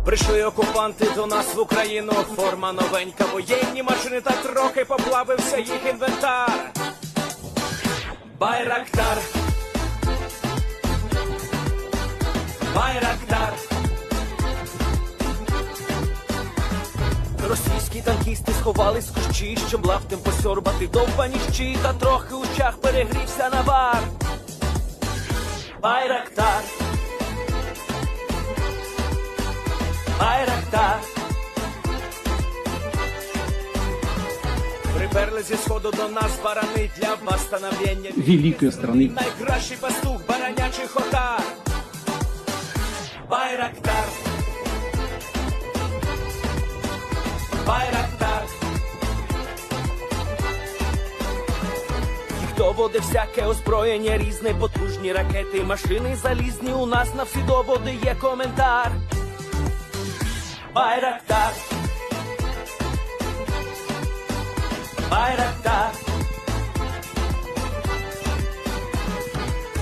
Прийшли окупанти до нас в Україну, форма новенька, воєнні машини та трохи поплавився їх інвентар. Байрактар, Байрактар. Російські танкісти сховались в кущі, щоб лаптем посьорбати довбані щі, та трохи у чах перегрівся навар. Байрактар, Байрактар. Приперли зі сходу до нас барани для восстановлення великої страни. Найкращий пастух баранячих отар. Байрактар, Байрактар. Ті, хто води всяке озброєння, різне, потужні ракети, машини залізні, у нас на всі доводи є коментар. Байрактар, Байрактар.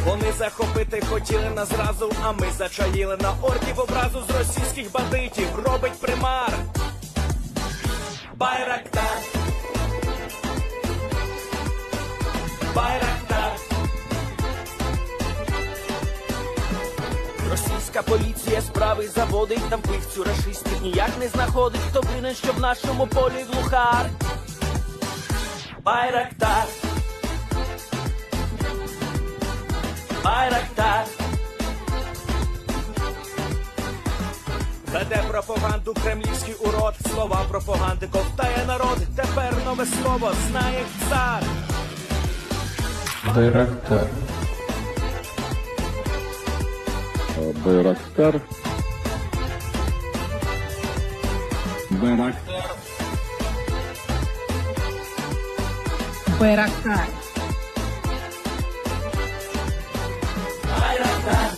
Вони захопити хотіли нас зразу, а ми зачаїли на орків образу з російських бандитів, робить примар. Байрактар, Байрактар. Російська поліція справи заводить, там пивцю рашистів ніяк не знаходить, хто винен, що в нашому полі глухар. Байрактар, Байрактар. Веде пропаганду кремлівський урод, слова пропаганди ковтає народ, тепер нове слово знає цар. Байрактар. Байрактар. Байрактар. Байрактар. Байрактар.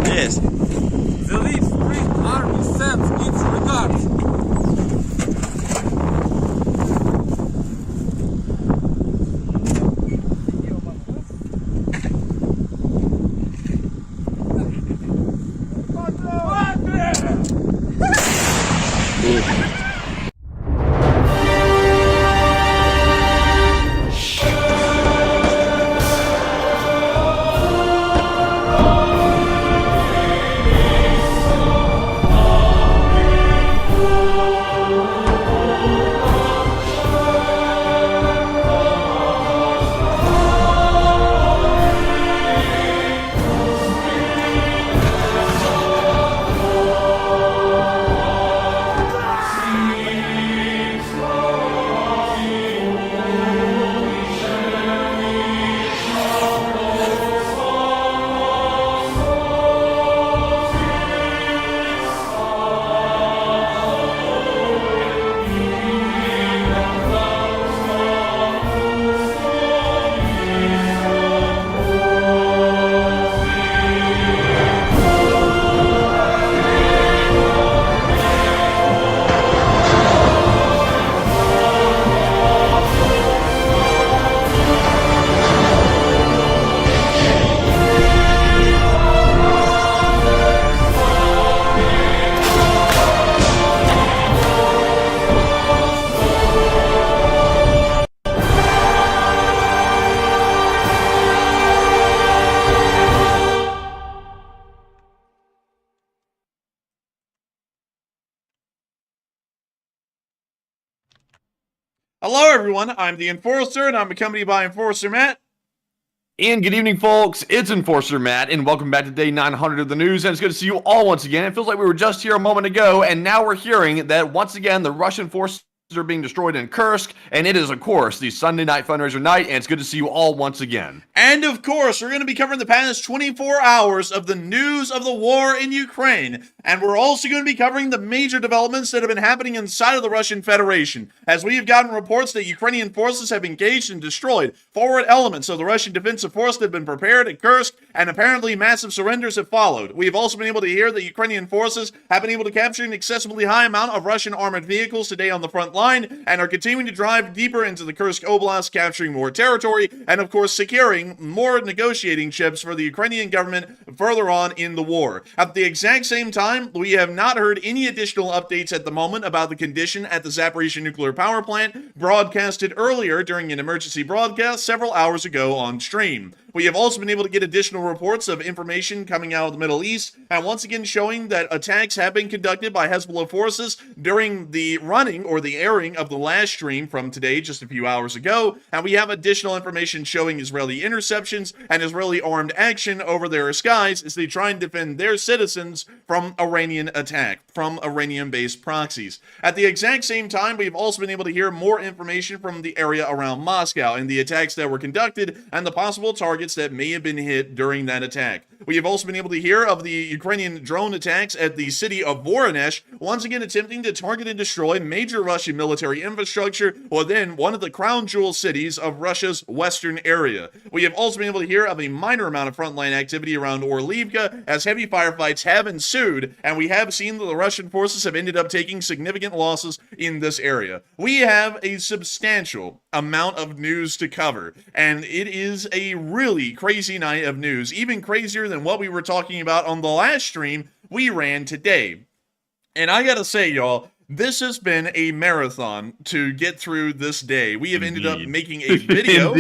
Yes. The Leaf Spring Army sends its regards. Hello, everyone. I'm the Enforcer, and I'm accompanied by Enforcer Matt. And good evening, folks. It's Enforcer Matt, and welcome back to day 900 of the news. And it's good to see you all once again. It feels like we were just here a moment ago, and now we're hearing that once again the Russian forces are being destroyed in Kursk, and it is, of course, the Sunday night fundraiser night, and it's good to see you all once again. And of course, we're going to be covering the past 24 hours of the news of the war in Ukraine, and we're also going to be covering the major developments that have been happening inside of the Russian Federation, as we have gotten reports that Ukrainian forces have engaged and destroyed forward elements of the Russian defensive force that have been prepared at Kursk, and apparently massive surrenders have followed. We have also been able to hear that Ukrainian forces have been able to capture an excessively high amount of Russian armored vehicles today on the front line, and are continuing to drive deeper into the Kursk Oblast, capturing more territory, and of course securing more negotiating chips for the Ukrainian government further on in the war. At the exact same time, we have not heard any additional updates at the moment about the condition at the Zaporizhzhia nuclear power plant, broadcasted earlier during an emergency broadcast several hours ago on stream. We have also been able to get additional reports of information coming out of the Middle East, and once again showing that attacks have been conducted by Hezbollah forces during the running or the airing of the last stream from today, just a few hours ago, and we have additional information showing Israeli interceptions and Israeli armed action over their skies as they try and defend their citizens from Iranian attack, from Iranian-based proxies. At the exact same time, we've also been able to hear more information from the area around Moscow and the attacks that were conducted and the possible targets that may have been hit during that attack. We have also been able to hear of the Ukrainian drone attacks at the city of Voronezh, once again attempting to target and destroy major Russian military infrastructure within one of the crown jewel cities of Russia's western area. We have also been able to hear of a minor amount of frontline activity around Orlivka as heavy firefights have ensued, and we have seen that the Russian forces have ended up taking significant losses in this area. We have a substantial amount of news to cover, and it is a really crazy night of news, even crazier than what we were talking about on the last stream we ran today. And I gotta say, y'all, this has been a marathon to get through this day. We have ended up making a video.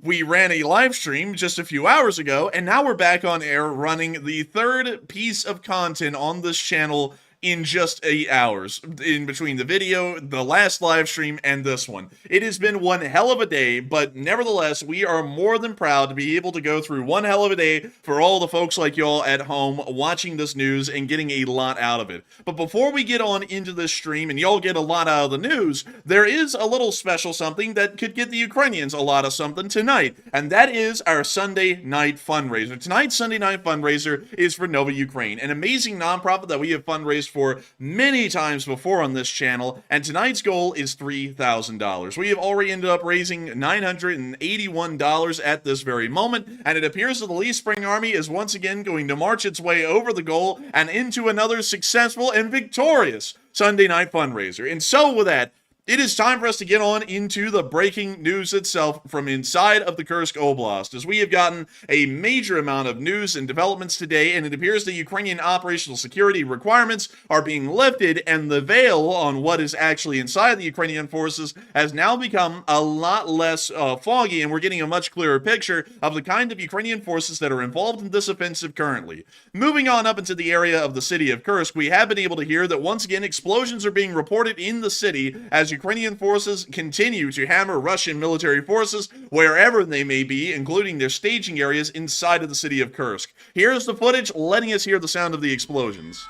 We ran a live stream just a few hours ago, and now we're back on air running the third piece of content on this channel in just 8 hours, in between the video, the last live stream, and this one. It has been one hell of a day, but nevertheless, we are more than proud to be able to go through one hell of a day for all the folks like y'all at home watching this news and getting a lot out of it. But before we get on into this stream and y'all get a lot out of the news, there is a little special something that could get the Ukrainians a lot of something tonight, and that is our Sunday night fundraiser. Tonight's Sunday night fundraiser is for Nova Ukraine, an amazing nonprofit that we have fundraised for many times before on this channel, and tonight's goal is $3,000. We have already ended up raising $981 at this very moment, and it appears that the Lee Spring Army is once again going to march its way over the goal and into another successful and victorious Sunday night fundraiser. And so with that, it is time for us to get on into the breaking news itself from inside of the Kursk Oblast, as we have gotten a major amount of news and developments today, and it appears the Ukrainian operational security requirements are being lifted, and the veil on what is actually inside the Ukrainian forces has now become a lot less foggy, and we're getting a much clearer picture of the kind of Ukrainian forces that are involved in this offensive currently. Moving on up into the area of the city of Kursk, we have been able to hear that once again explosions are being reported in the city as Ukrainian forces continue to hammer Russian military forces wherever they may be, including their staging areas inside of the city of Kursk. Here's the footage letting us hear the sound of the explosions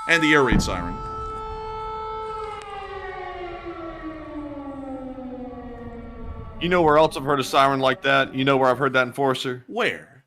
and the air raid siren. You know where else I've heard a siren like that? You know where I've heard that, Enforcer? Where?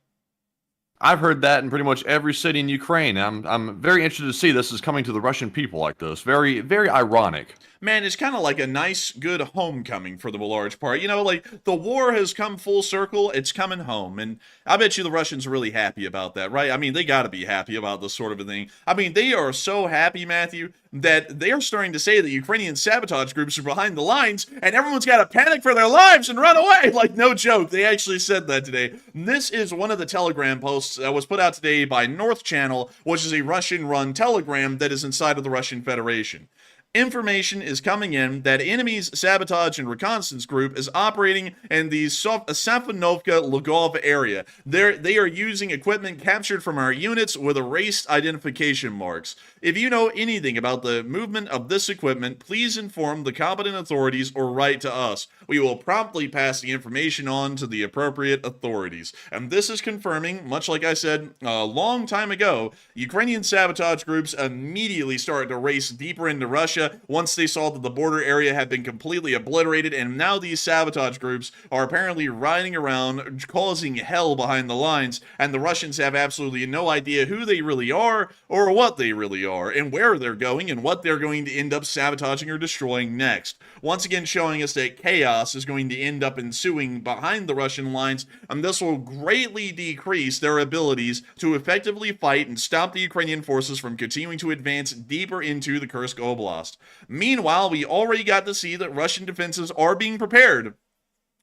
I've heard that in pretty much every city in Ukraine. I'm very interested to see this is coming to the Russian people like this. Very, very ironic. Man, it's kind of like a nice, good homecoming for the large part. You know, like, the war has come full circle, it's coming home, and I bet you the Russians are really happy about that, right? I mean, they gotta be happy about this sort of a thing. I mean, they are so happy, Matthew, that they are starting to say that Ukrainian sabotage groups are behind the lines, and everyone's gotta panic for their lives and run away! Like, no joke, they actually said that today. This is one of the Telegram posts that was put out today by North Channel, which is a Russian-run Telegram that is inside of the Russian Federation. information is coming in that enemy's sabotage and reconnaissance group is operating in the Safanovka-Lugov area. They are using equipment captured from our units with erased identification marks. If you know anything about the movement of this equipment, please inform the competent authorities or write to us. We will promptly pass the information on to the appropriate authorities. And this is confirming, much like I said a long time ago, Ukrainian sabotage groups immediately started to race deeper into Russia once they saw that the border area had been completely obliterated, and now these sabotage groups are apparently riding around causing hell behind the lines, and the Russians have absolutely no idea who they really are or what they really are and where they're going and what they're going to end up sabotaging or destroying next. Once again showing us that chaos is going to end up ensuing behind the Russian lines, and this will greatly decrease their abilities to effectively fight and stop the Ukrainian forces from continuing to advance deeper into the Kursk Oblast. Meanwhile, we already got to see that Russian defenses are being prepared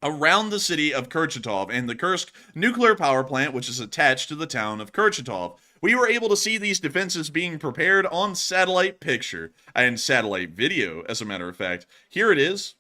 around the city of Kurchatov and the Kursk nuclear power plant, which is attached to the town of Kurchatov. We were able to see these defenses being prepared on satellite picture and satellite video, as a matter of fact. Here it is.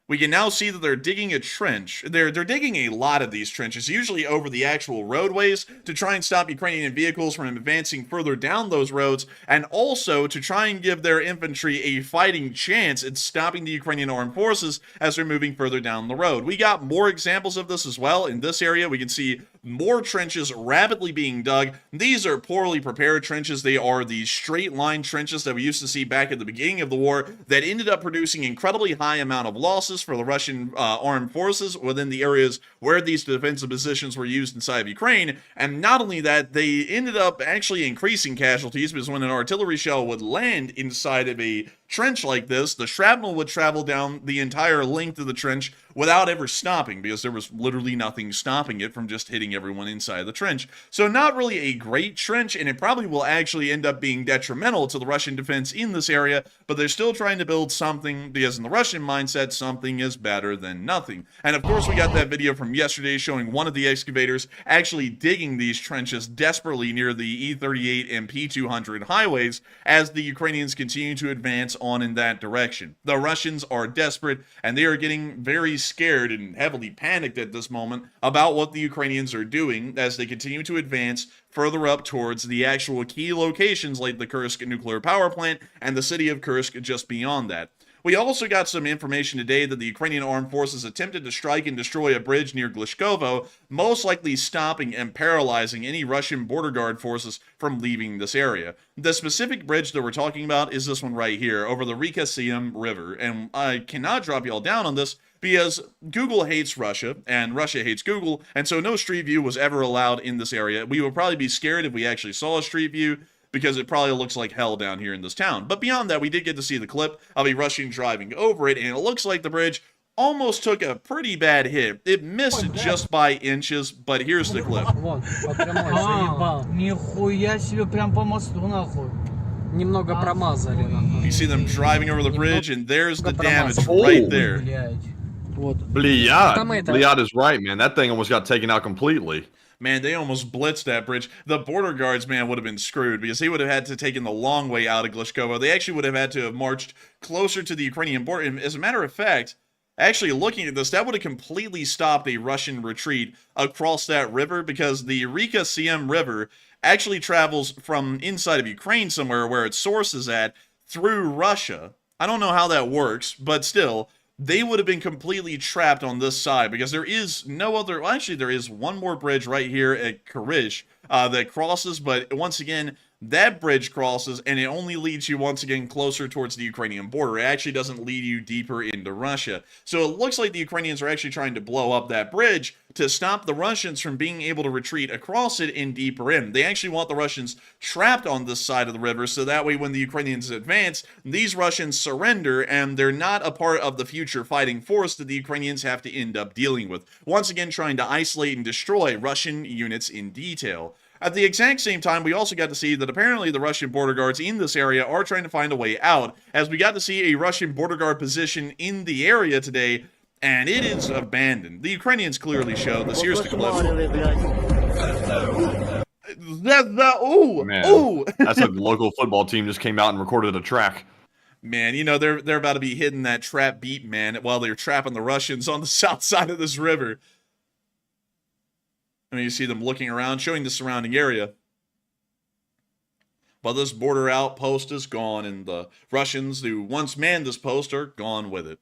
We can now see that they're digging a trench. They're digging a lot of these trenches, usually over the actual roadways, to try and stop Ukrainian vehicles from advancing further down those roads, and also to try and give their infantry a fighting chance at stopping the Ukrainian armed forces as they're moving further down the road. We got more examples of this as well. In this area, we can see more trenches rapidly being dug. These are poorly prepared trenches. They are the straight line trenches that we used to see back at the beginning of the war that ended up producing incredibly high amount of losses for the Russian armed forces within the areas where these defensive positions were used inside of Ukraine. And not only that, they ended up actually increasing casualties, because when an artillery shell would land inside of a trench like this, the shrapnel would travel down the entire length of the trench without ever stopping, because there was literally nothing stopping it from just hitting everyone inside the trench. So not really a great trench, and it probably will actually end up being detrimental to the Russian defense in this area, but they're still trying to build something, because in the Russian mindset, something is better than nothing. And of course, we got that video from yesterday showing one of the excavators actually digging these trenches desperately near the E38 and P200 highways as the Ukrainians continue to advance on in that direction. The Russians are desperate, and they are getting very scared and heavily panicked at this moment about what the Ukrainians are doing as they continue to advance further up towards the actual key locations like the Kursk nuclear power plant and the city of Kursk just beyond that. We also got some information today that the Ukrainian armed forces attempted to strike and destroy a bridge near Glishkovo, most likely stopping and paralyzing any Russian border guard forces from leaving this area. The specific bridge that we're talking about is this one right here, over the Reka-Siem River, and I cannot drop y'all down on this because Google hates Russia, and Russia hates Google, and so no street view was ever allowed in this area. We would probably be scared if we actually saw a street view, because it probably looks like hell down here in this town. But beyond that, we did get to see the clip of a Russian driving over it, and it looks like the bridge almost took a pretty bad hit. It missed just by inches, but here's the clip. Нихуя себе, прям по мосту, нахуй. Немного промазали, нахуй. You see them driving over the bridge, and there's the damage right there. Bliad is right, man. That thing almost got taken out completely. Man, they almost blitzed that bridge. The border guards, man, would have been screwed, because they would have had to taken the long way out of Glishkovo. They actually would have had to have marched closer to the Ukrainian border. And as a matter of fact, actually looking at this, that would have completely stopped a Russian retreat across that river, because the Reka-Siem River actually travels from inside of Ukraine somewhere where its source is at through Russia. I don't know how that works, but still, they would have been completely trapped on this side, because there is no other, well, actually there is one more bridge right here at Kurish that crosses, but once again, that bridge crosses, and it only leads you once again closer towards the Ukrainian border. It actually doesn't lead you deeper into Russia. So it looks like the Ukrainians are actually trying to blow up that bridge to stop the Russians from being able to retreat across it and deeper in. They actually want the Russians trapped on this side of the river, so that way when the Ukrainians advance, these Russians surrender, and they're not a part of the future fighting force that the Ukrainians have to end up dealing with. Once again, trying to isolate and destroy Russian units in detail. At the exact same time, we also got to see that apparently the Russian border guards in this area are trying to find a way out, as we got to see a Russian border guard position in the area today, and it is abandoned. The Ukrainians clearly show this. Here's the clip. Man, that's like the local football team just came out and recorded a track. Man, you know, they're about to be hitting that trap beat, man, while they're trapping the Russians on the south side of this river. I mean, you see them looking around, showing the surrounding area. But this border outpost is gone, and the Russians who once manned this post are gone with it.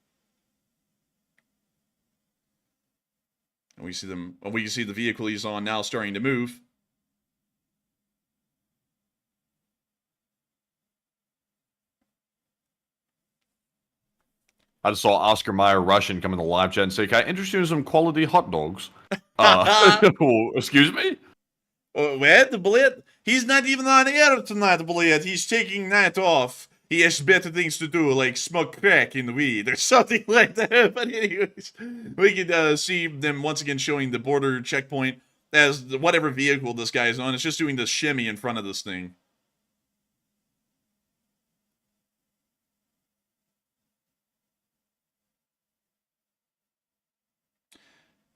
And we can see the vehicle he's on now starting to move. I just saw Oscar Mayer Russian come in the live chat and say, "Can I interest you in some quality hot dogs?" Excuse me? What? Bled? He's not even on air tonight, Bled. He's taking night off. He has better things to do, like smoke crack and weed or something like that. But anyways, we can see them once again showing the border checkpoint as whatever vehicle this guy is on. It's just doing this shimmy in front of this thing.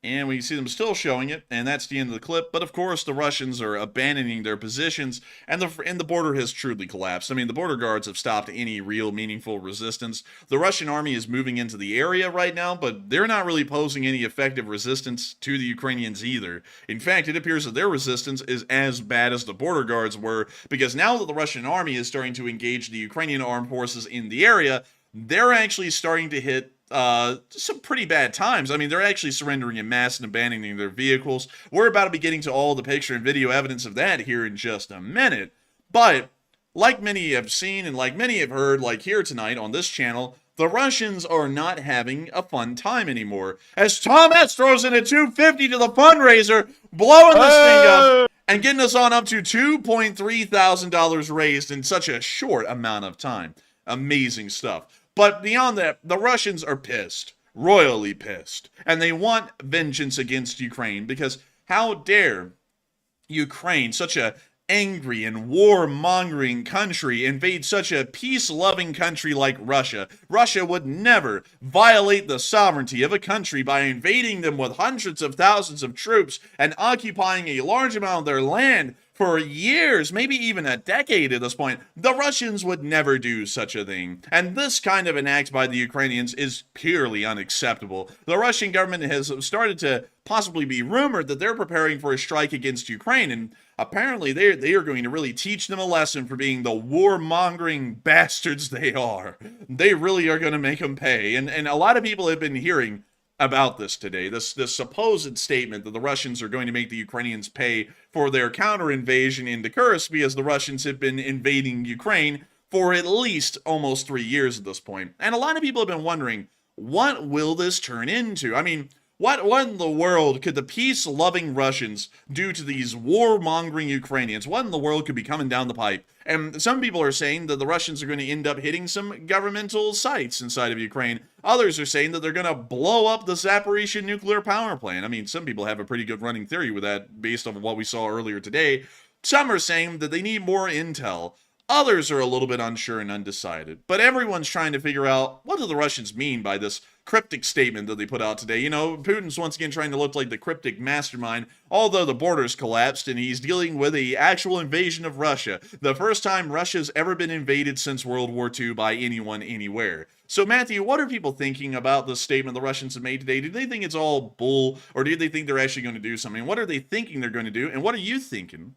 And we can see them still showing it, and that's the end of the clip. But of course, the Russians are abandoning their positions, and the border has truly collapsed. I mean, the border guards have stopped any real meaningful resistance. The Russian army is moving into the area right now, but they're not really posing any effective resistance to the Ukrainians either. In fact, it appears that their resistance is as bad as the border guards were, because now that the Russian army is starting to engage the Ukrainian armed forces in the area, they're actually starting to hit some pretty bad times. I mean, they're actually surrendering en masse and abandoning their vehicles. We're about to be getting to all the picture and video evidence of that here in just a minute. But, like many have seen and like many have heard, like here tonight on this channel, the Russians are not having a fun time anymore. As Tom S. throws in a $250 to the fundraiser, blowing this thing up and getting us on up to $2.3 thousand raised in such a short amount of time. Amazing stuff. But beyond that, the Russians are pissed, royally pissed, and they want vengeance against Ukraine because how dare Ukraine, such a angry and war-mongering country, invade such a peace-loving country like Russia. Russia would never violate the sovereignty of a country by invading them with hundreds of thousands of troops and occupying a large amount of their land for years, maybe even a decade at this point. The Russians would never do such a thing. And this kind of an act by the Ukrainians is purely unacceptable. The Russian government has started to possibly be rumored that they're preparing for a strike against Ukraine, and apparently they are going to really teach them a lesson for being the warmongering bastards they are. They really are going to make them pay. And a lot of people have been hearing about this today, this supposed statement that the Russians are going to make the Ukrainians pay for their counter-invasion into Kursk because the Russians have been invading Ukraine for at least almost 3 years at this point. And a lot of people have been wondering, what will this turn into? I mean, what in the world could the peace-loving Russians do to these war-mongering Ukrainians? What in the world could be coming down the pipe? And some people are saying that the Russians are going to end up hitting some governmental sites inside of Ukraine. Others are saying that they're going to blow up the Zaporizhzhia nuclear power plant. I mean, some people have a pretty good running theory with that based on what we saw earlier today. Some are saying that they need more intel. Others are a little bit unsure and undecided. But everyone's trying to figure out, what do the Russians mean by this cryptic statement that they put out today? You know, Putin's once again trying to look like the cryptic mastermind, although the borders collapsed and he's dealing with the actual invasion of Russia. The first time Russia's ever been invaded since World War II by anyone, anywhere. So, Matthew, what are people thinking about the statement the Russians have made today? Do they think it's all bull, or do they think they're actually going to do something? What are they thinking they're going to do, and what are you thinking?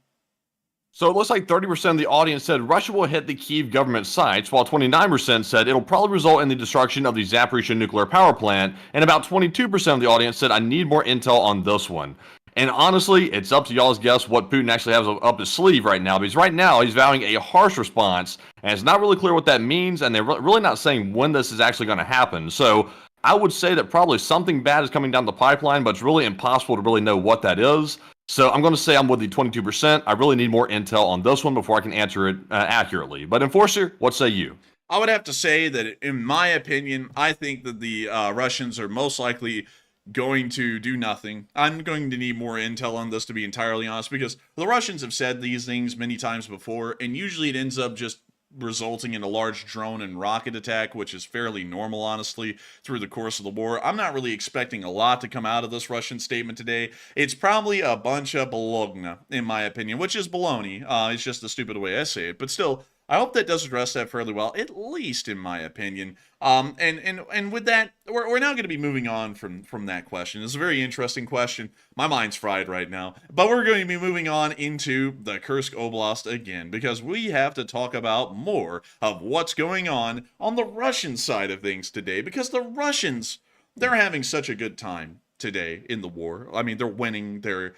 So it looks like 30% of the audience said Russia will hit the Kyiv government sites, while 29% said it'll probably result in the destruction of the Zaporizhzhia nuclear power plant, and about 22% of the audience said I need more intel on this one. And honestly, it's up to y'all's guess what Putin actually has up his sleeve right now, because right now he's vowing a harsh response, and it's not really clear what that means, and they're really not saying when this is actually going to happen. So I would say that probably something bad is coming down the pipeline, but it's really impossible to really know what that is. So I'm going to say I'm with the 22%. I really need more intel on this one before I can answer it accurately. But Enforcer, what say you? I would have to say that, in my opinion, I think that the Russians are most likely going to do nothing. I'm going to need more intel on this, to be entirely honest, because the Russians have said these things many times before, and usually it ends up just resulting in a large drone and rocket attack, which is fairly normal, honestly, through the course of the war. I'm not really expecting a lot to come out of this Russian statement today. It's probably a bunch of bologna, in my opinion, which is baloney. It's just the stupid way I say it. But still, I hope that does address that fairly well, at least in my opinion. And with that, we're now going to be moving on from that question. It's a very interesting question. My mind's fried right now. But we're going to be moving on into the Kursk Oblast again, because we have to talk about more of what's going on the Russian side of things today, because the Russians, they're having such a good time today in the war. I mean, they're winning. They're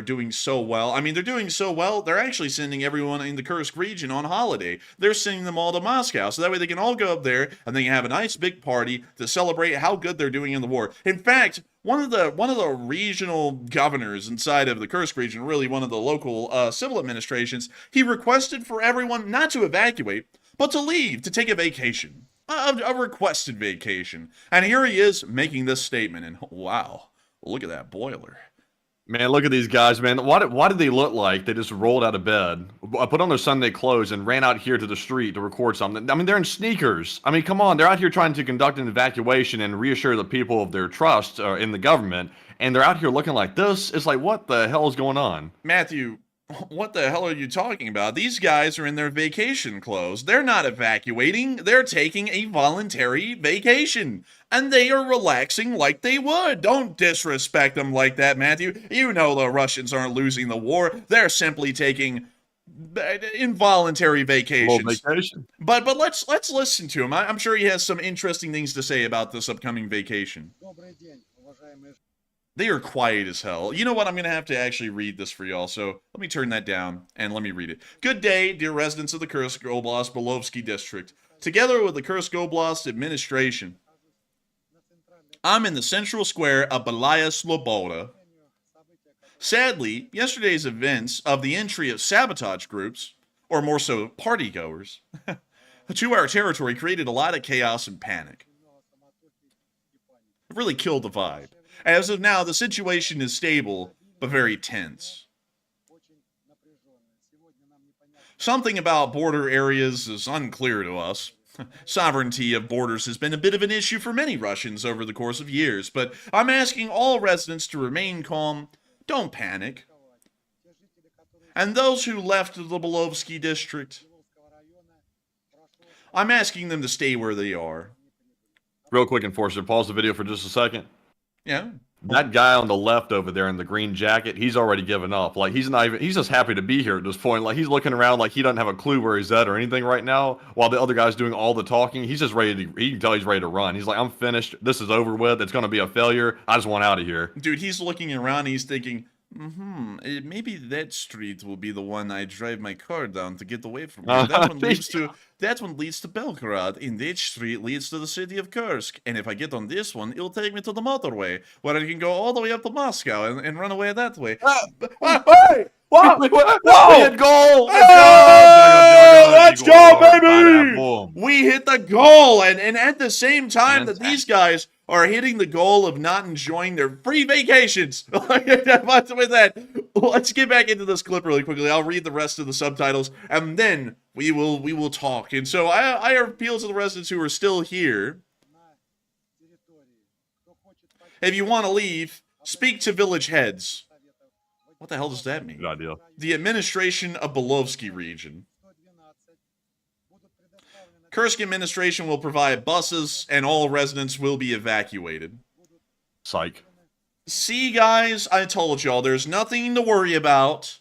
doing so well. I mean, they're doing so well, they're actually sending everyone in the Kursk region on holiday. They're sending them all to Moscow, so that way they can all go up there and they can have a nice big party to celebrate how good they're doing in the war. In fact, one of the regional governors inside of the Kursk region, really one of the local civil administrations, he requested for everyone not to evacuate, but to leave, to take a vacation. A requested vacation. And here he is making this statement, and wow, look at that boiler. Man, look at these guys, man. Why did they look like they just rolled out of bed, put on their Sunday clothes, and ran out here to the street to record something? I mean, they're in sneakers. I mean, come on. They're out here trying to conduct an evacuation and reassure the people of their trust in the government, and they're out here looking like this. It's like, what the hell is going on? Matthew, what the hell are you talking about? These guys are in their vacation clothes. They're not evacuating. They're taking a voluntary vacation. And they are relaxing like they would. Don't disrespect them like that, Matthew. You know the Russians aren't losing the war. They're simply taking involuntary vacations. Vacation. But let's listen to him. I'm sure he has some interesting things to say about this upcoming vacation. They are quiet as hell. You know what? I'm going to have to actually read this for y'all, so let me turn that down and let me read it. Good day, dear residents of the Kursk Oblast Belovsky district. Together with the Kursk Oblast administration, I'm in the central square of Belaya Sloboda. Sadly, yesterday's events of the entry of sabotage groups, or more so partygoers, to our territory created a lot of chaos and panic. It really killed the vibe. As of now, the situation is stable, but very tense. Something about border areas is unclear to us. Sovereignty of borders has been a bit of an issue for many Russians over the course of years, but I'm asking all residents to remain calm, don't panic. And those who left the Belovsky district, I'm asking them to stay where they are. Real quick, Enforcer, pause the video for just a second. Yeah. That guy on the left over there in the green jacket, he's already given up. Like, he's just happy to be here at this point. Like, he's looking around like he doesn't have a clue where he's at or anything right now, while the other guy's doing all the talking. He's just ready to, he can tell he's ready to run. He's like, I'm finished. This is over with. It's going to be a failure. I just want out of here. Dude, he's looking around and he's thinking, maybe that street will be the one I drive my car down to get away from here. That one leads to Belgrade, and that street leads to the city of Kursk. And if I get on this one, it'll take me to the motorway, where I can go all the way up to Moscow and run away that way. Hey! Whoa! We hit goal! Let's go, baby! We hit the goal, and at the same time that these guys are hitting the goal of not enjoying their free vacations. With that, let's get back into this clip really quickly. I'll read the rest of the subtitles, and then we will talk. And so I appeal to the residents who are still here. If you want to leave, speak to village heads. What the hell does that mean? Good idea. The administration of Belovsky region. Kursk administration will provide buses, and all residents will be evacuated. Psych. See, guys, I told y'all, there's nothing to worry about.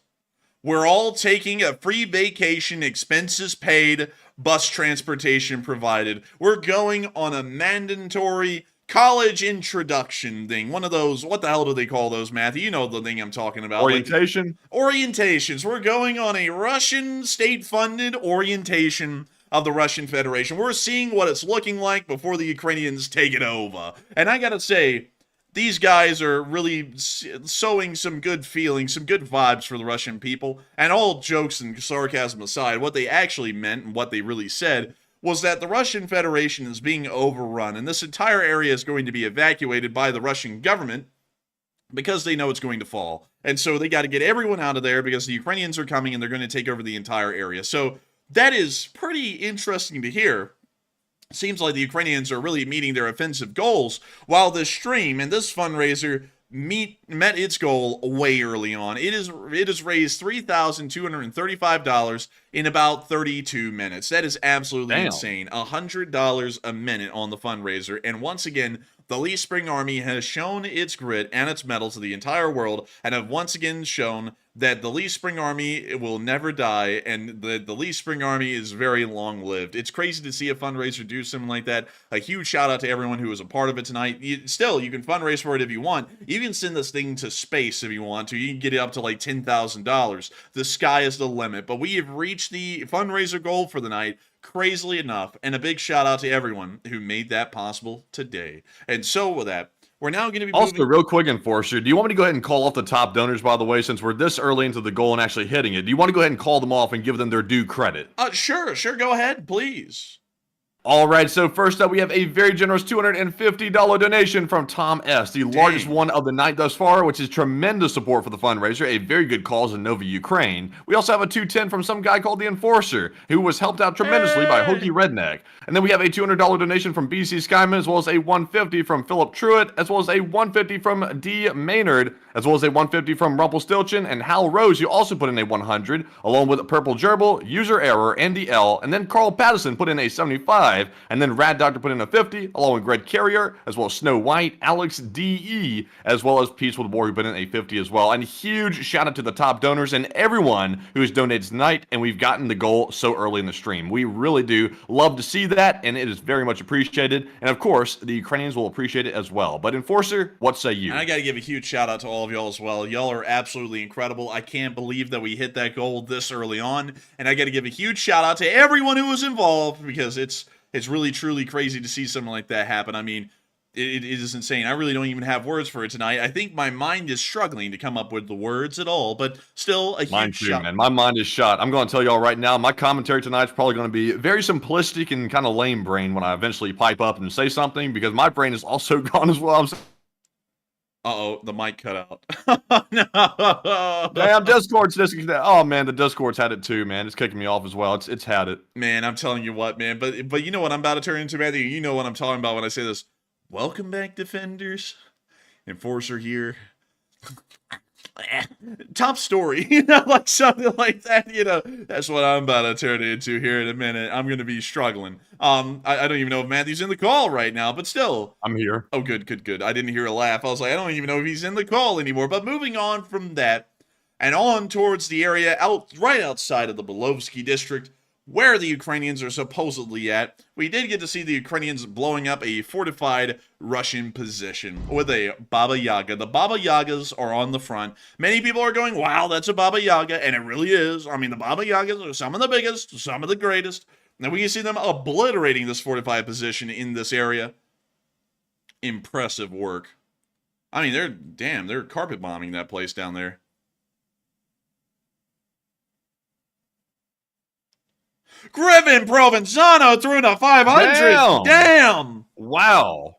We're all taking a free vacation, expenses paid, bus transportation provided. We're going on a mandatory college introduction thing. One of those, what the hell do they call those, Matthew? You know the thing I'm talking about. Orientation? Like, orientations. We're going on a Russian state-funded orientation of the Russian Federation. We're seeing what it's looking like before the Ukrainians take it over. And I gotta say, these guys are really sowing some good feelings, some good vibes for the Russian people. And all jokes and sarcasm aside, what they actually meant and what they really said was that the Russian Federation is being overrun, and this entire area is going to be evacuated by the Russian government because they know it's going to fall. And so they got to get everyone out of there because the Ukrainians are coming and they're going to take over the entire area. So that is pretty interesting to hear. Seems like the Ukrainians are really meeting their offensive goals, while this stream and this fundraiser met its goal way early on. It has raised $3,235 in about 32 minutes. That is absolutely insane. $100 a minute on the fundraiser. And once again, the Lee Spring Army has shown its grit and its mettle to the entire world, and have once again shown that the Lee Spring Army will never die, and the Lee Spring Army is very long-lived. It's crazy to see a fundraiser do something like that. A huge shout-out to everyone who was a part of it tonight. You can fundraise for it if you want. You can send this thing to space if you want to. You can get it up to like $10,000. The sky is the limit. But we have reached the fundraiser goal for the night, crazily enough, and a big shout-out to everyone who made that possible today. And so with that, we're now going to be also, real quick, Enforcer, do you want me to go ahead and call off the top donors, by the way, since we're this early into the goal and actually hitting it? Do you want to go ahead and call them off and give them their due credit? Sure, go ahead, please. All right, so first up, we have a very generous $250 donation from Tom S., the largest one of the night thus far, which is tremendous support for the fundraiser, a very good cause in Nova, Ukraine. We also have a $210 from some guy called the Enforcer, who was helped out tremendously by Hokey Redneck. And then we have a $200 donation from BC Skyman, as well as a $150 from Philip Truitt, as well as a $150 from D. Maynard, as well as a $150 from Rumpelstiltskin and Hal Rose, who also put in a $100, along with Purple Gerbil, User Error, Andy L., and then Carl Pattison put in a $75, and then Rad Doctor put in a $50, along with Greg Carrier, as well as Snow White, Alex D.E., as well as Peace with War, who put in a $50 as well. And huge shout out to the top donors and everyone who has donated tonight, and we've gotten the goal so early in the stream. We really do love to see that, and it is very much appreciated. And of course, the Ukrainians will appreciate it as well. But Enforcer, what say you? And I got to give a huge shout out to all of y'all as well. Y'all are absolutely incredible. I can't believe that we hit that goal this early on. And I got to give a huge shout out to everyone who was involved, because it's really, truly crazy to see something like that happen. I mean, it is insane. I really don't even have words for it tonight. I think my mind is struggling to come up with the words at all, but still a huge shout. Man. My mind is shot. I'm going to tell y'all right now, my commentary tonight is probably going to be very simplistic and kind of lame brain when I eventually pipe up and say something, because my brain is also gone as well. Uh-oh, the mic cut out. No. Damn, Discord's disconnected. Oh, man, the Discord's had it too, man. It's kicking me off as well. It's had it. Man, I'm telling you what, man. But you know what I'm about to turn into, Matthew? You know what I'm talking about when I say this. Welcome back, Defenders. Enforcer here. Top story, like something like that, that's what I'm about to turn into here in a minute. I'm going to be struggling. I don't even know if Matthew's in the call right now, but still. I'm here. Oh, good. I didn't hear a laugh. I was like, I don't even know if he's in the call anymore. But moving on from that and on towards the area right outside of the Belovsky district, where the Ukrainians are supposedly at, we did get to see the Ukrainians blowing up a fortified Russian position with a Baba Yaga. The Baba Yagas are on the front. Many people are going, wow, that's a Baba Yaga, and it really is. I mean, the Baba Yagas are some of the biggest, some of the greatest. And we can see them obliterating this fortified position in this area. Impressive work. I mean, they're carpet bombing that place down there. Griffin Provenzano threw in a 500. Damn. Wow.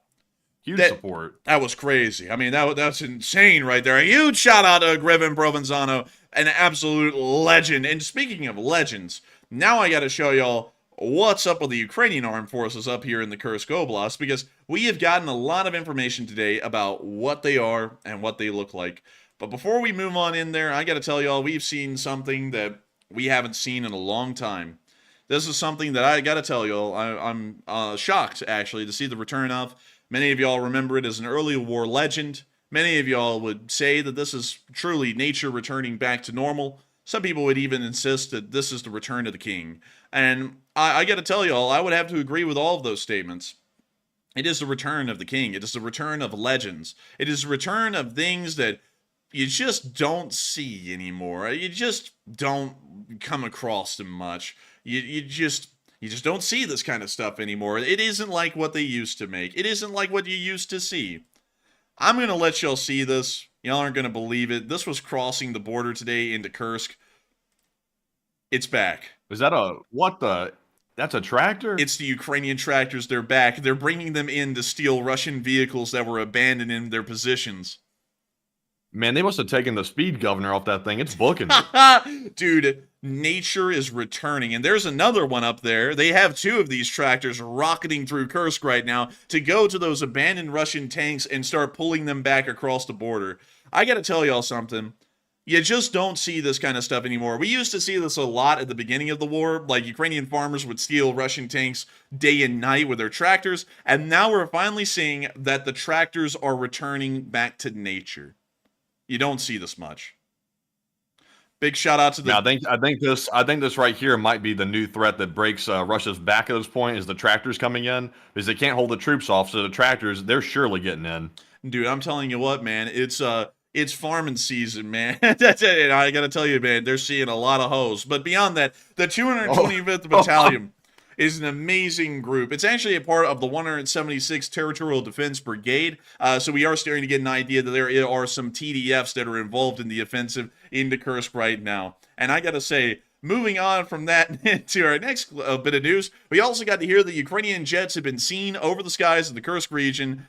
Huge support. That was crazy. I mean, that's insane right there. A huge shout out to Griffin Provenzano, an absolute legend. And speaking of legends, now I got to show y'all what's up with the Ukrainian armed forces up here in the Kursk Oblast, because we have gotten a lot of information today about what they are and what they look like. But before we move on in there, I got to tell y'all, we've seen something that we haven't seen in a long time. This is something that I got to tell y'all, I'm shocked, actually, to see the return of. Many of y'all remember it as an early war legend. Many of y'all would say that this is truly nature returning back to normal. Some people would even insist that this is the return of the king. And I got to tell y'all, I would have to agree with all of those statements. It is the return of the king. It is the return of legends. It is the return of things that you just don't see anymore. You just don't come across them much. You just don't see this kind of stuff anymore. It isn't like what they used to make. It isn't like what you used to see. I'm going to let y'all see this. Y'all aren't going to believe it. This was crossing the border today into Kursk. It's back. Is that that's a tractor? It's the Ukrainian tractors. They're back. They're bringing them in to steal Russian vehicles that were abandoned in their positions. Man, they must have taken the speed governor off that thing. It's booking it. Dude, nature is returning. And there's another one up there. They have two of these tractors rocketing through Kursk right now to go to those abandoned Russian tanks and start pulling them back across the border. I gotta tell y'all something. You just don't see this kind of stuff anymore. We used to see this a lot at the beginning of the war. Like, Ukrainian farmers would steal Russian tanks day and night with their tractors. And now we're finally seeing that the tractors are returning back to nature. You don't see this much. Big shout out to the. Now, I think this right here might be the new threat that breaks Russia's back at this point. Is the tractors coming in because they can't hold the troops off? So the tractors, they're surely getting in. Dude, I'm telling you what, man. It's farming season, man. That's it. I gotta tell you, man. They're seeing a lot of hoes. But beyond that, the 225th Battalion is an amazing group. It's actually a part of the 176th Territorial Defense Brigade. So we are starting to get an idea that there are some TDFs that are involved in the offensive into Kursk right now. And I gotta say, moving on from that to our next bit of news, we also got to hear that Ukrainian jets have been seen over the skies of the Kursk region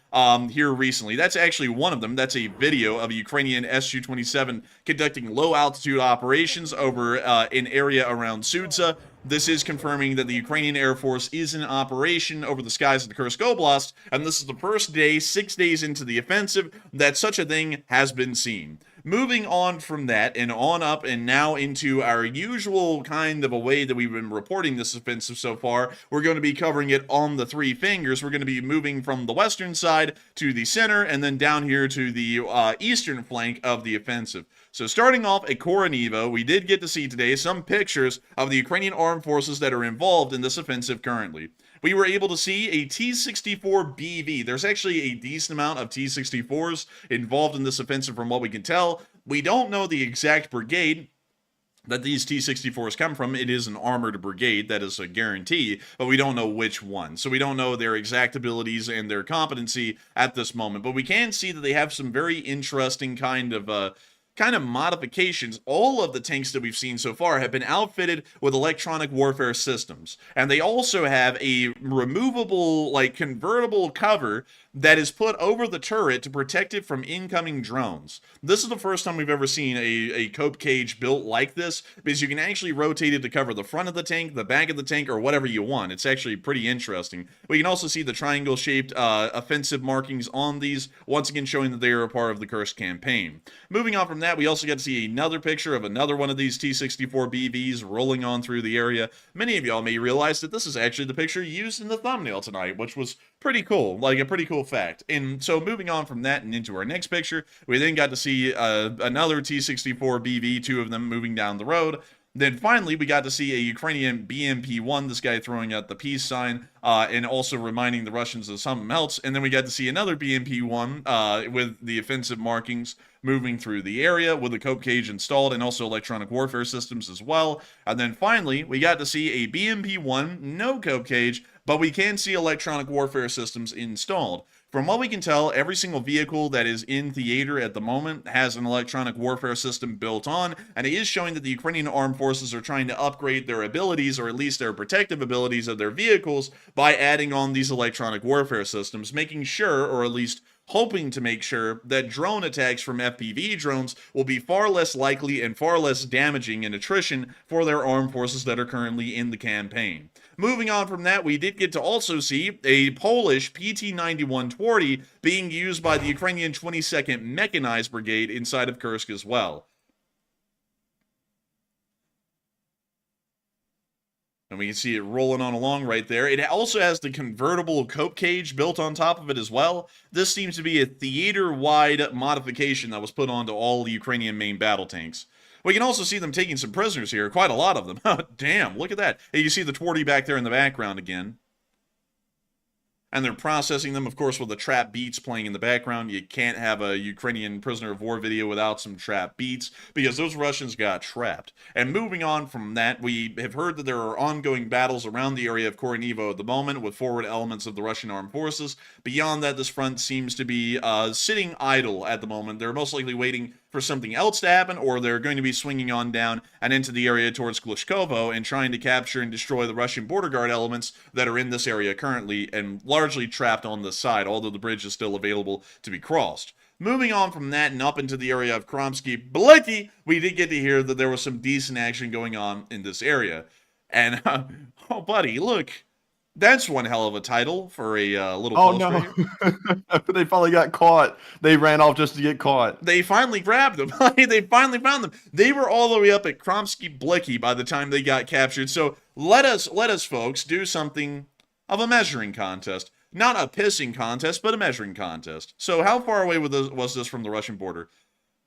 here recently. That's actually one of them. That's a video of a Ukrainian Su-27 conducting low-altitude operations over an area around Sudza. This is confirming that the Ukrainian Air Force is in operation over the skies of the Kursk Oblast, and this is the first day, 6 days into the offensive, that such a thing has been seen. Moving on from that and on up and now into our usual kind of a way that we've been reporting this offensive so far, we're going to be covering it on the three fingers. We're going to be moving from the western side to the center and then down here to the eastern flank of the offensive. So starting off at Koronivo, we did get to see today some pictures of the Ukrainian armed forces that are involved in this offensive currently. We were able to see a T-64BV. There's actually a decent amount of T-64s involved in this offensive from what we can tell. We don't know the exact brigade that these T-64s come from. It is an armored brigade, that is a guarantee, but we don't know which one. So we don't know their exact abilities and their competency at this moment. But we can see that they have some very interesting kind of modifications. All of the tanks that we've seen so far have been outfitted with electronic warfare systems. And they also have a removable, convertible cover that is put over the turret to protect it from incoming drones. This is the first time we've ever seen a cope cage built like this, because you can actually rotate it to cover the front of the tank, the back of the tank, or whatever you want. It's actually pretty interesting. We can also see the triangle-shaped offensive markings on these, once again showing that they are a part of the Kursk campaign. Moving on from that, we also get to see another picture of another one of these T-64BVs rolling on through the area. Many of y'all may realize that this is actually the picture used in the thumbnail tonight, which was pretty cool, a pretty cool fact. And so moving on from that and into our next picture, we then got to see another T-64BV, two of them moving down the road. Then finally, we got to see a Ukrainian BMP-1, this guy throwing out the peace sign, and also reminding the Russians of something else. And then we got to see another BMP-1 with the offensive markings moving through the area with the cope cage installed and also electronic warfare systems as well. And then finally, we got to see a BMP-1, no cope cage, but we can see electronic warfare systems installed. From what we can tell, every single vehicle that is in theater at the moment has an electronic warfare system built on, and it is showing that the Ukrainian armed forces are trying to upgrade their abilities, or at least their protective abilities of their vehicles, by adding on these electronic warfare systems, making sure, or at least hoping to make sure, that drone attacks from FPV drones will be far less likely and far less damaging in attrition for their armed forces that are currently in the campaign. Moving on from that, we did get to also see a Polish PT-91 Twardie being used by the Ukrainian 22nd Mechanized Brigade inside of Kursk as well. And we can see it rolling on along right there. It also has the convertible cope cage built on top of it as well. This seems to be a theater-wide modification that was put onto all the Ukrainian main battle tanks. We can also see them taking some prisoners here, quite a lot of them. Damn, look at that. Hey, you see the Twardie back there in the background again. And they're processing them, of course, with the trap beats playing in the background. You can't have a Ukrainian prisoner of war video without some trap beats, because those Russians got trapped. And moving on from that, we have heard that there are ongoing battles around the area of Koronivo at the moment with forward elements of the Russian armed forces. Beyond that, this front seems to be sitting idle at the moment. They're most likely waiting for something else to happen, or they're going to be swinging on down and into the area towards Glushkovo and trying to capture and destroy the Russian border guard elements that are in this area currently and largely trapped on this side, although the bridge is still available to be crossed. moving on from that and up into the area of Kromsky-Blicky, we did get to hear that there was some decent action going on in this area. And, oh, buddy, look. That's one hell of a title for a little post right here. They finally got caught. They ran off just to get caught. They finally grabbed them. They finally found them. They were all the way up at Kromsky-Blicky by the time they got captured. So let us, folks, do something of a measuring contest. Not a pissing contest, but a measuring contest. So how far away was this from the Russian border?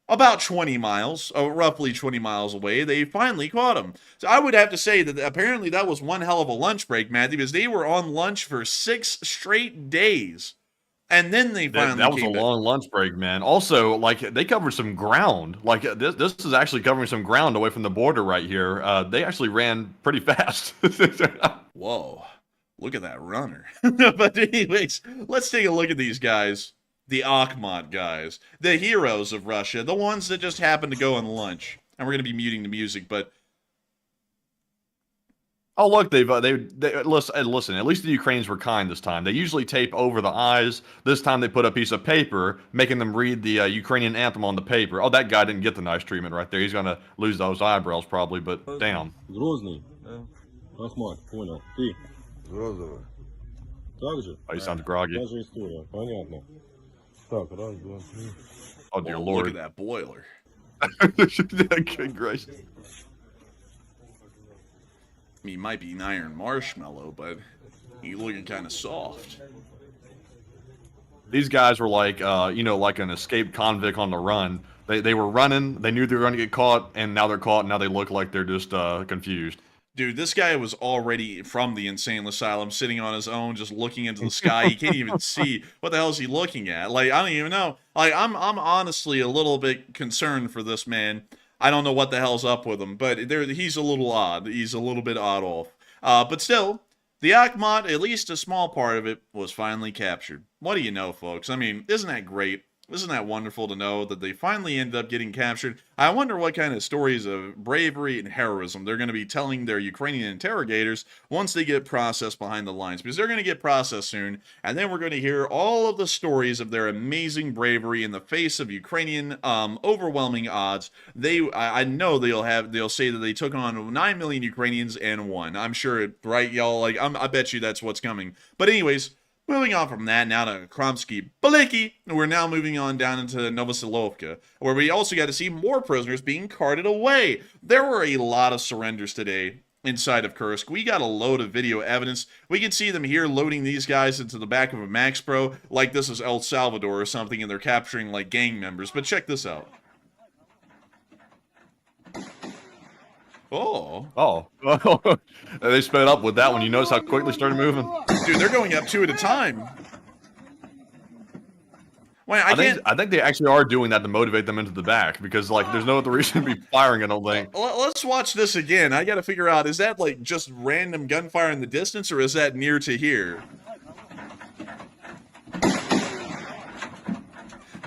About 20 miles, roughly 20 miles away, they finally caught him. So I would have to say that apparently that was one hell of a lunch break, Matthew, because they were on lunch for 6 straight days. And then they finally That was a long lunch break, man. Also, like, they covered some ground. Like, this is actually covering some ground away from the border right here. They actually ran pretty fast. Whoa, look at that runner. But anyways, let's take a look at these guys. The Akhmat guys, the heroes of Russia, the ones that just happen to go on lunch. And we're going to be muting the music, but... Oh, look, they listen, at least the Ukrainians were kind this time. They usually tape over the eyes. This time they put a piece of paper, making them read the Ukrainian anthem on the paper. Oh, that guy didn't get the nice treatment right there. He's going to lose those eyebrows probably, but damn. Грозный. Ахмат, понял. Ты. Розовый. Так же? Oh, he sounds groggy. Та же история. Понятно. Так, раз, два, три. Oh, dear Look Lord. at that boiler. Good gracious. He might be an iron marshmallow, but he's looking kind of soft. These guys were like, like an escaped convict on the run. They were running. They knew they were going to get caught, and now they're caught. And now they look like they're just confused. Dude, this guy was already from the insane asylum, sitting on his own, just looking into the sky. He can't even see. What the hell is he looking at? Like, I don't even know. Like, I'm honestly a little bit concerned for this man. I don't know what the hell's up with him, but he's a little odd. He's a little bit odd off. But still, the Akhmat, at least a small part of it, was finally captured. What do you know, folks? I mean, isn't that great? Isn't that wonderful to know that they finally ended up getting captured? I wonder what kind of stories of bravery and heroism they're going to be telling their Ukrainian interrogators once they get processed behind the lines. Because they're going to get processed soon, and then we're going to hear all of the stories of their amazing bravery in the face of Ukrainian overwhelming odds. I know they'll say that they took on 9 million Ukrainians and won. I'm sure, right, y'all? Like, I bet you that's what's coming. But anyways, moving on from that, now to Kromsky-Blicky, we're now moving on down into Novosilovka, where we also got to see more prisoners being carted away. There were a lot of surrenders today inside of Kursk. We got a load of video evidence. We can see them here loading these guys into the back of a Max Pro like this is El Salvador or something, and they're capturing like gang members. But check this out. Oh. They sped up with that one. You notice how quickly they started moving? Dude, they're going up 2 at a time. Wait, I think they actually are doing that to motivate them into the back, because like there's no other reason to be firing, I don't think. Let's watch this again. I got to figure out, is that like just random gunfire in the distance, or is that near to here?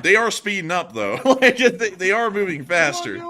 They are speeding up though. Like they are moving faster.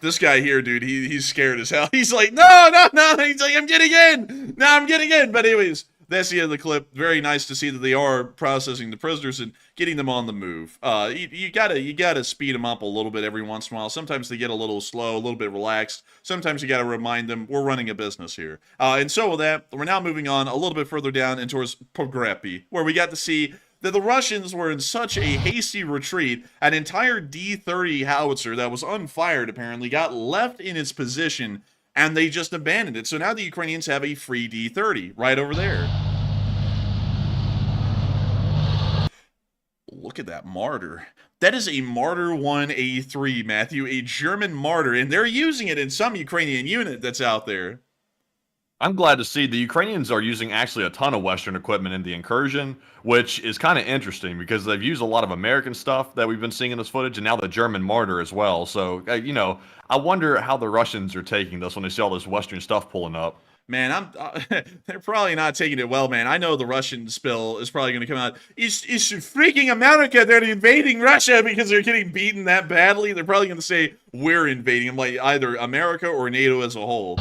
This guy here, dude, he's scared as hell. He's like, no. He's like, I'm getting in. No, I'm getting in. But anyways, that's the end of the clip. Very nice to see that they are processing the prisoners and getting them on the move. You gotta speed them up a little bit every once in a while. Sometimes they get a little slow, a little bit relaxed. Sometimes you gotta remind them we're running a business here. And so with that, we're now moving on a little bit further down and towards Pogrepi, where we got to see that the Russians were in such a hasty retreat, an entire D-30 howitzer that was unfired apparently got left in its position, and they just abandoned it. So now the Ukrainians have a free D-30 right over there. Look at that Martyr. That is a Martyr 1A3, Matthew, a German Martyr, and they're using it in some Ukrainian unit that's out there. I'm glad to see the Ukrainians are using actually a ton of Western equipment in the incursion, which is kind of interesting because they've used a lot of American stuff that we've been seeing in this footage, and now the German Martyr as well. So, I wonder how the Russians are taking this when they see all this Western stuff pulling up. Man, they're probably not taking it well, man. I know the Russian spill is probably going to come out. It's freaking America. They're invading Russia because they're getting beaten that badly. They're probably going to say we're invading them, like either America or NATO as a whole.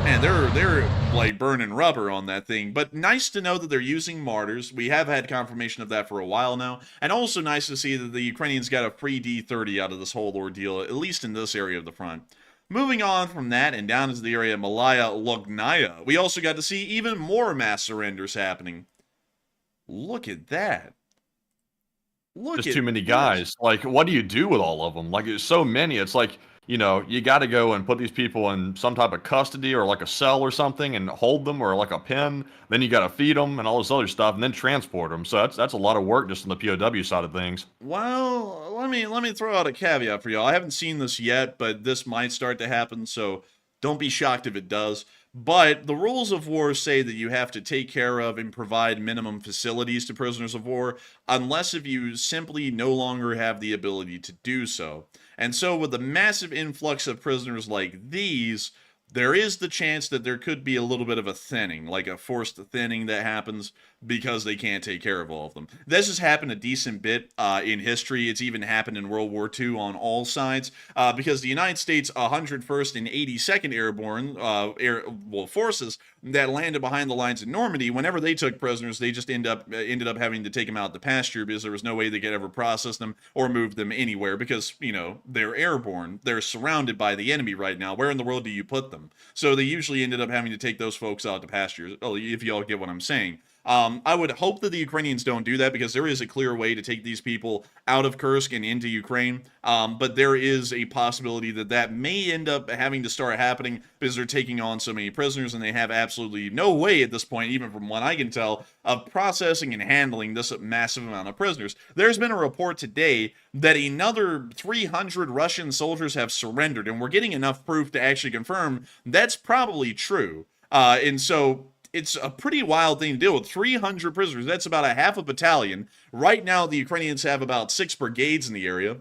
Man, they're like burning rubber on that thing. But nice to know that they're using mortars. We have had confirmation of that for a while now. And also nice to see that the Ukrainians got a free D-30 out of this whole ordeal, at least in this area of the front. Moving on from that and down into the area of Malaya Lognaya, we also got to see even more mass surrenders happening. Look at that. Just too many guys. Like, what do you do with all of them? Like, there's so many. It's like, you know, you got to go and put these people in some type of custody or like a cell or something and hold them, or like a pen. Then you got to feed them and all this other stuff, and then transport them. So that's a lot of work just on the POW side of things. Well, let me throw out a caveat for y'all. I haven't seen this yet, but this might start to happen, so don't be shocked if it does. But the rules of war say that you have to take care of and provide minimum facilities to prisoners of war, unless if you simply no longer have the ability to do so. And so with the massive influx of prisoners like these, there is the chance that there could be a little bit of a thinning, like a forced thinning that happens because they can't take care of all of them. This has happened a decent bit in history. It's even happened in World War II on all sides because the United States 101st and 82nd Airborne forces that landed behind the lines in Normandy, whenever they took prisoners, they just ended up having to take them out to pasture because there was no way they could ever process them or move them anywhere because, you know, they're airborne. They're surrounded by the enemy right now. Where in the world do you put them? So they usually ended up having to take those folks out to pastures, if y'all get what I'm saying. I would hope that the Ukrainians don't do that because there is a clear way to take these people out of Kursk and into Ukraine. But there is a possibility that that may end up having to start happening because they're taking on so many prisoners and they have absolutely no way at this point, even from what I can tell, of processing and handling this massive amount of prisoners. There's been a report today that another 300 Russian soldiers have surrendered, and we're getting enough proof to actually confirm that's probably true. And so it's a pretty wild thing to deal with. 300 prisoners, that's about a half a battalion. Right now, the Ukrainians have about 6 brigades in the area.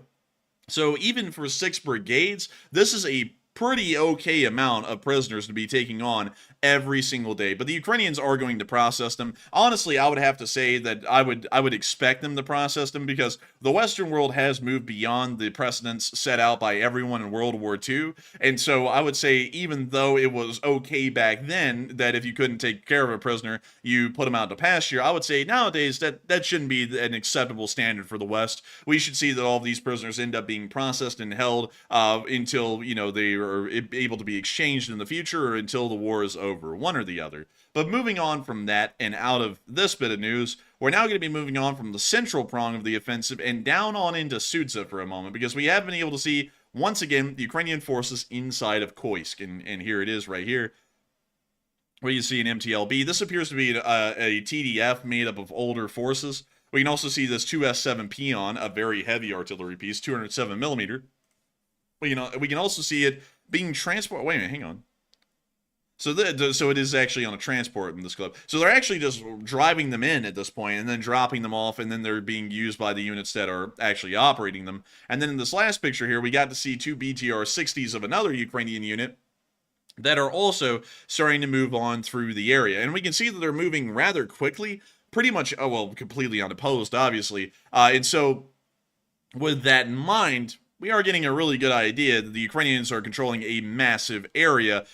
So even for 6 brigades, this is a pretty okay amount of prisoners to be taking on every single day. But the Ukrainians are going to process them. Honestly, I would have to say that I would expect them to process them because the Western world has moved beyond the precedents set out by everyone in World War II. And so I would say, even though it was okay back then that if you couldn't take care of a prisoner, you put him out to pasture, I would say nowadays that shouldn't be an acceptable standard for the West. We should see that all of these prisoners end up being processed and held until, you know, they are able to be exchanged in the future or until the war is over, one or the other. But moving on from that and out of this bit of news, we're now going to be moving on from the central prong of the offensive and down on into Sudza for a moment, because we have been able to see, once again, the Ukrainian forces inside of Kursk, and here it is right here, where you see an MTLB. This appears to be a TDF made up of older forces. We can also see this 2S7 Peon, a very heavy artillery piece, 207 millimeter. We can also see it being transported. Wait a minute, hang on. So it is actually on a transport in this club. So they're actually just driving them in at this point and then dropping them off, and then they're being used by the units that are actually operating them. And then in this last picture here, we got to see 2 BTR-60s of another Ukrainian unit that are also starting to move on through the area. And we can see that they're moving rather quickly, pretty much, completely unopposed, obviously. And so with that in mind, we are getting a really good idea that the Ukrainians are controlling a massive area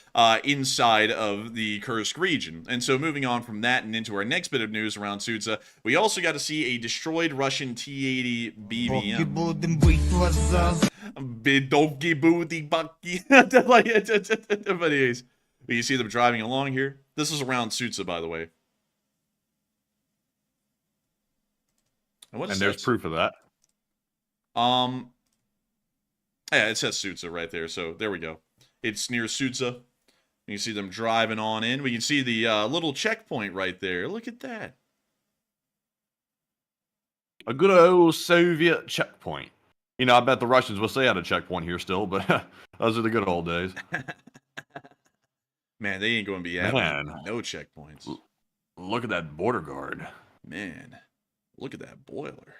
inside of the Kursk region. And so moving on from that and into our next bit of news around Sudza, we also got to see a destroyed Russian T-80 BVM. But anyways, you see them driving along here. This is around Sudza, by the way. And there's proof of that. Yeah, it says Sudza right there, so there we go. It's near Sudza. You can see them driving on in. We can see the little checkpoint right there. Look at that. A good old Soviet checkpoint. You know, I bet the Russians wish they had a checkpoint here still, but those are the good old days. Man, they ain't going to be having no checkpoints. Look at that border guard. Man, look at that boiler.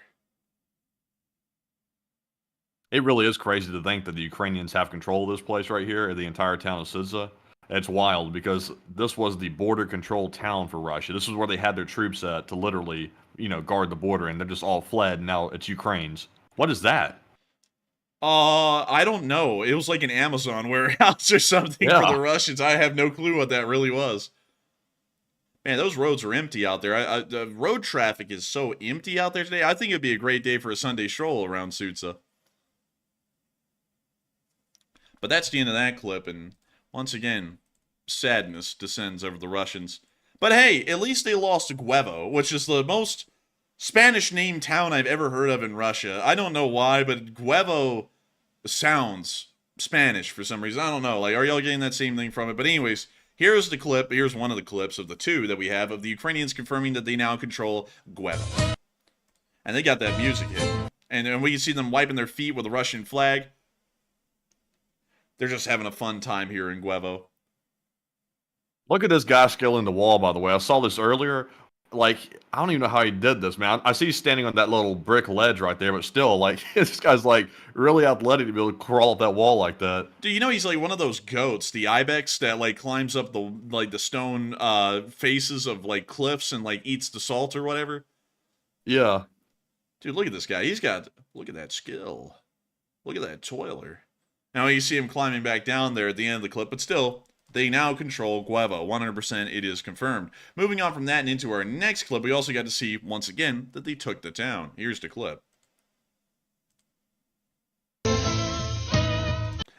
It really is crazy to think that the Ukrainians have control of this place right here, the entire town of Sudza. It's wild because this was the border control town for Russia. This is where they had their troops at to literally, guard the border, and they're just all fled. And now it's Ukraine's. What is that? I don't know. It was like an Amazon warehouse or something for the Russians. I have no clue what that really was. Man, those roads are empty out there. The road traffic is so empty out there today. I think it'd be a great day for a Sunday stroll around Sudza. But that's the end of that clip, and once again, sadness descends over the Russians. But hey, at least they lost Guevo, which is the most Spanish-named town I've ever heard of in Russia. I don't know why, but Guevo sounds Spanish for some reason. I don't know. Like, are y'all getting that same thing from it? But anyways, here's the clip. Here's one of the clips of the two that we have of the Ukrainians confirming that they now control Guevo. And they got that music hit. And we can see them wiping their feet with a Russian flag. They're just having a fun time here in Guevo. Look at this guy scaling the wall, by the way. I saw this earlier. Like, I don't even know how he did this, man. I see he's standing on that little brick ledge right there, but still, like, this guy's, like, really athletic to be able to crawl up that wall like that. Dude, you know he's like one of those goats, the ibex, that, like, climbs up the, like, the stone faces of, like, cliffs and, like, eats the salt or whatever? Yeah. Dude, look at this guy. He's got, look at that skill. Look at that toiler. Now you see him climbing back down there at the end of the clip, but still, they now control Guevo. 100% it is confirmed. Moving on from that and into our next clip, we also got to see, once again, that they took the town. Here's the clip.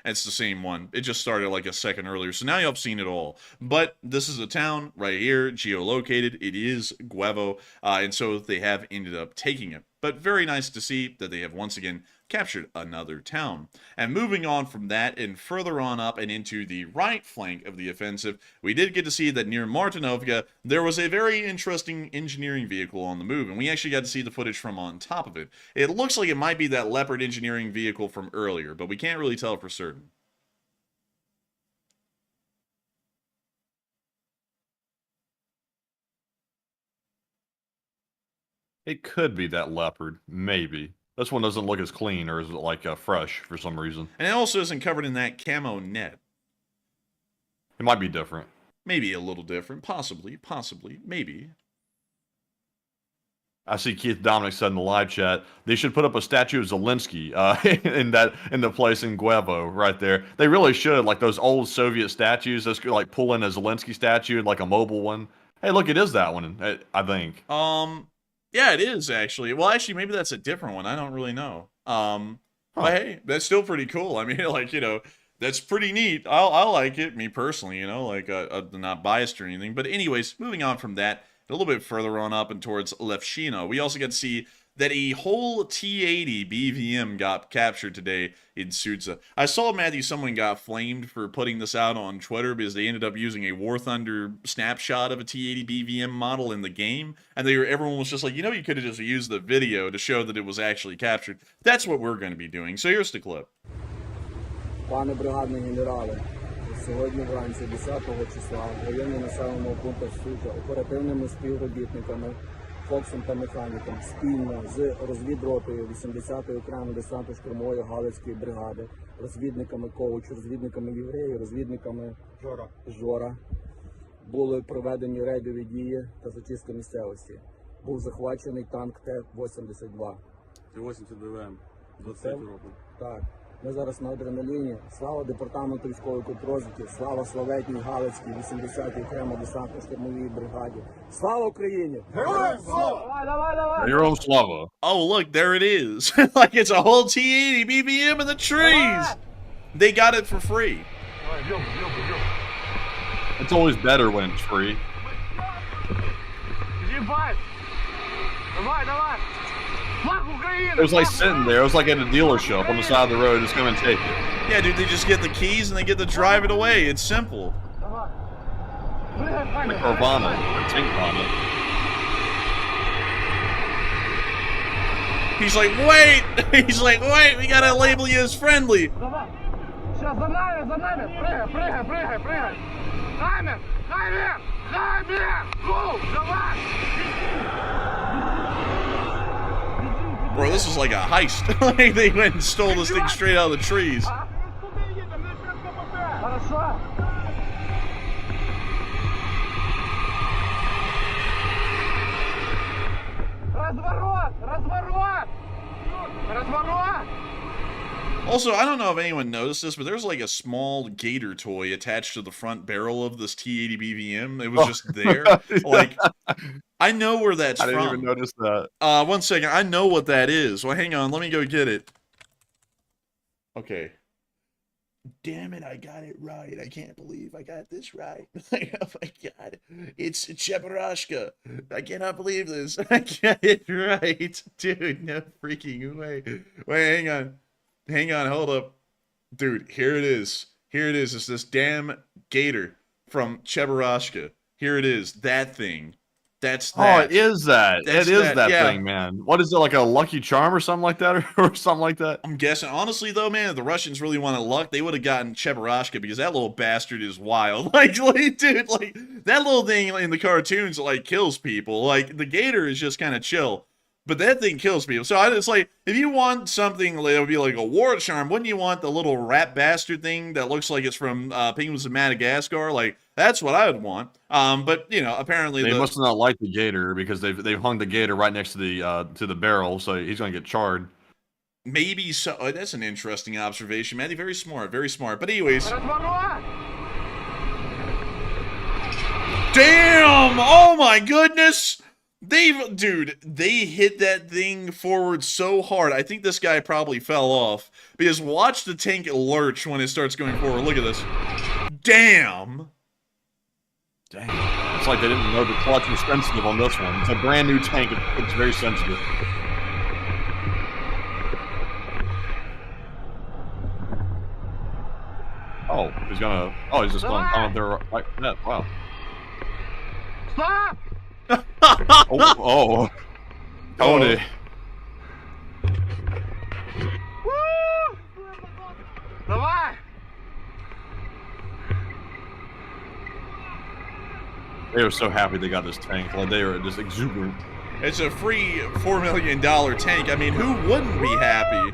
It's the same one. It just started like a second earlier, so now you've seen it all. But this is a town right here, geolocated. It is Guevo, and so they have ended up taking it. But very nice to see that they have once again captured another town. And moving on from that and further on up and into the right flank of the offensive, we did get to see that near Martinovka, there was a very interesting engineering vehicle on the move, and we actually got to see the footage from on top of it. It looks like it might be that Leopard engineering vehicle from earlier, but we can't really tell for certain. It could be that Leopard, maybe. This one doesn't look as clean or as, like, fresh for some reason. And it also isn't covered in that camo net. It might be different. Maybe a little different. Possibly, maybe. I see Keith Dominic said in the live chat, they should put up a statue of Zelenskyy in the place in Guevo right there. They really should, like those old Soviet statues. Let's like pull in a Zelenskyy statue, like a mobile one. Hey, look, it is that one, I think. Yeah, it is, actually. Well, actually, maybe that's a different one. I don't really know. But hey, that's still pretty cool. I mean, like, you know, that's pretty neat. I like it, me personally, you know, like, I'm not biased or anything. But anyways, moving on from that, a little bit further on up and towards Levshino, we also get to see that a whole T-80 BVM got captured today in Sudza. I saw, Matthew, someone got flamed for putting this out on Twitter because they ended up using a War Thunder snapshot of a T-80 BVM model in the game, and everyone was just like, you know, you could have just used the video to show that it was actually captured. That's what we're going to be doing. So here's the clip. Пане бригадний генерале, сьогодні вранці 10 числа в районі населеного пункту Судza оперативними співробітниками Фоксом та механіком спільно з розвідротою 80-ї окремої десантно-штурмової Галицької бригади, розвідниками Ковач, розвідниками Євреї, розвідниками Жора були проведені рейдові дії та зачистка місцевості. Був захвачений танк Т-82. Т-82М, 23 року. Так. Ми зараз на адреналіні. Слава департаменту військової контррозвідки, слава славетній Галицькій 80-й окремо десантно-штурмовій бригаді. Слава Україні! Героям слава! Героям слава! Oh, look, there it is. Like it's a whole T-80 BVM in the trees. They got it for free. It's always better when it's free. It was like sitting there. It was like at a dealership on the side of the road. Just come and take it. Yeah, dude, they just get the keys and they get to drive it away. It's simple. Like Carvana, or Tank Honda. He's like, wait! He's like, wait, we gotta label you as friendly. Сейчас за нами, прыгай, прыгай. Go, давай! Bro, this is like a heist. Like they went and stole this thing straight out of the trees. Хорошо. Разворот! Also, I don't know if anyone noticed this, but there's like a small gator toy attached to the front barrel of this T-80 BVM. It was just there. Like, I know where that's I from. didn't even notice that. 1 second. I know what that is. Well, hang on. Let me go get it. Okay. Damn it, I got it right. I can't believe I got this right. Oh my god. It's Zaporizhzhia. I cannot believe this. I got it right. Dude, no freaking way. Wait, hang on. Hang on, hold up. Dude, here it is. Here it is. It's this damn gator from Zaporizhzhia. Here it is. That thing. That's that. Oh, it is that. That's it is that, that yeah. thing, man. What is it, like a Lucky Charm or something like that? Or something like that? I'm guessing. Honestly, though, man, if the Russians really wanted luck, they would have gotten Zaporizhzhia because that little bastard is wild. Like, dude, like, that little thing in the cartoons, like, kills people. Like, the gator is just kind of chill. But that thing kills people. So it's like, if you want something that would be like a war charm, wouldn't you want the little rat bastard thing that looks like it's from Penguins of Madagascar? Like, that's what I would want. But you know, apparently They must not like the gator because they've hung the gator right next to the barrel, so he's gonna get charred. Maybe so. Oh, that's an interesting observation, Matty. Very smart, very smart. But anyways. Damn! Oh my goodness! They hit that thing forward so hard. I think this guy probably fell off. Because watch the tank lurch when it starts going forward. Look at this. Damn! Dang. It's like they didn't know the clutch was sensitive on this one. It's a brand new tank. It's very sensitive. Oh, he's just going to come up there like that. Wow. Stop! Oh. Tony. Woo! Давай! They were so happy they got this tank. Like, they were just exuberant. It's a free $4 million tank. I mean, who wouldn't be happy?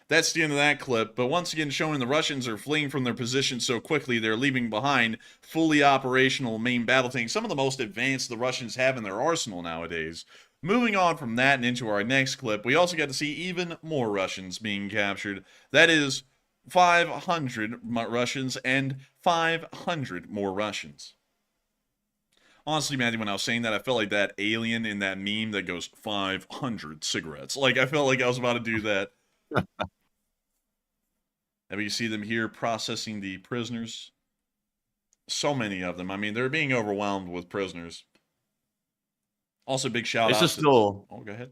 That's the end of that clip, but once again showing the Russians are fleeing from their position so quickly they're leaving behind fully operational main battle tanks, some of the most advanced the Russians have in their arsenal nowadays. Moving on from that and into our next clip, we also got to see even more Russians being captured. That is 500 Russians and 500 more Russians. Honestly, Matthew, when I was saying that, I felt like that alien in that meme that goes 500 cigarettes. Like, I felt like I was about to do that. And you see them here processing the prisoners. So many of them. I mean, they're being overwhelmed with prisoners. Also, big shout out. It's just still. Oh, go ahead.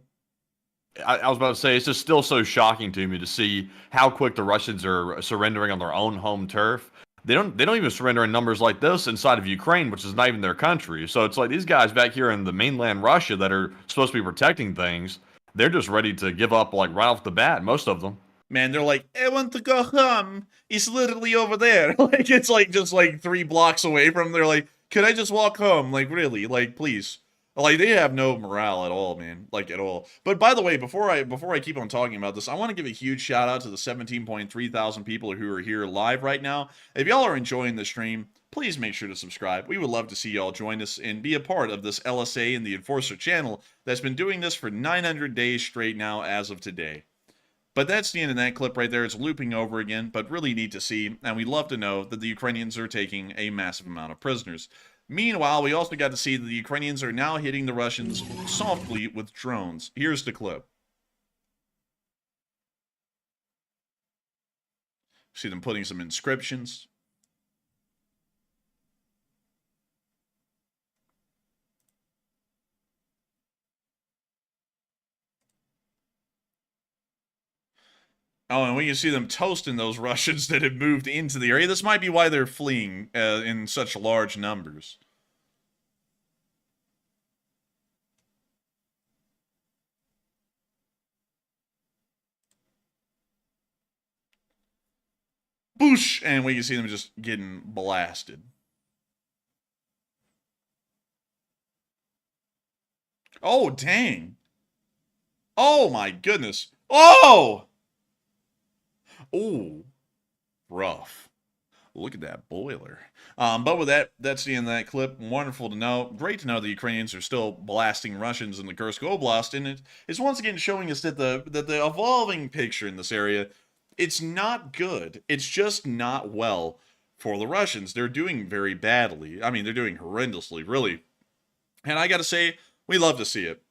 I was about to say, it's just still so shocking to me to see how quick the Russians are surrendering on their own home turf. They don't even surrender in numbers like this inside of Ukraine, which is not even their country. So it's like these guys back here in the mainland Russia that are supposed to be protecting things, they're just ready to give up like right off the bat, most of them. Man, they're like, I want to go home. It's literally over there. Like, it's like just like 3 blocks away from them. They're like, could I just walk home? Like, really? Like, please. Like, they have no morale at all, man. Like, at all. But by the way, before I keep on talking about this, I want to give a huge shout out to the 17.3 thousand people who are here live right now. If y'all are enjoying the stream, please make sure to subscribe. We would love to see y'all join us and be a part of this LSA and the Enforcer channel that's been doing this for 900 days straight now as of today. But that's the end of that clip right there. It's looping over again, but really neat to see, and we'd love to know that the Ukrainians are taking a massive amount of prisoners. Meanwhile, we also got to see that the Ukrainians are now hitting the Russians softly with drones. Here's the clip. See them putting some inscriptions. Oh, and we can see them toasting those Russians that have moved into the area. This might be why they're fleeing in such large numbers. Boosh! And we can see them just getting blasted. Oh, dang. Oh, my goodness. Oh! Ooh, rough. Look at that boiler. But with that, that's the end of that clip. Wonderful to know. Great to know the Ukrainians are still blasting Russians in the Kursk Oblast, and it's once again showing us that the evolving picture in this area, it's not good. It's just not well for the Russians. They're doing very badly. I mean, they're doing horrendously, really. And I gotta say, we love to see it.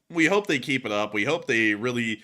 We hope they keep it up. We hope they really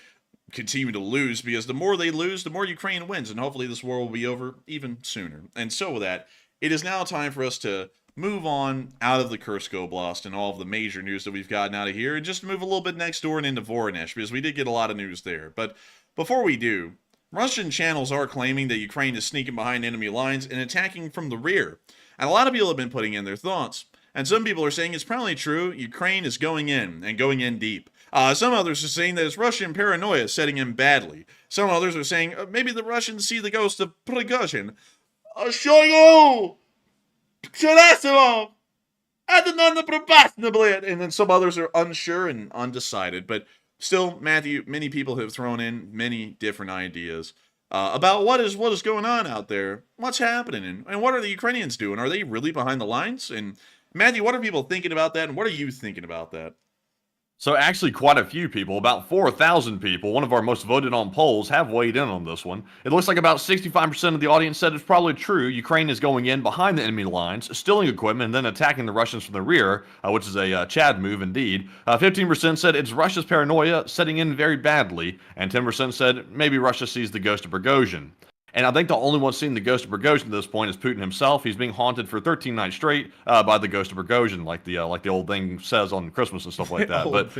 continue to lose, because the more they lose, the more Ukraine wins, and hopefully this war will be over even sooner. And so with that, it is now time for us to move on out of the Kursk Oblast and all of the major news that we've gotten out of here, and just move a little bit next door and into Voronezh, because we did get a lot of news there. But before we do, Russian channels are claiming that Ukraine is sneaking behind enemy lines and attacking from the rear. And a lot of people have been putting in their thoughts. And some people are saying it's probably true, Ukraine is going in, and going in deep. Some others are saying that it's Russian paranoia setting in badly. Some others are saying maybe the Russians see the ghost of Prigozhin. Shoigu! Gerasimov! And then some others are unsure and undecided. But still, Matthew, many people have thrown in many different ideas about what is going on out there, what's happening, and what are the Ukrainians doing? Are they really behind the lines? And Matthew, what are people thinking about that, and what are you thinking about that? So actually quite a few people, about 4,000 people, one of our most voted on polls, have weighed in on this one. It looks like about 65% of the audience said it's probably true. Ukraine is going in behind the enemy lines, stealing equipment, and then attacking the Russians from the rear, which is a Chad move indeed. 15% said it's Russia's paranoia setting in very badly, and 10% said maybe Russia sees the ghost of Prigozhin. And I think the only one seeing the ghost of Prigozhin at this point is Putin himself. He's being haunted for 13 nights straight by the ghost of Prigozhin, like the old thing says on Christmas and stuff like that. But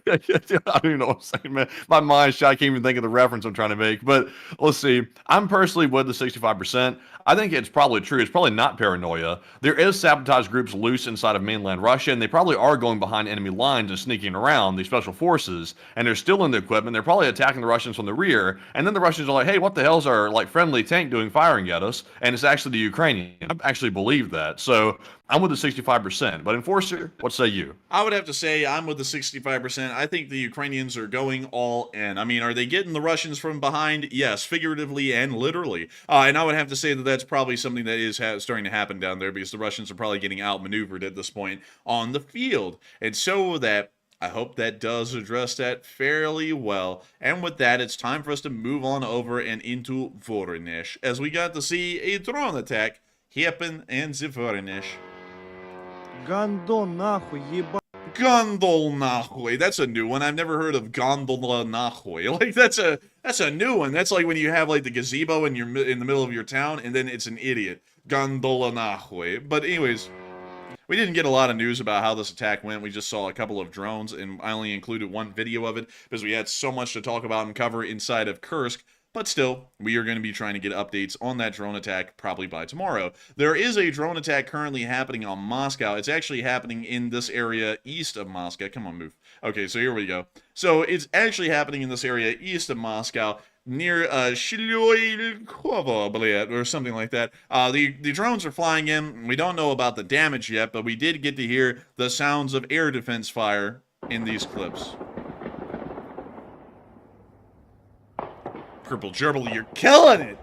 I don't even know what I'm saying, man. My mind's shot. I can't even think of the reference I'm trying to make. But let's see. I'm personally with the 65%. I think it's probably true. It's probably not paranoia. There is sabotage groups loose inside of mainland Russia, and they probably are going behind enemy lines and sneaking around, these special forces, and they're stealing the equipment. They're probably attacking the Russians from the rear, and then the Russians are like, hey, what the hell's our friendly tank doing firing at us? And it's actually the Ukrainian. I actually believe that. So I'm with the 65%. But Enforcer, what say you? I would have to say I'm with the 65%. I think the Ukrainians are going all in. I mean, are they getting the Russians from behind? Yes, figuratively and literally. And I would have to say that that's probably something that is starting to happen down there, because the Russians are probably getting outmaneuvered at this point on the field. And so that, I hope that does address that fairly well. And with that, it's time for us to move on over and into Voronezh, as we got to see a drone attack happen in the Voronezh. Гандон нахуй, ебать. Gondol nahoy. That's a new one. I've never heard of gondola nahoy. Like that's a new one. That's like when you have like the gazebo in in the middle of your town, and then it's an idiot. Gondola nahoy. But anyways, we didn't get a lot of news about how this attack went. We just saw a couple of drones, and I only included one video of it because we had so much to talk about and cover inside of Kursk. But still, we are going to be trying to get updates on that drone attack probably by tomorrow. There is a drone attack currently happening on Moscow. It's actually happening in this area east of Moscow. Come on, move. Okay, so here we go. So it's actually happening in this area east of Moscow, near Shilyoilkovo, or something like that. The drones are flying in. We don't know about the damage yet, but we did get to hear the sounds of air defense fire in these clips. Purple Gerbil, you're killing it!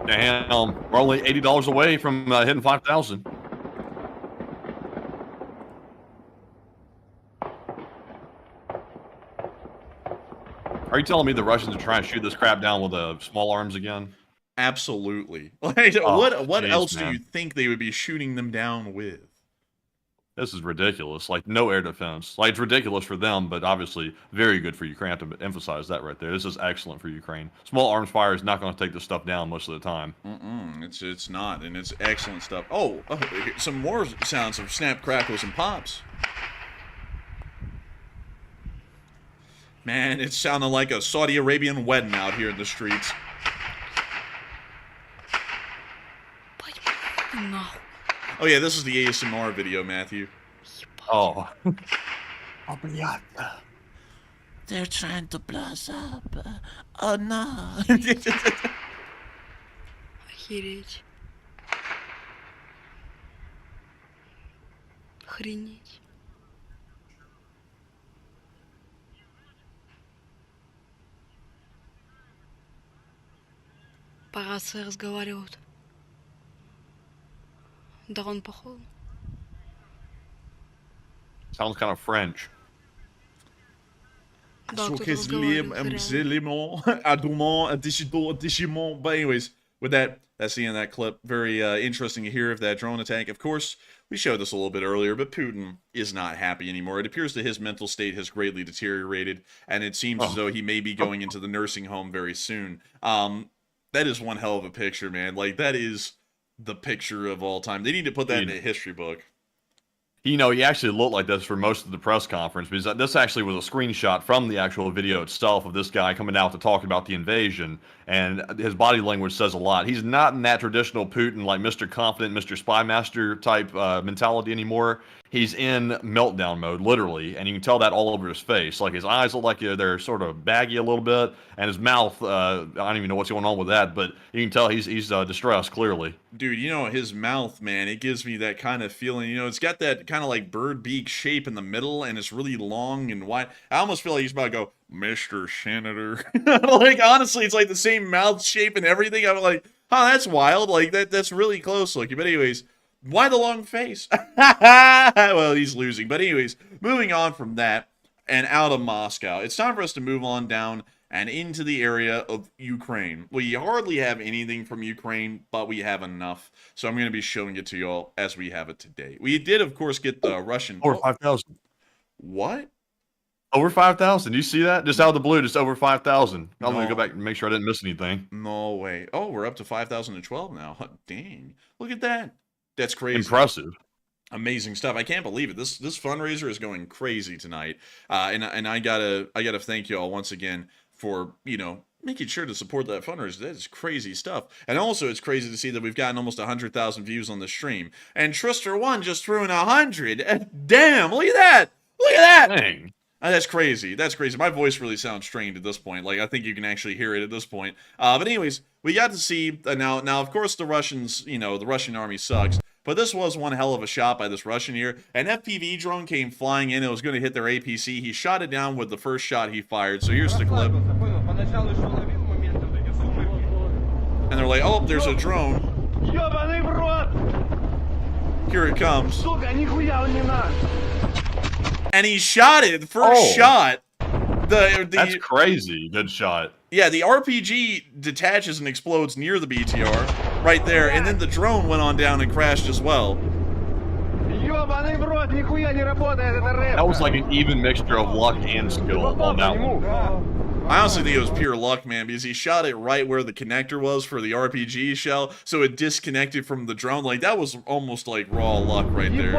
Damn, we're only $80 away from hitting 5,000. Are you telling me the Russians are trying to shoot this crap down with small arms again? Absolutely. Like, Oh, what jeez, else man. do you think they would be shooting them down with? This is ridiculous. Like, no air defense. Like, it's ridiculous for them, but obviously very good for Ukraine. I have to emphasize that right there. This is excellent for Ukraine. Small arms fire is not going to take this stuff down most of the time. It's not, and it's excellent stuff. Oh, some more sounds of snap, crackles, and pops. Man, it's sounding like a Saudi Arabian wedding out here in the streets. Oh yeah, this is the ASMR video, Matthew. Oh. They're trying to blow us up. Oh no. Охереть. Охренеть. По рации разговаривают. Дрон походу. Sounds kind of French. Да, кто-то разговаривает реально. But anyways, with that, that's the end of that clip. Very interesting to hear of that drone attack. Of course, we showed this a little bit earlier, but Putin is not happy anymore. It appears that his mental state has greatly deteriorated, and it seems as though he may be going into the nursing home very soon. That is one hell of a picture, man. Like, that is the picture of all time. They need to put that in a history book. You know, he actually looked like this for most of the press conference, because this actually was a screenshot from the actual video itself of this guy coming out to talk about the invasion, and his body language says a lot. He's not in that traditional Putin, like Mr. Confident, Mr. Spy Master type mentality anymore. He's in meltdown mode, literally, and you can tell that all over his face. Like, his eyes look like they're sort of baggy a little bit, and his mouth, I don't even know what's going on with that, but you can tell he's distressed, clearly. Dude, you know, his mouth, man, it gives me that kind of feeling. You know, it's got that kind of like bird beak shape in the middle, and it's really long and wide. I almost feel like he's about to go, Mr. Senator. Like, honestly, it's like the same mouth shape and everything. I'm like, oh, that's wild. Like, that's really close looking. But anyways, why the long face? Well, he's losing. But anyways, moving on from that and out of Moscow, it's time for us to move on down and into the area of Ukraine. We hardly have anything from Ukraine, but we have enough. So I'm going to be showing it to y'all as we have it today. We did, of course, get the Russian... Over 5,000. What? Over 5,000. Do you see that? Just out of the blue, just over 5,000. I'm going to go back and make sure I didn't miss anything. No way. Oh, we're up to 5,012 now. Dang. Look at that. That's crazy. Impressive. Amazing stuff. I can't believe it. This fundraiser is going crazy tonight. And I gotta thank y'all once again for, you know, making sure to support that fundraiser. That is crazy stuff. And also, it's crazy to see that we've gotten almost 100,000 views on the stream. And Trister1 just threw in 100. Damn, look at that. Look at that. Dang. That's crazy. That's crazy. My voice really sounds strained at this point. Like, I think you can actually hear it at this point. But anyways, we got to see, now, of course, the Russians, you know, the Russian army sucks. But this was one hell of a shot by this Russian here. An FPV drone came flying in. It was going to hit their APC. He shot it down with the first shot he fired. So here's the clip. And they're like, oh, there's a drone. Here it comes. And he shot it. First shot. That's crazy. Good shot. Yeah, the RPG detaches and explodes near the BTR, right there, and then the drone went on down and crashed as well. That was like an even mixture of luck and skill on that one. I honestly think it was pure luck, man, because he shot it right where the connector was for the RPG shell, so it disconnected from the drone. Like, that was almost like raw luck right there.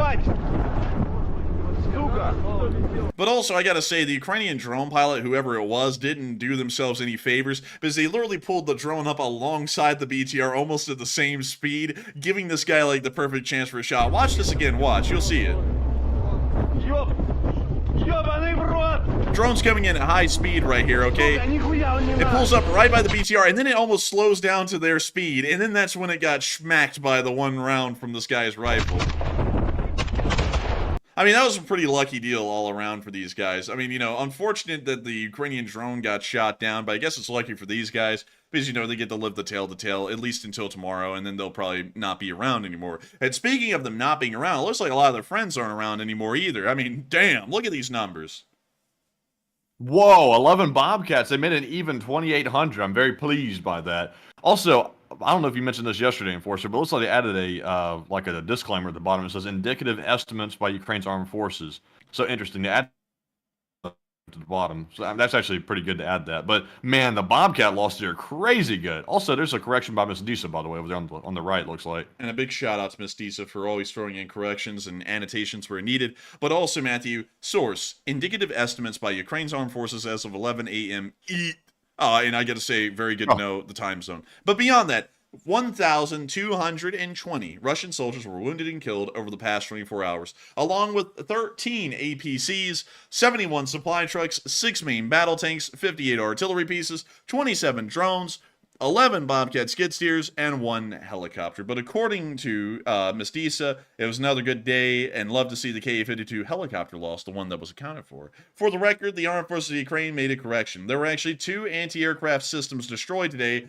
But also, I gotta say, the Ukrainian drone pilot, whoever it was, didn't do themselves any favors, because they literally pulled the drone up alongside the BTR almost at the same speed, giving this guy, like, the perfect chance for a shot. Watch this again, watch, you'll see it. Drone's coming in at high speed right here, okay? It pulls up right by the BTR, and then it almost slows down to their speed, and then that's when it got smacked by the one round from this guy's rifle. I mean, that was a pretty lucky deal all around for these guys. I mean, you know, unfortunate that the Ukrainian drone got shot down, but I guess it's lucky for these guys because, you know, they get to live the tale to tale, at least until tomorrow, and then they'll probably not be around anymore. And speaking of them not being around, it looks like a lot of their friends aren't around anymore either. I mean, damn, look at these numbers. Whoa, 11 Bobcats. They made an even 2,800. I'm very pleased by that. Also, I don't know if you mentioned this yesterday, Enforcer, but it looks like they added a like a disclaimer at the bottom. It says indicative estimates by Ukraine's armed forces. So interesting to add to the bottom. So that's actually pretty good to add that. But man, the Bobcat lost here crazy good. Also, there's a correction by Miss Disa, by the way, over there on the right, looks like. And a big shout out to Miss Disa for always throwing in corrections and annotations where needed. But also, Matthew, source, indicative estimates by Ukraine's armed forces as of 11 a.m. And I got to say, very good to know the time zone. But beyond that, 1,220 Russian soldiers were wounded and killed over the past 24 hours, along with 13 APCs, 71 supply trucks, 6 main battle tanks, 58 artillery pieces, 27 drones, 11 Bobcat skid steers, and 1 helicopter. But according to Mistisa, it was another good day, and love to see the Ka-52 helicopter loss, the one that was accounted for. For the record, the Armed Forces of Ukraine made a correction. There were actually 2 anti-aircraft systems destroyed today,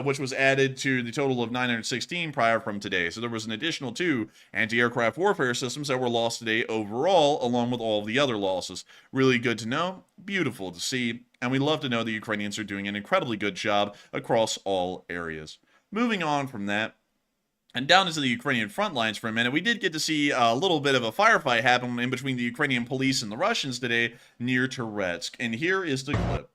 which was added to the total of 916 prior from today. So there was an additional 2 anti-aircraft warfare systems that were lost today overall, along with all of the other losses. Really good to know, beautiful to see, and we love to know the Ukrainians are doing an incredibly good job across all areas. Moving on from that, and down into the Ukrainian front lines for a minute, we did get to see a little bit of a firefight happen in between the Ukrainian police and the Russians today near Toretsk. And here is the clip.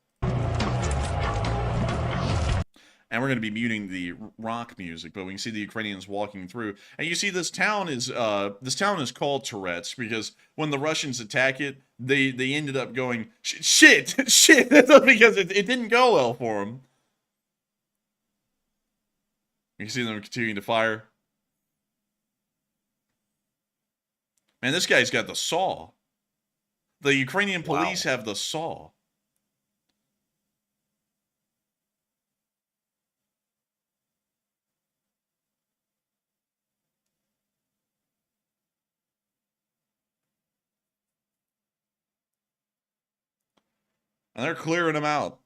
And we're going to be muting the rock music, but we can see the Ukrainians walking through. And you see this town is called Toretsk because when the Russians attack it, they ended up going shit because it didn't go well for them. You can see them continuing to fire. Man, this guy's got the saw. The Ukrainian police have the saw. And they're clearing them out.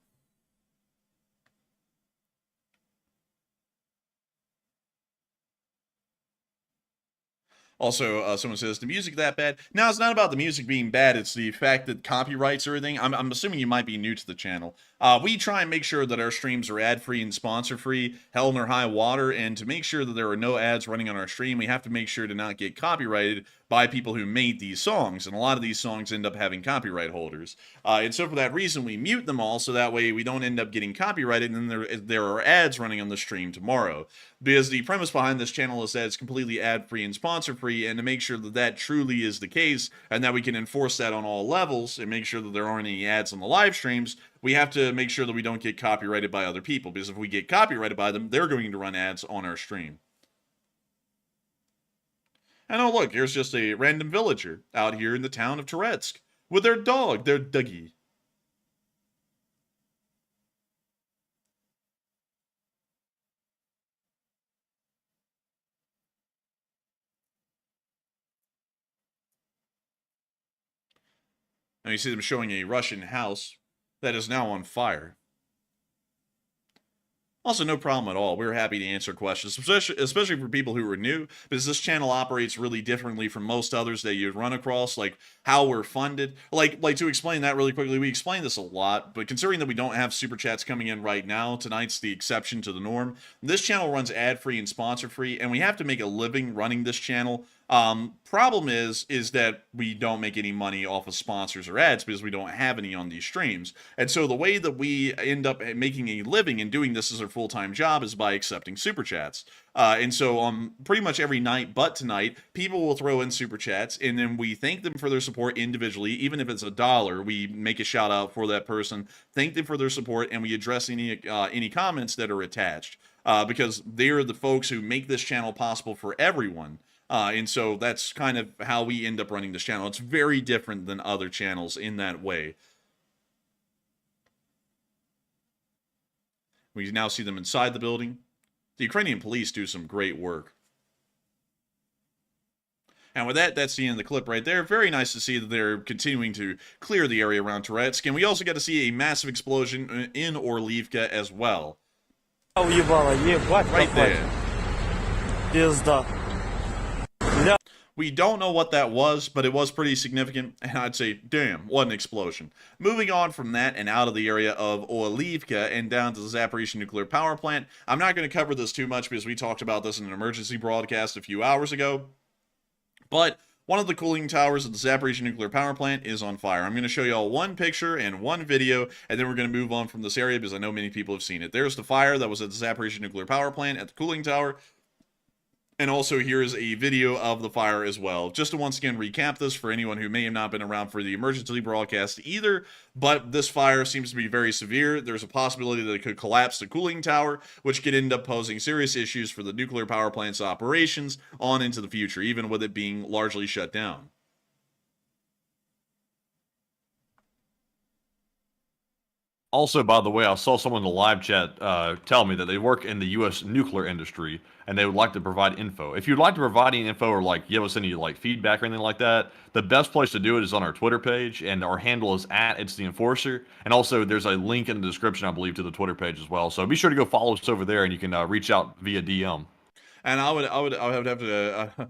Also, someone says, the music that bad? No, it's not about the music being bad. It's the fact that copyrights or everything. I'm assuming you might be new to the channel. We try and make sure that our streams are ad-free and sponsor-free, hell or high water, and to make sure that there are no ads running on our stream, we have to make sure to not get copyrighted by people who made these songs, and a lot of these songs end up having copyright holders. And so for that reason, we mute them all, so that way we don't end up getting copyrighted, and then there are ads running on the stream tomorrow. Because the premise behind this channel is that it's completely ad-free and sponsor-free, and to make sure that that truly is the case, and that we can enforce that on all levels, and make sure that there aren't any ads on the live streams, we have to make sure that we don't get copyrighted by other people, because if we get copyrighted by them, they're going to run ads on our stream. And oh look, here's just a random villager out here in the town of Toretsk with their dog, their Dougie. Now you see them showing a Russian house that is now on fire. Also, no problem at all. We're happy to answer questions, especially for people who are new, because this channel operates really differently from most others that you'd run across, like how we're funded. Like to explain that really quickly, we explain this a lot, but considering that we don't have super chats coming in right now, tonight's the exception to the norm. This channel runs ad-free and sponsor-free, and we have to make a living running this channel. Problem is that we don't make any money off of sponsors or ads because we don't have any on these streams. And so the way that we end up making a living and doing this as our full-time job is by accepting super chats. And so pretty much every night but tonight, people will throw in super chats, and then we thank them for their support individually. Even if it's $1, we make a shout out for that person, thank them for their support, and we address any comments that are attached, because they're the folks who make this channel possible for everyone. And so that's kind of how we end up running this channel. It's very different than other channels in that way. We now see them inside the building. The Ukrainian police do some great work. And with that, that's the end of the clip right there. Very nice to see that they're continuing to clear the area around Toretsk. And we also got to see a massive explosion in Orlivka as well. Right there. We don't know what that was, but it was pretty significant, and I'd say, damn, what an explosion. Moving on from that and out of the area of Orlivka and down to the Zaporizhzhia nuclear power plant. I'm not going to cover this too much because we talked about this in an emergency broadcast a few hours ago, but one of the cooling towers at the Zaporizhzhia nuclear power plant is on fire. I'm going to show you all one picture and one video, and then we're going to move on from this area because I know many people have seen it. There's the fire that was at the Zaporizhzhia nuclear power plant at the cooling tower. And also here's a video of the fire as well. Just to once again recap this for anyone who may have not been around for the emergency broadcast either, but this fire seems to be very severe. There's a possibility that it could collapse the cooling tower, which could end up posing serious issues for the nuclear power plant's operations on into the future, even with it being largely shut down. Also, by the way, I saw someone in the live chat tell me that they work in the U.S. nuclear industry and they would like to provide info. If you'd like to provide any info or like give us any like feedback or anything like that, the best place to do it is on our Twitter page, and our handle is @It'sTheEnforcer. And also, there's a link in the description, I believe, to the Twitter page as well. So be sure to go follow us over there, and you can reach out via DM. And I would have to.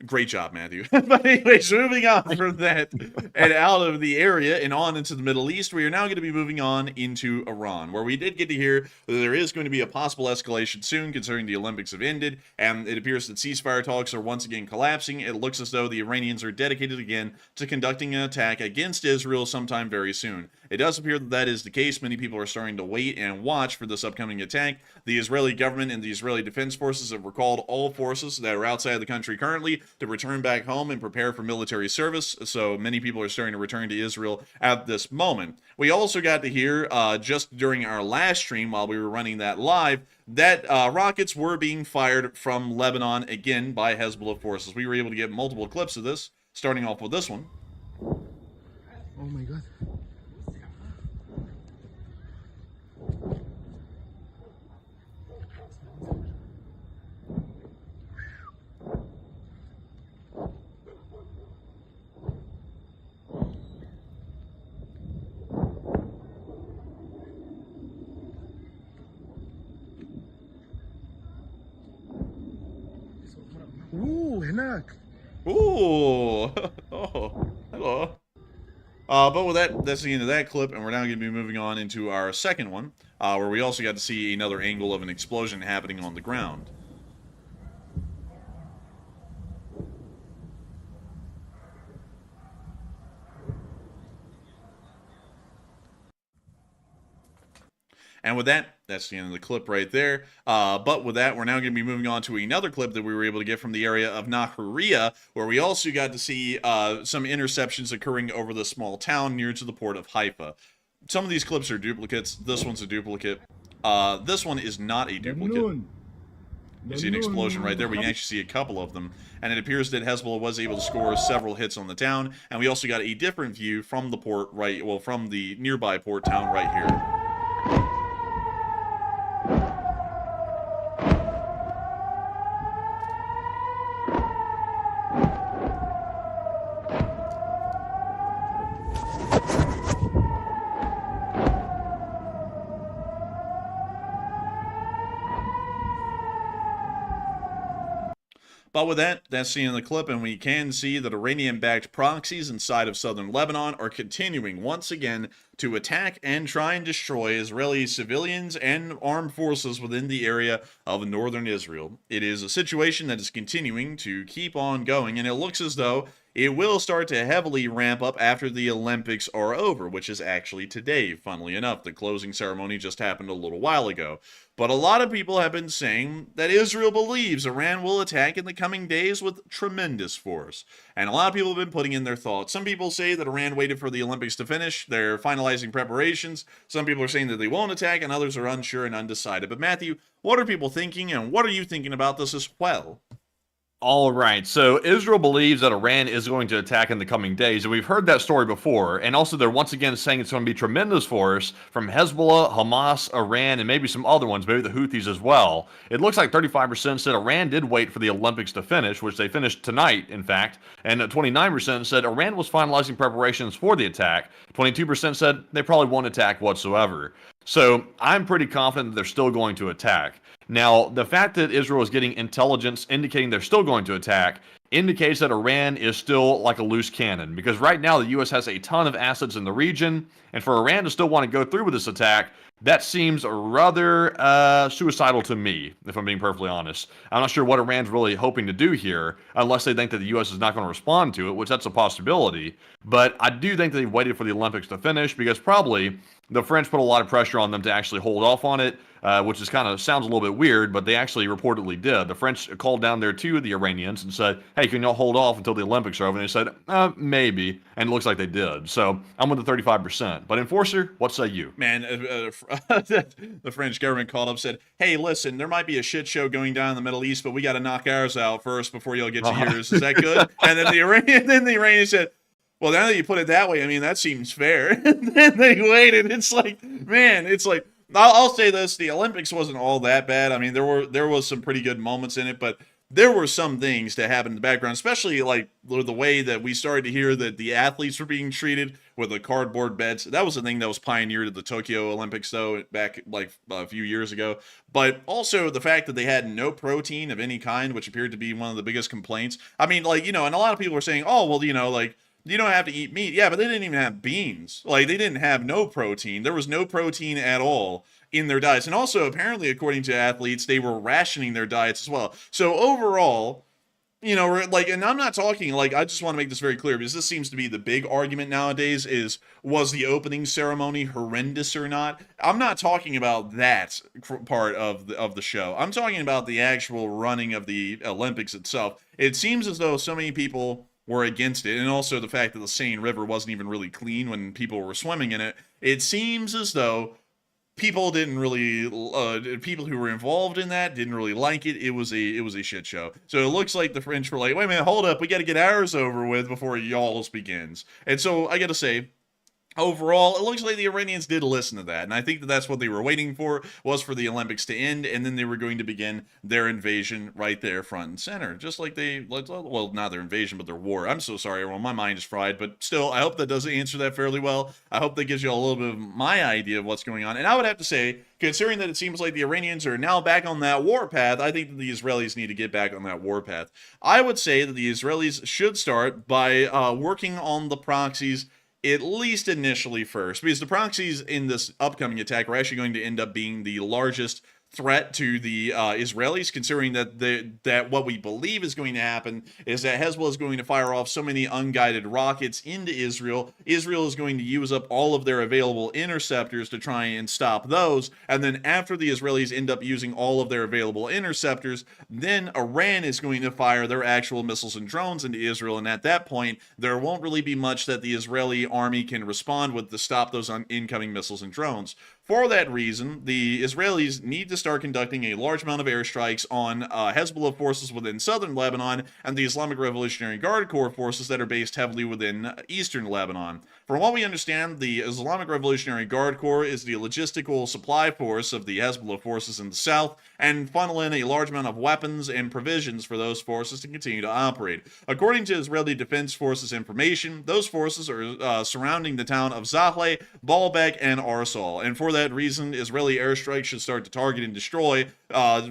Great job, Matthew. But anyways, moving on from that and out of the area and on into the Middle East, we are now going to be moving on into Iran, where we did get to hear that there is going to be a possible escalation soon, considering the Olympics have ended, and it appears that ceasefire talks are once again collapsing. It looks as though the Iranians are dedicated again to conducting an attack against Israel sometime very soon. It does appear that that is the case. Many people are starting to wait and watch for this upcoming attack. The Israeli government and the Israeli Defense Forces have recalled all forces that are outside the country currently to return back home and prepare for military service. So many people are starting to return to Israel at this moment. We also got to hear just during our last stream while we were running that live that rockets were being fired from Lebanon again by Hezbollah forces. We were able to get multiple clips of this, starting off with this one. Oh my god. Ooh, هناك. Ooh. Oh, hello. But with that, that's the end of that clip, and we're now going to be moving on into our second one, where we also got to see another angle of an explosion happening on the ground. And with that, that's the end of the clip right there. But with that, we're now going to be moving on to another clip that we were able to get from the area of Nahariya, where we also got to see some interceptions occurring over the small town near to the port of Haifa. Some of these clips are duplicates. This one's a duplicate. This one is not a duplicate. You see an explosion right there. We can actually see a couple of them. And it appears that Hezbollah was able to score several hits on the town. And we also got a different view from the port from the nearby port town right here. But with that, that's seen in the clip, and we can see that Iranian-backed proxies inside of southern Lebanon are continuing once again to attack and try and destroy Israeli civilians and armed forces within the area of northern Israel. It is a situation that is continuing to keep on going, and it looks as though it will start to heavily ramp up after the Olympics are over, which is actually today, funnily enough. The closing ceremony just happened a little while ago. But a lot of people have been saying that Israel believes Iran will attack in the coming days with tremendous force. And a lot of people have been putting in their thoughts. Some people say that Iran waited for the Olympics to finish. They're finalizing preparations. Some people are saying that they won't attack, and others are unsure and undecided. But Matthew, what are people thinking, and what are you thinking about this as well? All right, so Israel believes that Iran is going to attack in the coming days, and we've heard that story before, and also they're once again saying it's going to be tremendous force from Hezbollah, Hamas, Iran, and maybe some other ones, maybe the Houthis as well. It looks like 35% said Iran did wait for the Olympics to finish, which they finished tonight, in fact, and 29% said Iran was finalizing preparations for the attack. 22% said they probably won't attack whatsoever. So I'm pretty confident that they're still going to attack. Now, the fact that Israel is getting intelligence indicating they're still going to attack indicates that Iran is still like a loose cannon, because right now the U.S. has a ton of assets in the region, and for Iran to still want to go through with this attack, that seems rather suicidal to me, if I'm being perfectly honest. I'm not sure what Iran's really hoping to do here, unless they think that the U.S. is not going to respond to it, which that's a possibility. But I do think that they waited for the Olympics to finish, because probably the French put a lot of pressure on them to actually hold off on it, which is kind of sounds a little bit weird, but they actually reportedly did. The French called down there to the Iranians and said, hey, can y'all hold off until the Olympics are over? And they said, maybe. And it looks like they did. So I'm with the 35%. But Enforcer, what say you? Man, the French government called up and said, hey, listen, there might be a shit show going down in the Middle East, but we got to knock ours out first before y'all get to yours. Is that good? And then the Iranian said, Well, now that you put it that way, I mean, that seems fair. And then they waited. It's like, man, it's like, I'll say this: the Olympics wasn't all that bad. I mean, there was some pretty good moments in it, but there were some things that happened in the background, especially like the way that we started to hear that the athletes were being treated with the cardboard beds. That was a thing that was pioneered at the Tokyo Olympics, though, back like a few years ago. But also the fact that they had no protein of any kind, which appeared to be one of the biggest complaints. I mean, like, and a lot of people were saying, oh, well, like, you don't have to eat meat. Yeah, but they didn't even have beans. Like, they didn't have no protein. There was no protein at all in their diets. And also, apparently, according to athletes, they were rationing their diets as well. So overall, like, and I'm not talking, like, I just want to make this very clear, because this seems to be the big argument nowadays is, was the opening ceremony horrendous or not? I'm not talking about that part of the show. I'm talking about the actual running of the Olympics itself. It seems as though so many people were against it, and also the fact that the Seine River wasn't even really clean when people were swimming in it. It seems as though people didn't really, people who were involved in that didn't really like it. It was a shit show. So it looks like the French were like, wait a minute, hold up, we got to get ours over with before y'all's begins. And so I got to say, overall, it looks like the Iranians did listen to that, and I think that that's what they were waiting for, was for the Olympics to end, and then they were going to begin their invasion right there front and center, just like well, not their invasion, but their war. I'm so sorry, everyone, my mind is fried, but still, I hope that does answer that fairly well. I hope that gives you a little bit of my idea of what's going on, and I would have to say, considering that it seems like the Iranians are now back on that war path, I think that the Israelis need to get back on that war path. I would say that the Israelis should start by working on the proxies, at least initially first, because the proxies in this upcoming attack are actually going to end up being the largest threat to the Israelis, considering that what we believe is going to happen is that Hezbollah is going to fire off so many unguided rockets into Israel. Israel is going to use up all of their available interceptors to try and stop those, and then after the Israelis end up using all of their available interceptors, then Iran is going to fire their actual missiles and drones into Israel, and at that point, there won't really be much that the Israeli army can respond with to stop those incoming missiles and drones. For that reason, the Israelis need to start conducting a large amount of airstrikes on Hezbollah forces within southern Lebanon and the Islamic Revolutionary Guard Corps forces that are based heavily within eastern Lebanon. From what we understand, the Islamic Revolutionary Guard Corps is the logistical supply force of the Hezbollah forces in the south, and funnel in a large amount of weapons and provisions for those forces to continue to operate. According to Israeli Defense Forces information, those forces are surrounding the town of Zahle, Baalbek, and Arsal, and for that reason, Israeli airstrikes should start to target and destroy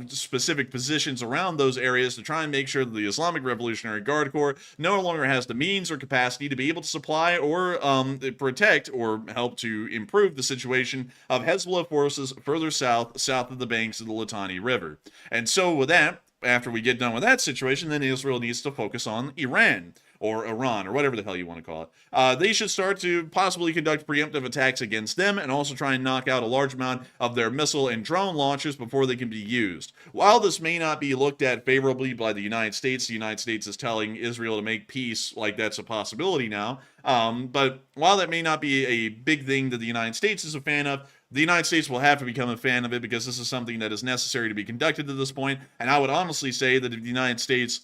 specific positions around those areas to try and make sure that the Islamic Revolutionary Guard Corps no longer has the means or capacity to be able to supply or protect or help to improve the situation of Hezbollah forces further south of the banks of the Litani River. And so with that, after we get done with that situation, then Israel needs to focus on Iran, or Iran, or whatever the hell you want to call it. They should start to possibly conduct preemptive attacks against them and also try and knock out a large amount of their missile and drone launchers before they can be used. While this may not be looked at favorably by the United States is telling Israel to make peace like that's a possibility now. But while that may not be a big thing that the United States is a fan of, the United States will have to become a fan of it because this is something that is necessary to be conducted to this point. And I would honestly say that if the United States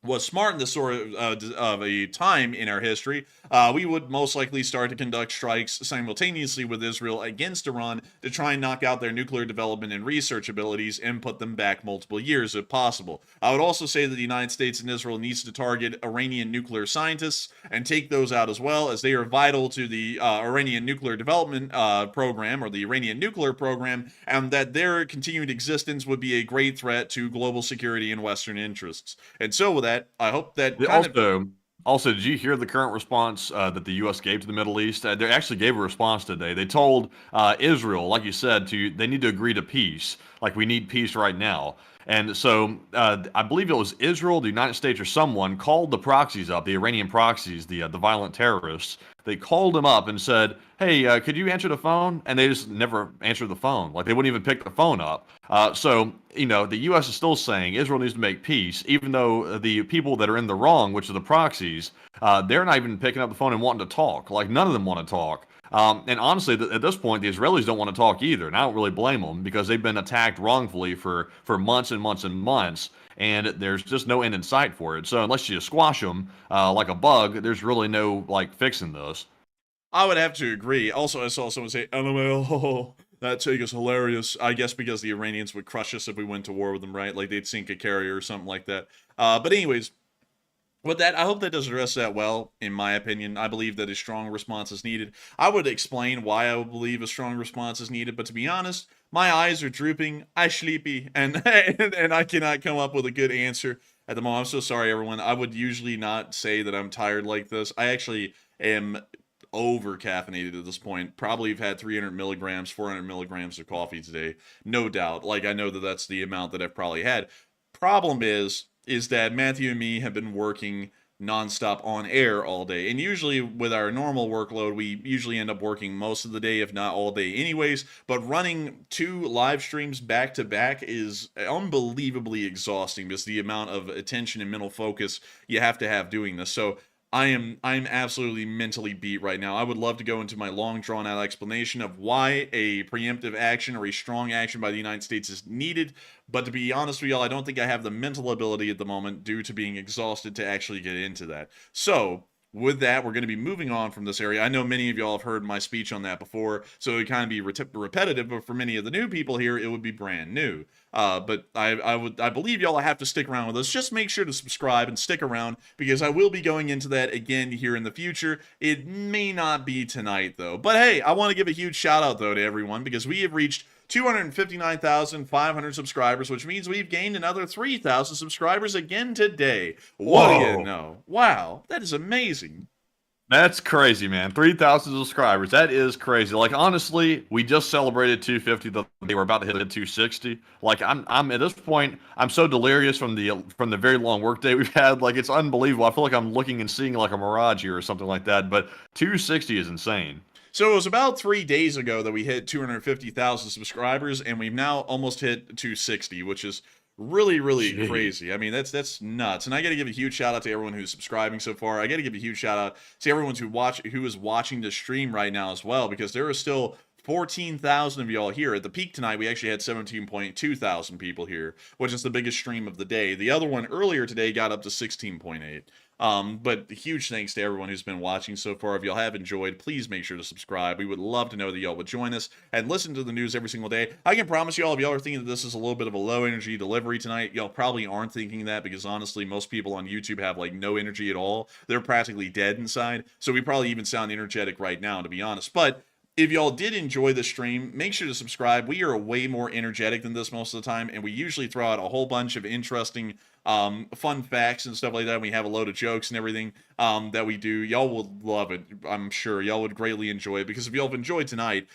was smart in this sort of a time in our history, we would most likely start to conduct strikes simultaneously with Israel against Iran to try and knock out their nuclear development and research abilities and put them back multiple years if possible. I would also say that the United States and Israel needs to target Iranian nuclear scientists and take those out as well, as they are vital to the Iranian nuclear development program, or the Iranian nuclear program, and that their continued existence would be a great threat to global security and Western interests. And so with that, I hope that Also, did you hear the current response that the U.S. gave to the Middle East? They actually gave a response today. They told Israel, like you said, they need to agree to peace. Like, we need peace right now. And so I believe it was Israel, the United States, or someone called the proxies up, the Iranian proxies, the violent terrorists. They called them up and said, hey, could you answer the phone? And they just never answered the phone. Like, they wouldn't even pick the phone up. So, the U.S. is still saying Israel needs to make peace, even though the people that are in the wrong, which are the proxies, they're not even picking up the phone and wanting to talk. Like, none of them want to talk. And honestly, at this point, the Israelis don't want to talk either. And I don't really blame them because they've been attacked wrongfully for months and months and months. And there's just no end in sight for it. So unless you squash them like a bug, there's really no like fixing this. I would have to agree. Also, I saw someone say, LMAO, that take is hilarious. I guess because the Iranians would crush us if we went to war with them, right? Like they'd sink a carrier or something like that. But anyways, with that, I hope that does address that well, in my opinion. I believe that a strong response is needed. I would explain why I would believe a strong response is needed, but to be honest, my eyes are drooping, I sleepy, and I cannot come up with a good answer at the moment. I'm so sorry, everyone. I would usually not say that I'm tired like this. I actually am over caffeinated at this point. Probably have had 300 milligrams, 400 milligrams of coffee today. No doubt. Like, I know that that's the amount that I've probably had. Problem is that Matthew and me have been working nonstop on air all day. And usually with our normal workload, we usually end up working most of the day, if not all day anyways. But running 2 live streams back to back is unbelievably exhausting because the amount of attention and mental focus you have to have doing this. So I'm absolutely mentally beat right now. I would love to go into my long drawn out explanation of why a preemptive action or a strong action by the United States is needed. But to be honest with y'all, I don't think I have the mental ability at the moment due to being exhausted to actually get into that. So with that, we're going to be moving on from this area. I know many of y'all have heard my speech on that before, so it would kind of be repetitive, but for many of the new people here, it would be brand new. But I believe y'all have to stick around with us. Just make sure to subscribe and stick around, because I will be going into that again here in the future. It may not be tonight, though. But hey, I want to give a huge shout out, though, to everyone, because we have reached 259,500 subscribers, which means we've gained another 3,000 subscribers again today. What do you know? Wow, that is amazing. That's crazy, man. 3,000 subscribers. That is crazy. Like, honestly, we just celebrated 250. They were about to hit 260. Like, I'm at this point, I'm so delirious from the very long workday we've had. Like, it's unbelievable. I feel like I'm looking and seeing like a mirage here or something like that. But 260 is insane. So it was about 3 days ago that we hit 250,000 subscribers, and we've now almost hit 260, which is really, really crazy. I mean, that's nuts. And I got to give a huge shout out to everyone who's subscribing so far. I got to give a huge shout out to everyone who is watching the stream right now as well, because there are still 14,000 of y'all here. At the peak tonight, we actually had 17.2 thousand people here, which is the biggest stream of the day. The other one earlier today got up to 16.8. But huge thanks to everyone who's been watching so far. If y'all have enjoyed, please make sure to subscribe. We would love to know that y'all would join us and listen to the news every single day. I can promise y'all, if y'all are thinking that this is a little bit of a low energy delivery tonight, y'all probably aren't thinking that, because honestly, most people on YouTube have like no energy at all. They're practically dead inside. So we probably even sound energetic right now, to be honest. But if y'all did enjoy the stream, make sure to subscribe. We are way more energetic than this most of the time, and we usually throw out a whole bunch of interesting fun facts and stuff like that. We have a load of jokes and everything that we do. Y'all will love it. I'm sure y'all would greatly enjoy it, because if y'all have enjoyed tonight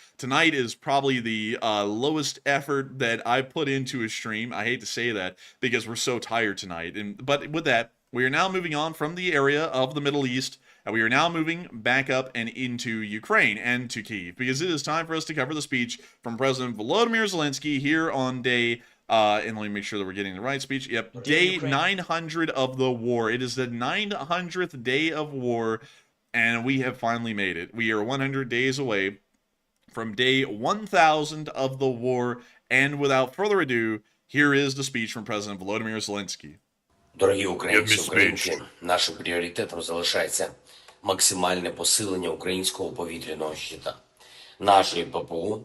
is probably the lowest effort that I put into a stream. I hate to say that, because we're so tired tonight. But with that, we are now moving on from the area of the Middle East, and we are now moving back up and into Ukraine and to Kyiv, because it is time for us to cover the speech from President Volodymyr Zelenskyy here on day, and let me make sure that we're getting the right speech. Yep, day 900 of the war. It is the 900th day of war, and we have finally made it. We are 100 days away from day 1,000 of the war, and without further ado, here is the speech from President Volodymyr Zelenskyy. Дорогі українці, українки, нашим пріоритетом залишається максимальне посилення українського повітряного щита, нашої ППО,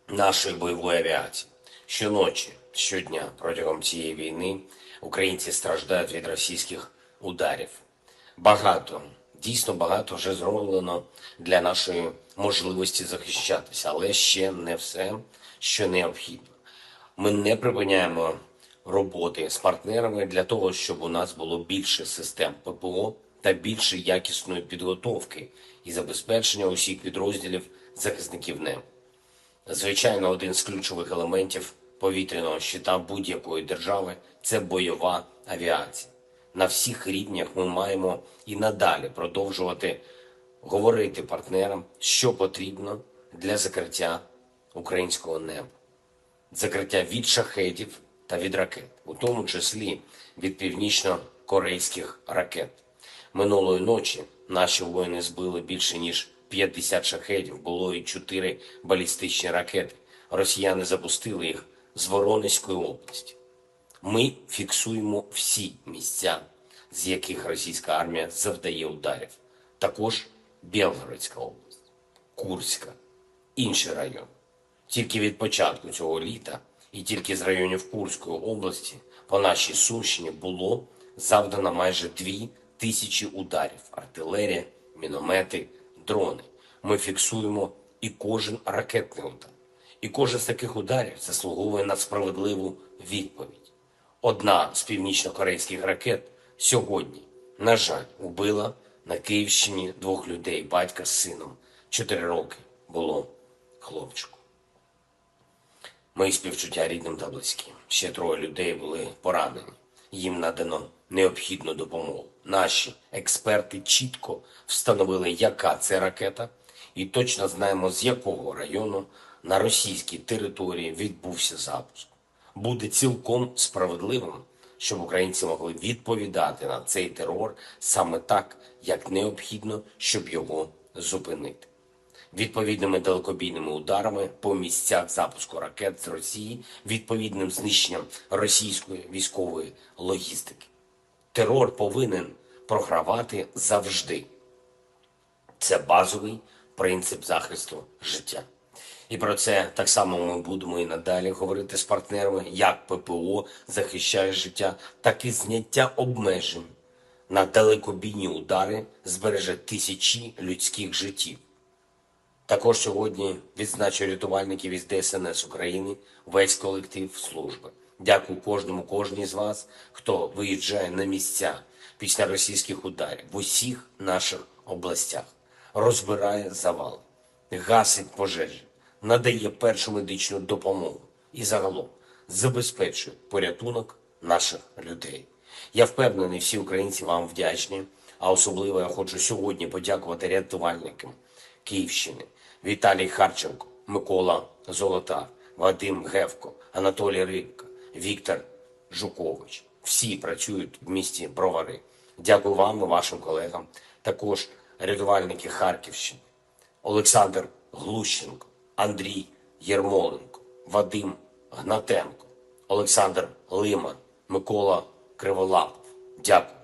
нашої бойової авіації. Щоночі, щодня протягом цієї війни українці страждають від російських ударів. Багато, дійсно багато вже зроблено для нашої можливості захищатися, але ще не все, що необхідно. Ми не припиняємо роботи з партнерами для того, щоб у нас було більше систем ППО та більше якісної підготовки і забезпечення усіх підрозділів захисників неба. Звичайно, один з ключових елементів повітряного щита будь-якої держави – це бойова авіація. На всіх рівнях ми маємо і надалі продовжувати говорити партнерам, що потрібно для закриття українського неба. Закриття від шахедів та від ракет, у тому числі від північно-корейських ракет. Минулої ночі наші воїни збили більше ніж 50 шахедів, було і 4 балістичні ракети. Росіяни запустили їх з Воронезької області. Ми фіксуємо всі місця, з яких російська армія завдає ударів. Також Білгородська область, Курська, інші райони. Тільки від початку цього літа і тільки з районів Курської області по нашій Сумщині було завдано майже 2000 ударів. Артилерія, міномети, дрони. Ми фіксуємо і кожен ракетний удар. І кожен з таких ударів заслуговує на справедливу відповідь. Одна з північно-корейських ракет сьогодні, на жаль, убила на Київщині 2 людей, батька з сином. 4 роки було хлопчику. Мої співчуття рідним та близьким. Ще 3 людей були поранені. Їм надано необхідну допомогу. Наші експерти чітко встановили, яка це ракета, і точно знаємо, з якого району на російській території відбувся запуск. Буде цілком справедливим, щоб українці могли відповідати на цей терор саме так, як необхідно, щоб його зупинити. Відповідними далекобійними ударами по місцях запуску ракет з Росії, відповідним знищенням російської військової логістики. Терор повинен програвати завжди. Це базовий принцип захисту життя. І про це так само ми будемо і надалі говорити з партнерами, як ППО захищає життя, так і зняття обмежень на далекобійні удари збереже тисячі людських життів. Також сьогодні відзначу рятувальників із ДСНС України, весь колектив служби. Дякую кожній з вас, хто виїжджає на місця після російських ударів в усіх наших областях, розбирає завали, гасить пожежі, надає першу медичну допомогу і загалом забезпечує порятунок наших людей. Я впевнений, всі українці вам вдячні, а особливо я хочу сьогодні подякувати рятувальникам Київщини: Віталій Харченко, Микола Золотар, Вадим Гевко, Анатолій Рибка, Віктор Жукович. Всі працюють в місті Бровари. Дякую вам і вашим колегам. Також рятувальники Харківщини: Олександр Глущенко, Андрій Єрмоленко, Вадим Гнатенко, Олександр Лиман, Микола Криволапов. Дякую.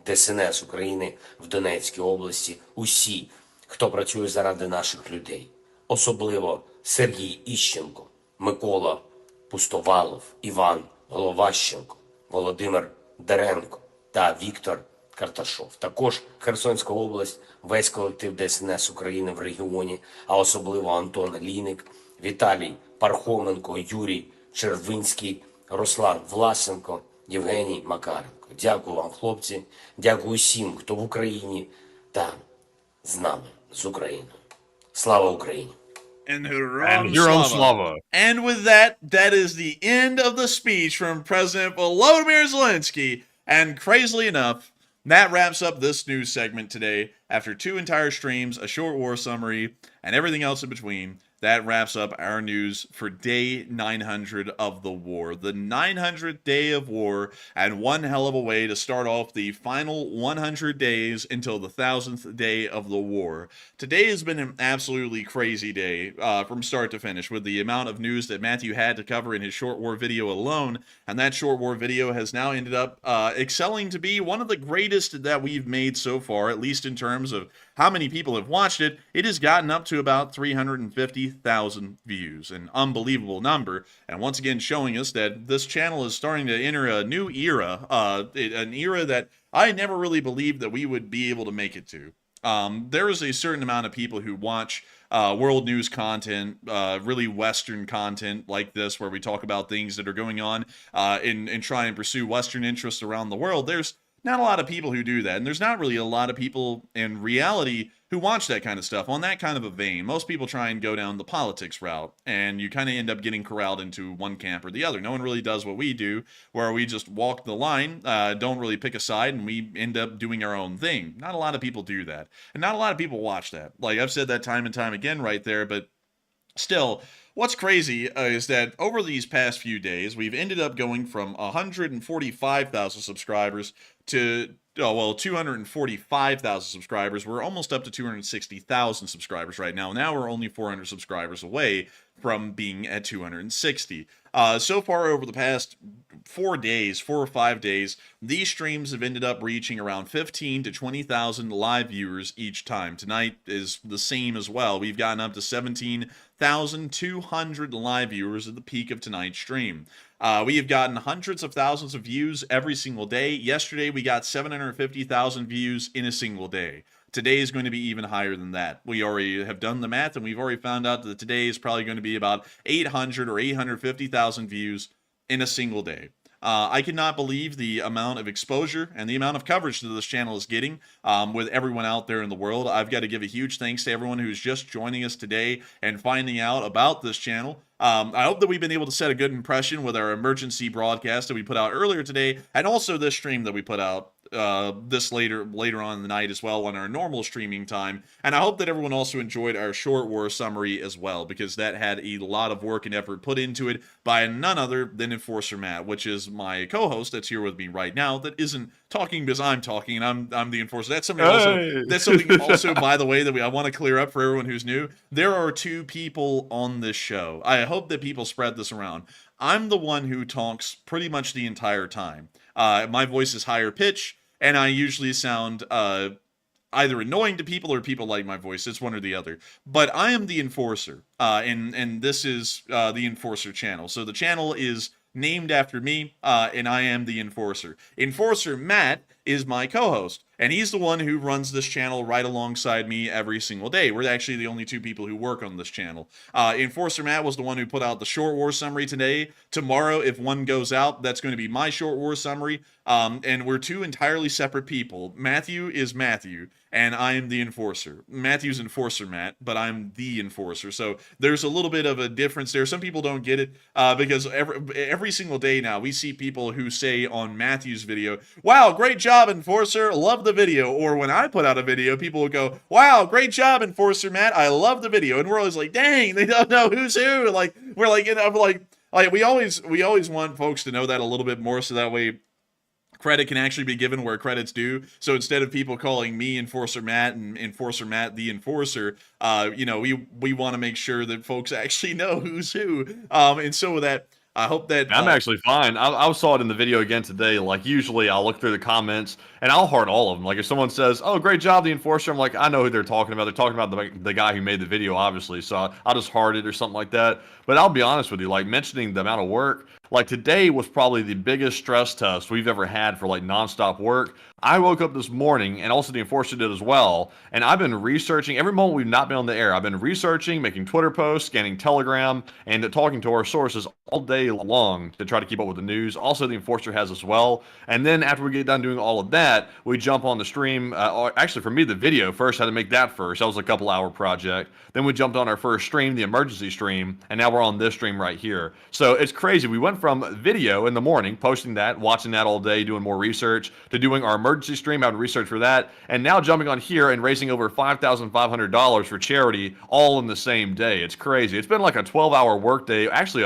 ДСНС України в Донецькій області, усі, хто працює заради наших людей. Особливо Сергій Іщенко, Микола Пустовалов, Іван Головащенко, Володимир Деренко та Віктор Карташов. Також Херсонська область, весь колектив ДСНС України в регіоні, а особливо Антон Лійник, Віталій Пархоменко, Юрій Червинський, Руслан Власенко, Євгеній Макаренко. Дякую вам, хлопці. Дякую всім, хто в Україні та з нами, з Україною. Слава Україні! And And Heron Slava. And with that, that is the end of the speech from President Volodymyr Zelenskyy. And crazily enough, that wraps up this news segment today. After 2 entire streams, a short war summary, and everything else in between, that wraps up our news for day 900 of the war. The 900th day of war, and one hell of a way to start off the final 100 days until the 1000th day of the war. Today has been an absolutely crazy day from start to finish, with the amount of news that Matthew had to cover in his short war video alone, and that short war video has now ended up excelling to be one of the greatest that we've made so far, at least in terms of how many people have watched it. It has gotten up to about 350,000 views, an unbelievable number, and once again showing us that this channel is starting to enter a new era, an era that I never really believed that we would be able to make it to. There is a certain amount of people who watch world news content, really Western content like this, where we talk about things that are going on and try and pursue Western interests around the world. There's not a lot of people who do that, and there's not really a lot of people in reality who watch that kind of stuff on that kind of a vein. Most people try and go down the politics route, and you kind of end up getting corralled into one camp or the other. No one really does what we do, where we just walk the line, don't really pick a side, and we end up doing our own thing. Not a lot of people do that, and not a lot of people watch that. Like, I've said that time and time again right there, but still, what's crazy is that over these past few days, we've ended up going from 145,000 subscribers to 245,000 subscribers. We're almost up to 260,000 subscribers right now. Now we're only 400 subscribers away from being at 260. So far over the past 4 or 5 days, these streams have ended up reaching around 15 to 20,000 live viewers each time. Tonight is the same as well. We've gotten up to 17,200 live viewers at the peak of tonight's stream. We have gotten hundreds of thousands of views every single day. Yesterday, we got 750,000 views in a single day. Today is going to be even higher than that. We already have done the math, and we've already found out that today is probably going to be about 800 or 850,000 views in a single day. I cannot believe the amount of exposure and the amount of coverage that this channel is getting with everyone out there in the world. I've got to give a huge thanks to everyone who's just joining us today and finding out about this channel. I hope that we've been able to set a good impression with our emergency broadcast that we put out earlier today, and also this stream that we put out this later on in the night as well on our normal streaming time. And I hope that everyone also enjoyed our short war summary as well, because that had a lot of work and effort put into it by none other than Enforcer Matt, which is my co-host that's here with me right now, that isn't talking because I'm talking and I'm the enforcer. That's something also, that's something also, by the way, that I want to clear up for everyone who's new. There are 2 people on this show. I hope that people spread this around. I'm the one who talks pretty much the entire time. My voice is higher pitch, and I usually sound either annoying to people or people like my voice. It's one or the other. But I am the enforcer, and this is the Enforcer channel. So the channel is named after me, and I am the enforcer. Enforcer Matt is my co-host, and he's the one who runs this channel right alongside me every single day. We're actually the only 2 people who work on this channel. Enforcer Matt was the one who put out the short war summary today. Tomorrow, if one goes out, that's going to be my short war summary. And we're 2 entirely separate people. Matthew is Matthew, and I am the enforcer. Matthew's Enforcer Matt, but I'm the enforcer. So there's a little bit of a difference there. Some people don't get it because every single day now we see people who say on Matthew's video, "Wow, great job, Enforcer, love the video." Or when I put out a video, people will go, "Wow, great job, Enforcer Matt, I love the video." And we're always like, dang, they don't know who's who. Like, we're like, I'm like we always want folks to know that a little bit more, so that way credit can actually be given where credit's due. So instead of people calling me Enforcer Matt and Enforcer Matt the Enforcer, we want to make sure that folks actually know who's who. And so with that, I hope that I'm actually fine. I saw it in the video again today. Like, usually I'll look through the comments and I'll heart all of them. Like, if someone says, "Oh, great job, the enforcer," I'm like, I know who they're talking about. They're talking about the guy who made the video, obviously. So I'll just heart it or something like that. But I'll be honest with you, like, mentioning the amount of work, like, today was probably the biggest stress test we've ever had for, like, nonstop work. I woke up this morning, and also the enforcer did as well, and I've been researching every moment we've not been on the air. I've been researching, making Twitter posts, scanning Telegram, and talking to our sources all day long to try to keep up with the news. Also, the enforcer has as well. And then after we get done doing all of that, we jump on the stream. Actually, for me, the video first, had to make that first. That was a couple-hour project. Then we jumped on our first stream, the emergency stream, and now we're on this stream right here. So it's crazy. We went from video in the morning, posting that, watching that all day, doing more research, to doing our emergency stream, having research for that, and now jumping on here and raising over $5,500 for charity all in the same day. It's crazy. It's been like a 12-hour workday. Actually,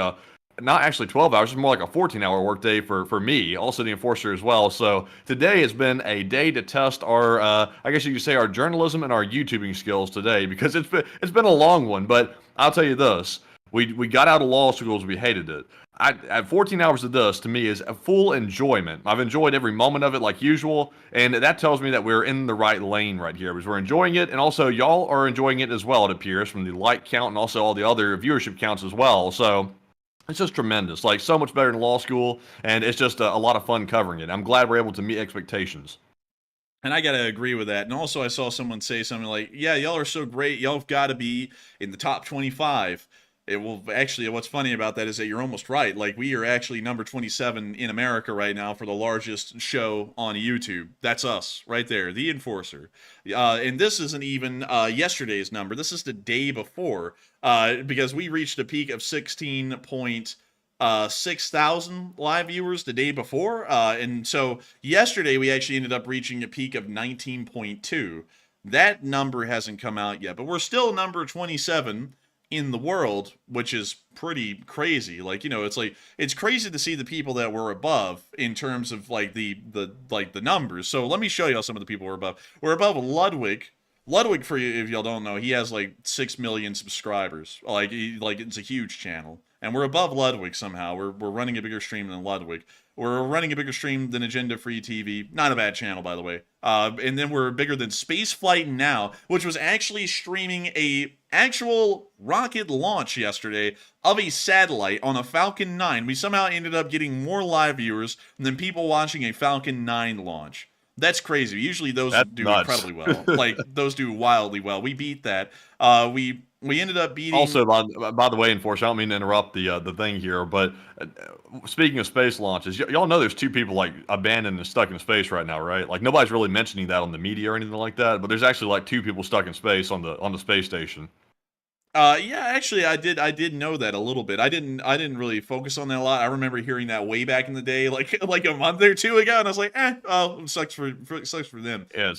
not actually 12 hours, it's more like a 14-hour workday for me, also the enforcer as well. So today has been a day to test our, I guess you could say, our journalism and our YouTubing skills today, because it's been a long one. But I'll tell you this, we got out of law schools, we hated it. At 14 hours of this, to me, is a full enjoyment. I've enjoyed every moment of it like usual, and that tells me that we're in the right lane right here, because we're enjoying it, and also y'all are enjoying it as well, it appears, from the like count and also all the other viewership counts as well. So it's just tremendous, like so much better than law school, and it's just a lot of fun covering it. I'm glad we're able to meet expectations. And I got to agree with that. And also I saw someone say something like, "Yeah, y'all are so great. Y'all have got to be in the top 25. It will actually, what's funny about that is that you're almost right. Like, we are actually number 27 in America right now for the largest show on YouTube. That's us right there, the Enforcer. And this isn't even yesterday's number. This is the day before, because we reached a peak of 16.6 thousand live viewers the day before. And so yesterday we actually ended up reaching a peak of 19.2. That number hasn't come out yet, but we're still number 27 in the world, which is pretty crazy. Like, it's like, it's crazy to see the people that were above in terms of like the numbers. So let me show y'all some of the people we're above. We're above Ludwig. Ludwig, for you, if y'all don't know, he has like 6 million subscribers. Like, it's a huge channel. And we're above Ludwig somehow. We're running a bigger stream than Ludwig. We're running a bigger stream than Agenda Free TV. Not a bad channel, by the way. And then we're bigger than Spaceflight Now, which was actually streaming a actual rocket launch yesterday of a satellite on a Falcon 9. We somehow ended up getting more live viewers than people watching a Falcon 9 launch. That's crazy. Usually those do incredibly well. Like, those do wildly well. We beat that. We ended up beating... Also, by the way, Enforcer, I don't mean to interrupt the thing here, but speaking of space launches, y'all know there's 2 people, like, abandoned and stuck in space right now, right? Like, nobody's really mentioning that on the media or anything like that, but there's actually, like, 2 people stuck in space on the space station. Yeah, actually, I did know that a little bit. I didn't really focus on that a lot. I remember hearing that way back in the day, like a month or 2 ago, and I was like, oh, sucks for them. Yeah,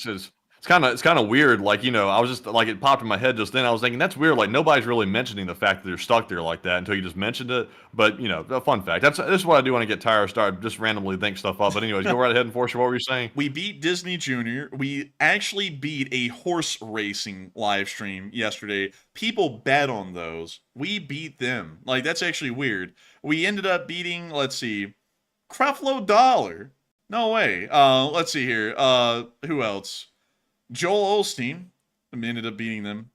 it's kind of weird. Like, I was just like, it popped in my head just then. I was thinking that's weird. Like, nobody's really mentioning the fact that they're stuck there like that until you just mentioned it. But a fun fact. This is what I do when I get tired. Start just randomly think stuff up. But anyways, go right ahead, Enforcer. What were you saying? We beat Disney Junior. We actually beat a horse racing live stream yesterday. People bet on those. We beat them. Like, that's actually weird. We ended up beating, let's see, Creflo Dollar. No way. Let's see here. Who else? Joel Osteen. We ended up beating them.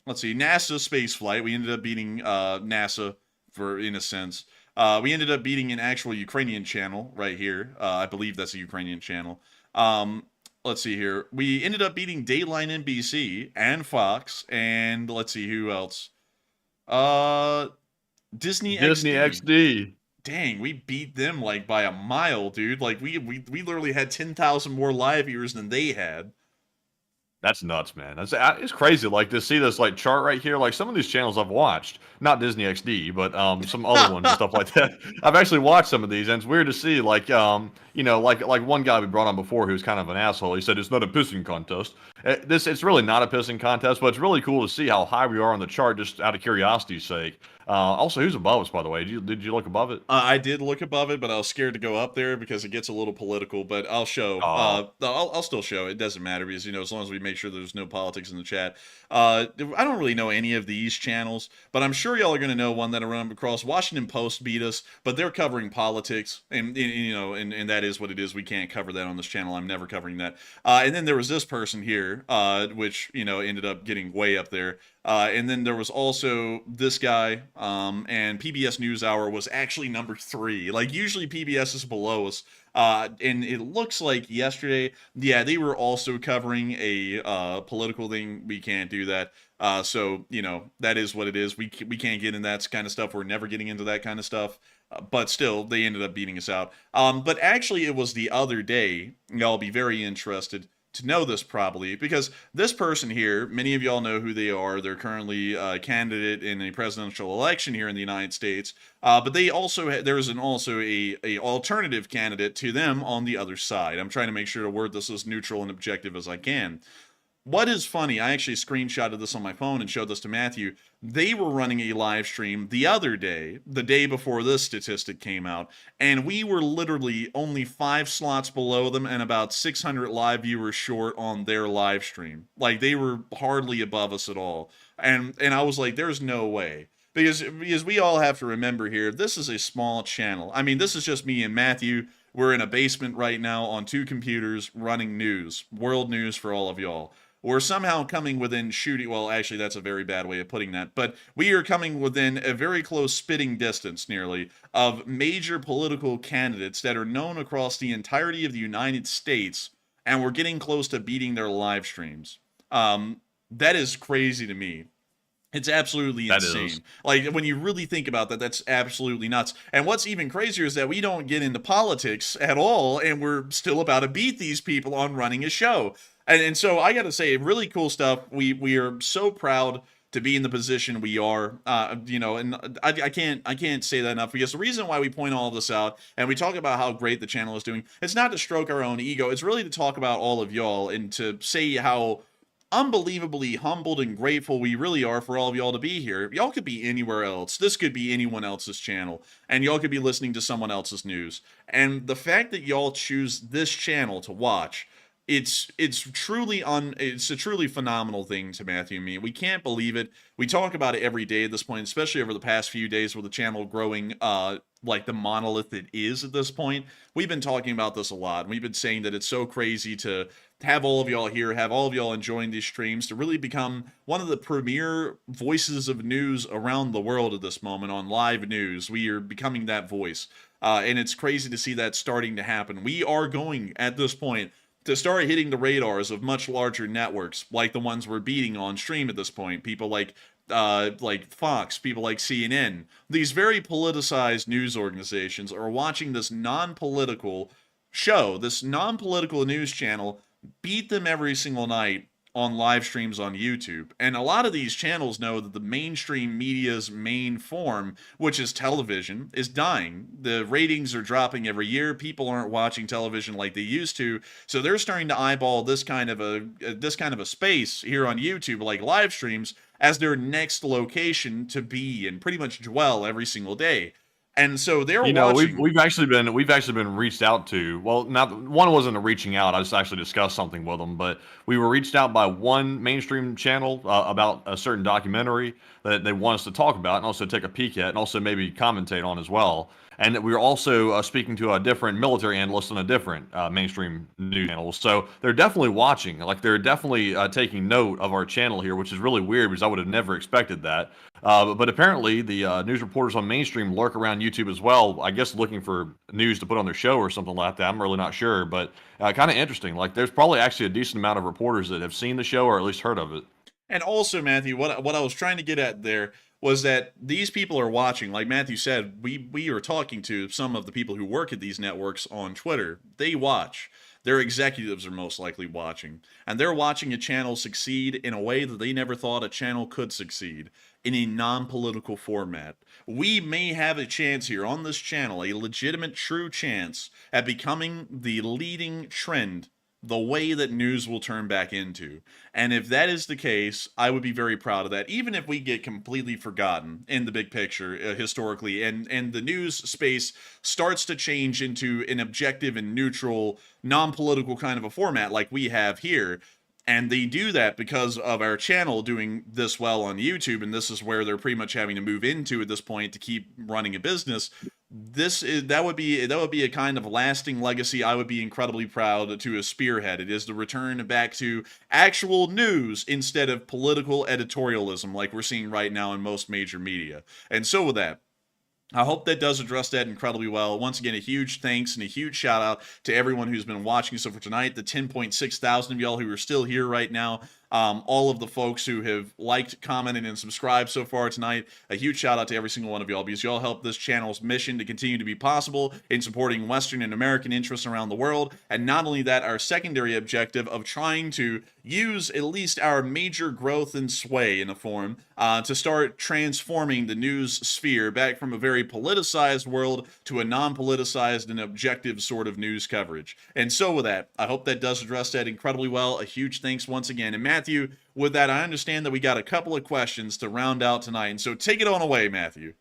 Let's see. NASA Spaceflight. We ended up beating NASA in a sense. We ended up beating an actual Ukrainian channel right here. I believe that's a Ukrainian channel. Let's see here. We ended up beating Dateline NBC and Fox. And let's see who else. Disney XD. Dang, we beat them like by a mile, dude. Like we literally had 10,000 more live viewers than they had. That's nuts, man. It's crazy. Like, to see this like chart right here. Like, some of these channels I've watched, not Disney XD, but some other ones and stuff like that. I've actually watched some of these, and it's weird to see. Like, like one guy we brought on before who was kind of an asshole. He said it's not a pissing contest. It's really not a pissing contest, but it's really cool to see how high we are on the chart, just out of curiosity's sake. Also, who's above us, by the way? Did you look above it? I did look above it, but I was scared to go up there because it gets a little political. But I'll show. I'll still show. It doesn't matter because as long as we make sure there's no politics in the chat. I don't really know any of these channels, but I'm sure y'all are going to know one that I run across. Washington Post beat us, but they're covering politics, and that is what it is. We can't cover that on this channel. I'm never covering that. And then there was this person here, which ended up getting way up there. And then there was also this guy, and PBS NewsHour was actually number 3. Like, usually PBS is below us. And it looks like yesterday, yeah, they were also covering a political thing. We can't do that. So, that is what it is. We can't get in that kind of stuff. We're never getting into that kind of stuff. But still, they ended up beating us out. But actually, it was the other day. Y'all be very interested to know this probably, because this person here, many of y'all know who they are. They're currently a candidate in a presidential election here in the United States. But they also there's also a alternative candidate to them on the other side. I'm trying to make sure to word this as neutral and objective as I can. What is funny, I actually screenshotted this on my phone and showed this to Matthew. They were running a live stream the other day, the day before this statistic came out, and we were literally only 5 slots below them and about 600 live viewers short on their live stream. Like, they were hardly above us at all. And I was like, there's no way. Because we all have to remember here, this is a small channel. I mean, this is just me and Matthew. We're in a basement right now on 2 computers running news, world news for all of y'all. We're somehow coming within shooting, well, actually, that's a very bad way of putting that, but we are coming within a very close spitting distance, nearly, of major political candidates that are known across the entirety of the United States, and we're getting close to beating their live streams. That is crazy to me. It's absolutely insane. Like, when you really think about that, that's absolutely nuts. And what's even crazier is that we don't get into politics at all, and we're still about to beat these people on running a show. And so I got to say, really cool stuff. We are so proud to be in the position we are, and I can't say that enough, because the reason why we point all of this out and we talk about how great the channel is doing, it's not to stroke our own ego. It's really to talk about all of y'all and to say how unbelievably humbled and grateful we really are for all of y'all to be here. Y'all could be anywhere else. This could be anyone else's channel, and y'all could be listening to someone else's news. And the fact that y'all choose this channel to watch, it's a truly phenomenal thing to Matthew and me. We can't believe it. We talk about it every day at this point, especially over the past few days with the channel growing like the monolith it is at this point. We've been talking about this a lot, and we've been saying that it's so crazy to have all of y'all here, have all of y'all enjoying these streams, to really become one of the premier voices of news around the world at this moment on live news. We are becoming that voice, and it's crazy to see that starting to happen. We are going, at this point, to start hitting the radars of much larger networks, like the ones we're beating on stream at this point. People like Fox, people like CNN. These very politicized news organizations are watching this non-political show, this non-political news channel, beat them every single night on live streams on YouTube. And a lot of these channels know that the mainstream media's main form, which is television, is dying. The ratings are dropping every year. People aren't watching television like they used to. So they're starting to eyeball this kind of a space here on YouTube, like live streams, as their next location to be and pretty much dwell every single day. And so they're watching. We've actually been reached out to. Well, not one wasn't a reaching out. I just actually discussed something with them, but we were reached out by one mainstream channel about a certain documentary that they want us to talk about and also take a peek at and also maybe commentate on as well. And we were also speaking to a different military analyst on a different mainstream news channel. So they're definitely watching. Like, they're definitely taking note of our channel here, which is really weird because I would have never expected that. But apparently the news reporters on mainstream lurk around YouTube as well, I guess looking for news to put on their show or something like that. I'm really not sure, but kind of interesting. Like, there's probably actually a decent amount of reporters that have seen the show or at least heard of it. And also, Matthew, what I was trying to get at there was that these people are watching. Like Matthew said, we are talking to some of the people who work at these networks on Twitter. They watch. Their executives are most likely watching. And they're watching a channel succeed in a way that they never thought a channel could succeed, in a non-political format. We may have a chance here on this channel, a legitimate, true chance at becoming the leading trend, the way that news will turn back into. And if that is the case, I would be very proud of that, even if we get completely forgotten in the big picture historically, and the news space starts to change into an objective and neutral, non-political kind of a format like we have here. And they do that because of our channel doing this well on YouTube, and this is where they're pretty much having to move into at this point to keep running a business. That would be a kind of lasting legacy I would be incredibly proud to have spearheaded, is the return back to actual news instead of political editorialism like we're seeing right now in most major media. And so with that, I hope that does address that incredibly well. Once again, a huge thanks and a huge shout out to everyone who's been watching so far tonight, the 10.6 thousand of y'all who are still here right now, all of the folks who have liked, commented, and subscribed so far tonight. A huge shout out to every single one of y'all, because y'all help this channel's mission to continue to be possible in supporting Western and American interests around the world. And not only that, our secondary objective of trying to use at least our major growth and sway in a form to start transforming the news sphere back from a very politicized world to a non-politicized and objective sort of news coverage. And so with that, I hope that does address that incredibly well. A huge thanks once again. And Matthew, with that, I understand that we got a couple of questions to round out tonight. And so take it on away, Matthew.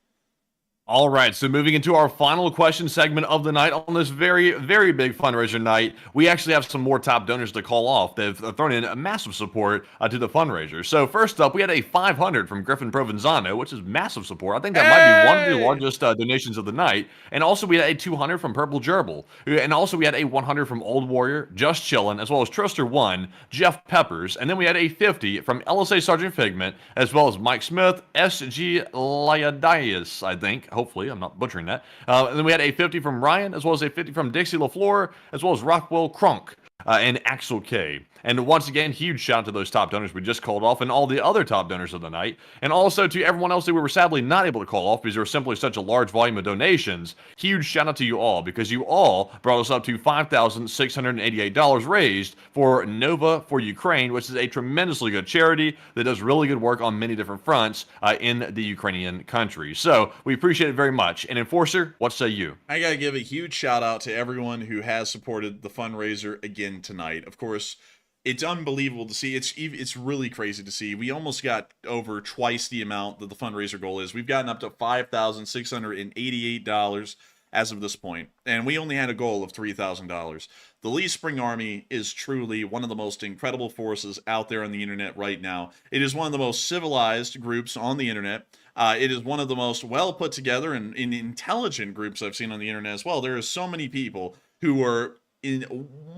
All right, so moving into our final question segment of the night on this very, very big fundraiser night, we actually have some more top donors to call off. They've thrown in a massive support to the fundraiser. So first up, we had a 500 from Griffin Provenzano, which is massive support. I think that might be one of the largest donations of the night. And also we had a 200 from Purple Gerbil. And also we had a 100 from Old Warrior, Just Chillin', as well as Trister1, Jeff Peppers. And then we had a 50 from LSA Sergeant Figment, as well as Mike Smith, SG Liadias, I think. Hopefully, I'm not butchering that. And then we had a 50 from Ryan, as well as a 50 from Dixie LaFleur, as well as Rockwell Crunk and Axel K. And once again, huge shout out to those top donors we just called off and all the other top donors of the night. And also to everyone else that we were sadly not able to call off because there was simply such a large volume of donations. Huge shout out to you all, because you all brought us up to $5,688 raised for Nova for Ukraine, which is a tremendously good charity that does really good work on many different fronts in the Ukrainian country. So we appreciate it very much. And Enforcer, what say you? I gotta give a huge shout out to everyone who has supported the fundraiser again tonight. Of course, it's unbelievable to see. It's really crazy to see. We almost got over twice the amount that the fundraiser goal is. We've gotten up to $5,688 as of this point, and we only had a goal of $3,000. The Lee Spring Army is truly one of the most incredible forces out there on the internet right now. It is one of the most civilized groups on the internet. It is one of the most well put together and intelligent groups I've seen on the internet as well. There are so many people who are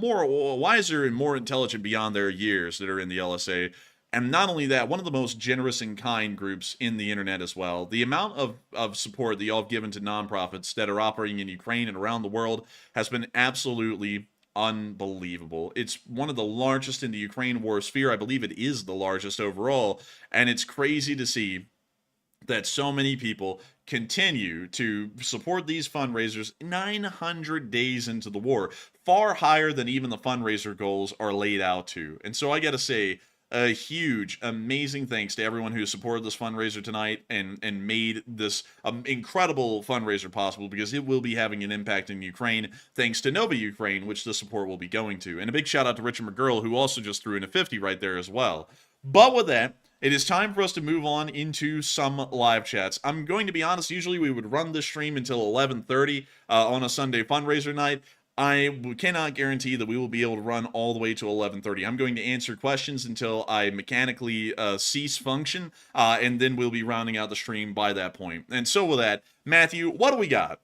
more wiser and more intelligent beyond their years that are in the LSA. And not only that, one of the most generous and kind groups in the internet as well. The amount of support that y'all have given to nonprofits that are operating in Ukraine and around the world has been absolutely unbelievable. It's one of the largest in the Ukraine war sphere. I believe it is the largest overall. And it's crazy to see that so many people continue to support these fundraisers 900 days into the war, far higher than even the fundraiser goals are laid out to. And so I gotta say, a huge, amazing thanks to everyone who supported this fundraiser tonight and made this incredible fundraiser possible, because it will be having an impact in Ukraine thanks to Nova Ukraine, which the support will be going to. And a big shout out to Richard McGurl, who also just threw in a 50 right there as well. But with that, it is time for us to move on into some live chats. I'm going to be honest, usually we would run this stream until 11:30 on a Sunday fundraiser night. I cannot guarantee that we will be able to run all the way to 11:30. I'm going to answer questions until I mechanically cease function, and then we'll be rounding out the stream by that point. And so with that, Matthew, what do we got?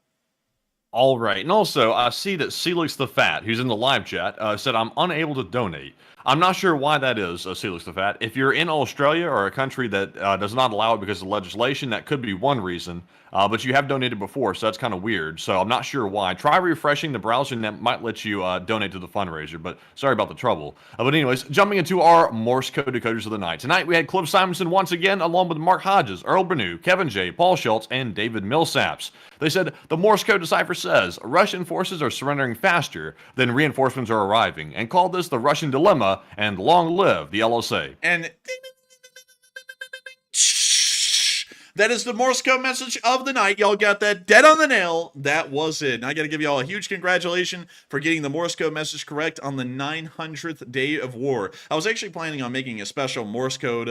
All right. And also, I see that Celix the Fat, who's in the live chat, said, I'm unable to donate. I'm not sure why that is, Celix the Fat. If you're in Australia or a country that does not allow it because of legislation, that could be one reason. But you have donated before, so that's kind of weird. So I'm not sure why. Try refreshing the browser, and that might let you donate to the fundraiser. But sorry about the trouble. But anyways, jumping into our Morse code decoders of the night. Tonight we had Cliff Simonson once again, along with Mark Hodges, Earl Bernew, Kevin J., Paul Schultz, and David Millsaps. They said the Morse code decipher says Russian forces are surrendering faster than reinforcements are arriving, and called this the Russian dilemma, and long live the LSA. And that is the Morse code message of the night. Y'all got that dead on the nail. That was it. And I got to give y'all a huge congratulations for getting the Morse code message correct on the 900th day of war. I was actually planning on making a special Morse code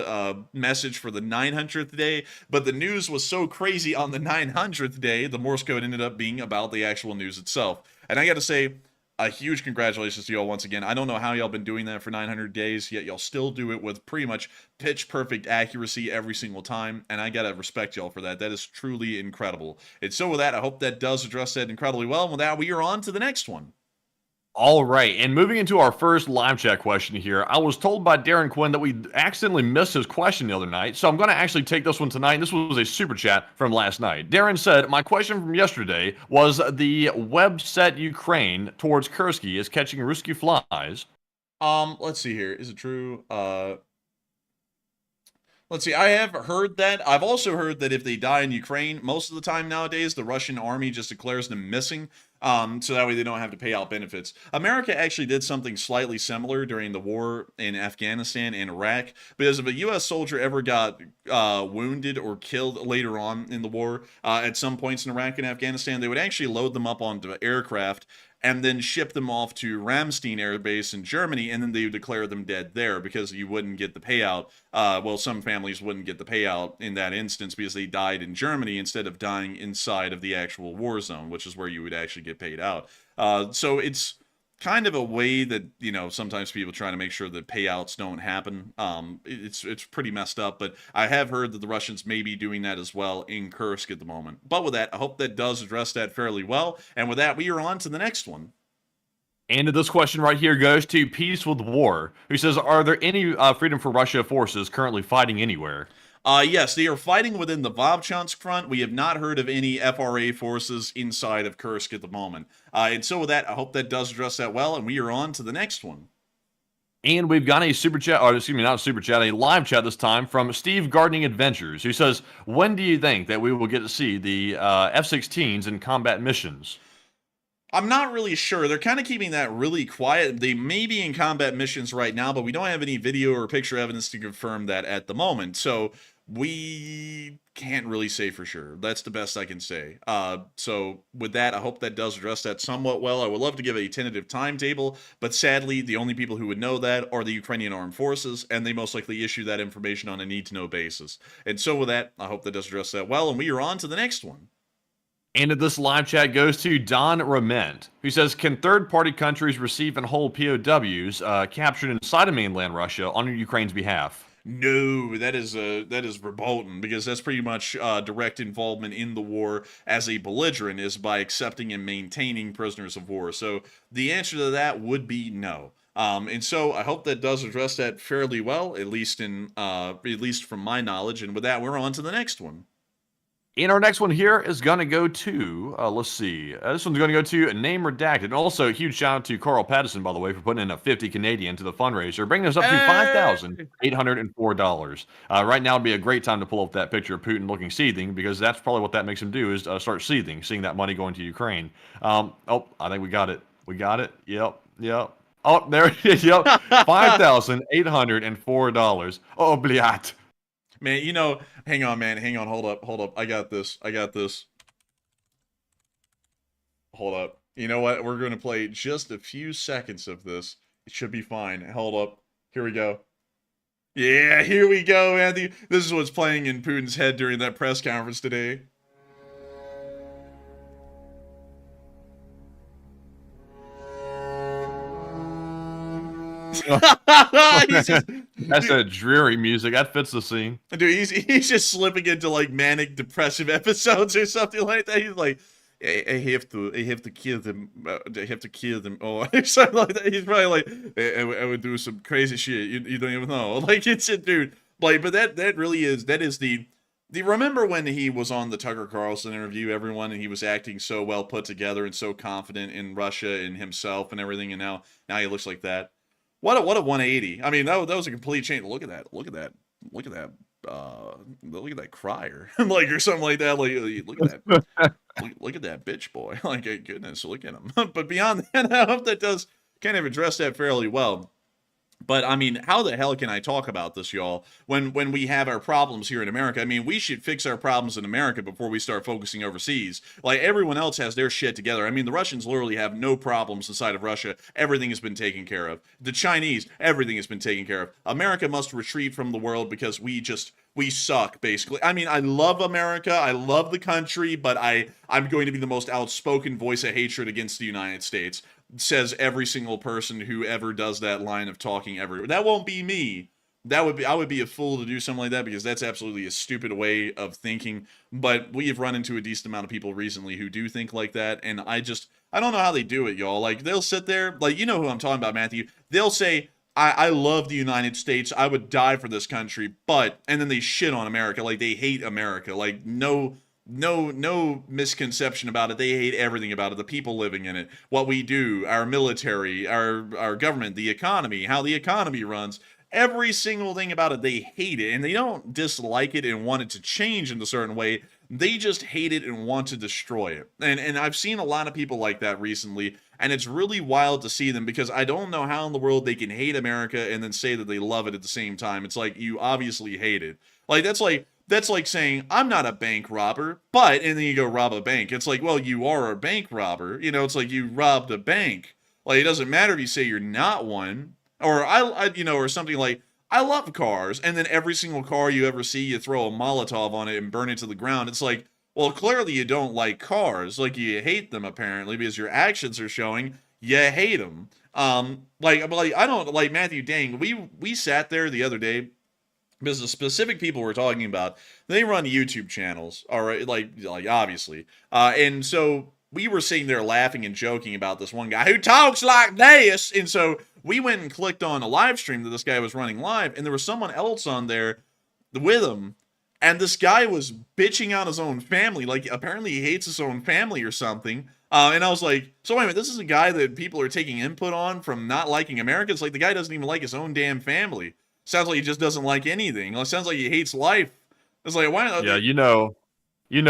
message for the 900th day, but the news was so crazy on the 900th day, the Morse code ended up being about the actual news itself. And I got to say, a huge congratulations to y'all once again. I don't know how y'all been doing that for 900 days, yet y'all still do it with pretty much pitch perfect accuracy every single time, and I gotta respect y'all for that. That is truly incredible. And so with that, I hope that does address that incredibly well. And with that, we are on to the next one. All right, and moving into our first live chat question here, I was told by Darren Quinn that we accidentally missed his question the other night, so I'm going to actually take this one tonight. This was a super chat from last night. Darren said, my question from yesterday was the website Ukraine towards Kursk is catching Ruski flies. Let's see here. Is it true? Let's see. I have heard that. I've also heard that if they die in Ukraine, most of the time nowadays, the Russian army just declares them missing. So that way they don't have to pay out benefits. America actually did something slightly similar during the war in Afghanistan and Iraq, because if a U.S. soldier ever got wounded or killed later on in the war, at some points in Iraq and Afghanistan, they would actually load them up onto aircraft and then ship them off to Ramstein Air Base in Germany, and then they would declare them dead there, because you wouldn't get the payout. Well, some families wouldn't get the payout in that instance because they died in Germany instead of dying inside of the actual war zone, which is where you would actually get paid out. So it's kind of a way that, you know, sometimes people try to make sure that payouts don't happen. It's pretty messed up, but I have heard that the Russians may be doing that as well in Kursk at the moment. But with that, I hope that does address that fairly well. And with that, we are on to the next one. And this question right here goes to Peace with War, who says, are there any Freedom for Russia forces currently fighting anywhere? Yes, they are fighting within the Vovchansk front. We have not heard of any FRA forces inside of Kursk at the moment. And so with that, I hope that does address that well, and we are on to the next one. And we've got a super chat, or excuse me, not a super chat, a live chat this time from Steve Gardening Adventures, who says, when do you think that we will get to see the F-16s in combat missions? I'm not really sure. They're kind of keeping that really quiet. They may be in combat missions right now, but we don't have any video or picture evidence to confirm that at the moment. So we can't really say for sure. That's the best I can say. So with that, I hope that does address that somewhat well. I would love to give a tentative timetable, but sadly, the only people who would know that are the Ukrainian armed forces, and they most likely issue that information on a need-to-know basis. And so with that, I hope that does address that well, and we are on to the next one. And this live chat goes to Don Rament, who says, can third-party countries receive and hold POWs captured inside of mainland Russia on Ukraine's behalf? No, that is verboten, because that's pretty much direct involvement in the war as a belligerent is by accepting and maintaining prisoners of war. So the answer to that would be no. And so I hope that does address that fairly well, at least from my knowledge. And with that, we're on to the next one. And our next one here is going to go to, let's see, this one's going to go to Name Redacted. And also, a huge shout out to Carl Patterson, by the way, for putting in a 50 Canadian to the fundraiser, bringing us up to $5,804. Right now would be a great time to pull up that picture of Putin looking seething, because that's probably what that makes him do, is start seeing that money going to Ukraine. Oh, I think we got it. We got it. Yep. Oh, there it is. Yep. $5,804. Oh, bliat. Man, hang on, man. Hang on. Hold up. I got this. Hold up. You know what? We're going to play just a few seconds of this. It should be fine. Hold up. Here we go. Yeah, here we go, Andy. This is what's playing in Putin's head during that press conference today. That's a dreary music. That fits the scene. Dude, he's just slipping into like manic depressive episodes or something like that. He's like, I have to kill them. I have to kill them. Oh, something like that. He's probably like, I would do some crazy shit. You don't even know. Like, it's a dude. Like, but that really is the remember when he was on the Tucker Carlson interview, everyone, and he was acting so well put together and so confident in Russia and himself and everything, and now he looks like that. What a 180. I mean, that was a complete change. Look at that crier. Like, or something like that. Like, look at that. look at that bitch boy. Like, goodness, look at him. But beyond that, I hope that does kind of address that fairly well. But, I mean, how the hell can I talk about this, y'all, when we have our problems here in America? I mean, we should fix our problems in America before we start focusing overseas. Like, everyone else has their shit together. I mean, the Russians literally have no problems inside of Russia. Everything has been taken care of. The Chinese, everything has been taken care of. America must retreat from the world because we suck, basically. I mean, I love America. I love the country, but I'm going to be the most outspoken voice of hatred against the United States. Says every single person who ever does that line of talking ever. That won't be me. I would be a fool to do something like that, because that's absolutely a stupid way of thinking. But we have run into a decent amount of people recently who do think like that, and I don't know how they do it, y'all. Like, they'll sit there, like, you know who I'm talking about, Matthew. They'll say, I love the United States, I would die for this country, and then they shit on America, like they hate America. Like, no misconception about it. They hate everything about it. The people living in it, what we do, our military, our government, the economy, how the economy runs. Every single thing about it, they hate it. And they don't dislike it and want it to change in a certain way. They just hate it and want to destroy it. And I've seen a lot of people like that recently. And it's really wild to see them, because I don't know how in the world they can hate America and then say that they love it at the same time. It's like, you obviously hate it. Like, that's like saying, I'm not a bank robber, and then you go rob a bank. It's like, well, you are a bank robber. It's like you robbed a bank. Like, it doesn't matter if you say you're not one. Or or something like, I love cars, and then every single car you ever see, you throw a Molotov on it and burn it to the ground. It's like, well, clearly you don't like cars. Like, you hate them, apparently, because your actions are showing you hate them. I don't, like, Matthew, dang, we sat there the other day, because the specific people we're talking about, they run YouTube channels, all right, like obviously. And so we were sitting there laughing and joking about this one guy who talks like this. And so we went and clicked on a live stream that this guy was running live, and there was someone else on there with him. And this guy was bitching out his own family. Like, apparently he hates his own family or something. And I was like, so wait a minute, this is a guy that people are taking input on from not liking America? It's like the guy doesn't even like his own damn family. Sounds like he just doesn't like anything. It sounds like he hates life. It's like, why not? Yeah,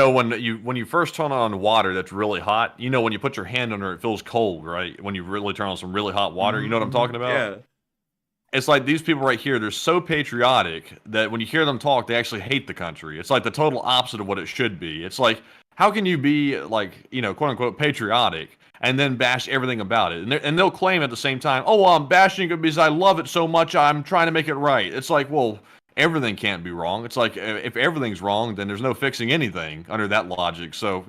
when you first turn on water that's really hot, when you put your hand under it, it feels cold, right? When you really turn on some really hot water, you know what I'm talking about? Yeah. It's like these people right here, they're so patriotic that when you hear them talk, they actually hate the country. It's like the total opposite of what it should be. It's like, how can you be like, quote unquote, patriotic and then bash everything about it? And they'll claim at the same time, oh, well, I'm bashing it because I love it so much, I'm trying to make it right. It's like, well, everything can't be wrong. It's like, if everything's wrong, then there's no fixing anything under that logic. So,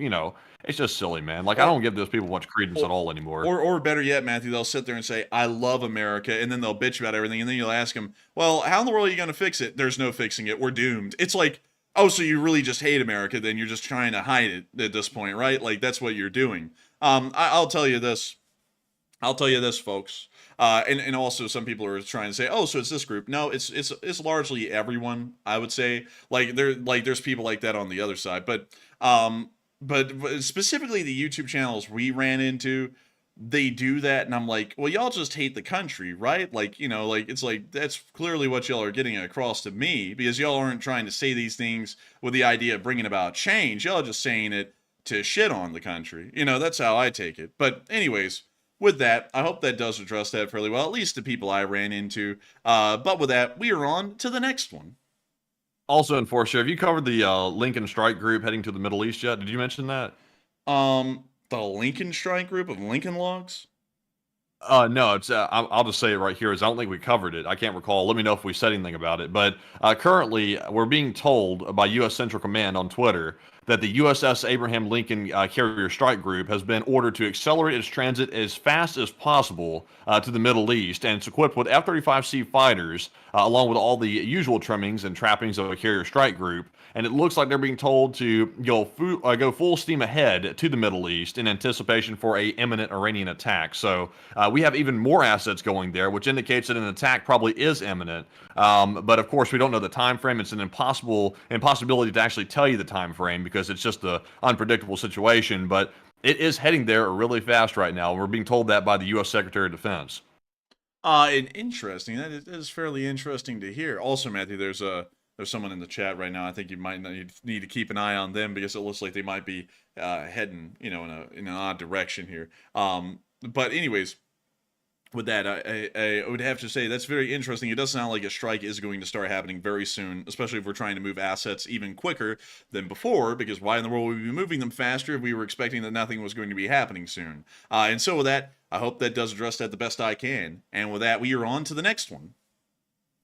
it's just silly, man. Like, I don't give those people much credence at all anymore. Or better yet, Matthew, they'll sit there and say, I love America, and then they'll bitch about everything, and then you'll ask them, well, how in the world are you going to fix it? There's no fixing it. We're doomed. It's like, oh, so you really just hate America, then you're just trying to hide it at this point, right? Like, that's what you're doing. I'll tell you this. Folks. And also some people are trying to say, oh, so it's this group. No, it's largely everyone, I would say. There's people like that on the other side. But specifically the YouTube channels we ran into, they do that, and I'm like, well, y'all just hate the country, right? It's like, that's clearly what y'all are getting across to me, because y'all aren't trying to say these things with the idea of bringing about change. Y'all are just saying it to shit on the country. That's how I take it. But anyways, with that, I hope that does address that fairly well, at least the people I ran into. But with that, we are on to the next one. Also, Enforcer, have you covered the Lincoln Strike Group heading to the Middle East yet? Did you mention that? The Lincoln Strike Group of Lincoln Logs? No, it's I'll just say it right here. I don't think we covered it. I can't recall. Let me know if we said anything about it. But currently, we're being told by U.S. Central Command on Twitter that the USS Abraham Lincoln Carrier Strike Group has been ordered to accelerate its transit as fast as possible to the Middle East, and it's equipped with F-35C fighters, along with all the usual trimmings and trappings of a carrier strike group. And it looks like they're being told to go full steam ahead to the Middle East in anticipation for a imminent Iranian attack. So we have even more assets going there, which indicates that an attack probably is imminent. But of course, we don't know the time frame. It's an impossibility to actually tell you the time frame because it's just an unpredictable situation. But it is heading there really fast right now. We're being told that by the U.S. Secretary of Defense. And interesting. That is fairly interesting to hear. Also, Matthew, there's someone in the chat right now. I think you might need to keep an eye on them because it looks like they might be heading, in an odd direction here. But anyways, with that, I would have to say that's very interesting. It does sound like a strike is going to start happening very soon, especially if we're trying to move assets even quicker than before, because why in the world would we be moving them faster if we were expecting that nothing was going to be happening soon? And so with that, I hope that does address that the best I can. And with that, we are on to the next one.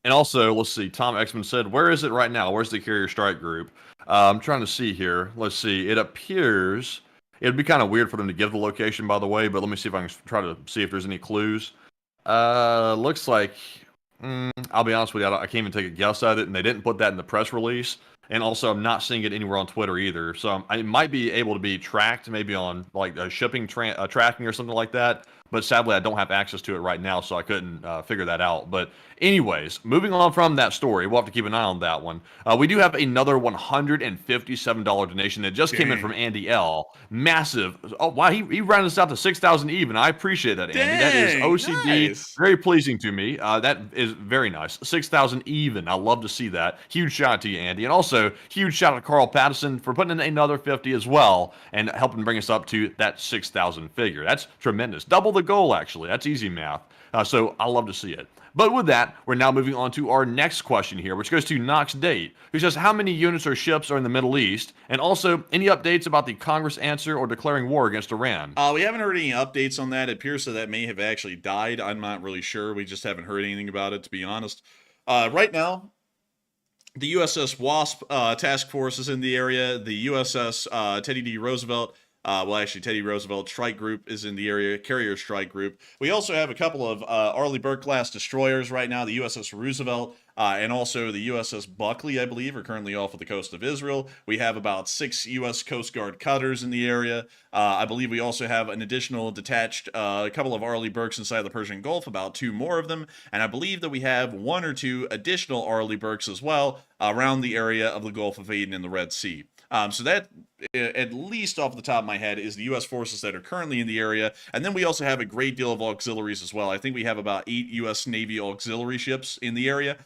And also, let's see, Tom Exman said, where is it right now? Where's the Carrier Strike Group? I'm trying to see here. Let's see. It appears... It'd be kind of weird for them to give the location, by the way, but let me see if I can try to see if there's any clues. Looks like... I'll be honest with you, I can't even take a guess at it, and they didn't put that in the press release. And also, I'm not seeing it anywhere on Twitter either. So it might be able to be tracked, maybe on like a shipping tracking or something like that. But sadly, I don't have access to it right now, so I couldn't figure that out. But anyways, moving on from that story, we'll have to keep an eye on that one. We do have another $157 donation that just came in from Andy L. Massive. Oh, wow, he rounded us out to 6,000 even. I appreciate that, Andy. That is OCD. Nice. Very pleasing to me. That is very nice. 6,000 even. I love to see that. Huge shout out to you, Andy. And also, huge shout out to Carl Patterson for putting in another 50 as well and helping bring us up to that 6,000 figure. That's tremendous. Double the goal, actually. That's easy math. So I love to see it. But with that, we're now moving on to our next question here, which goes to Knox Date, who says, how many units or ships are in the Middle East? And also, any updates about the Congress answer or declaring war against Iran? We haven't heard any updates on that. It appears that may have actually died. I'm not really sure. We just haven't heard anything about it, to be honest. Right now, the USS Wasp task force is in the area. The USS Teddy D. Roosevelt, Teddy Roosevelt Strike Group is in the area, Carrier Strike Group. We also have a couple of Arleigh Burke-class destroyers right now, the USS Roosevelt and also the USS Buckley, I believe, are currently off of the coast of Israel. We have about 6 U.S. Coast Guard cutters in the area. I believe we also have an additional detached, a couple of Arleigh Burkes inside the Persian Gulf, about 2 more of them. And I believe that we have 1 or 2 additional Arleigh Burkes as well around the area of the Gulf of Aden and the Red Sea. So that, at least off the top of my head, is the U.S. forces that are currently in the area. And then we also have a great deal of auxiliaries as well. I think we have about 8 U.S. Navy auxiliary ships in the area.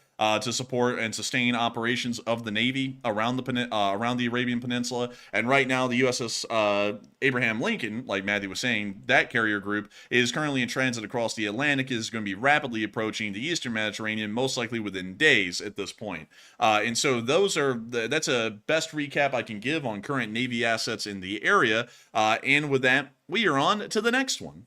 to support and sustain operations of the Navy around the Arabian Peninsula. And right now, the USS Abraham Lincoln, like Matthew was saying, that carrier group is currently in transit across the Atlantic, is going to be rapidly approaching the Eastern Mediterranean, most likely within days at this point. And so that's a best recap I can give on current Navy assets in the area. And with that, we are on to the next one.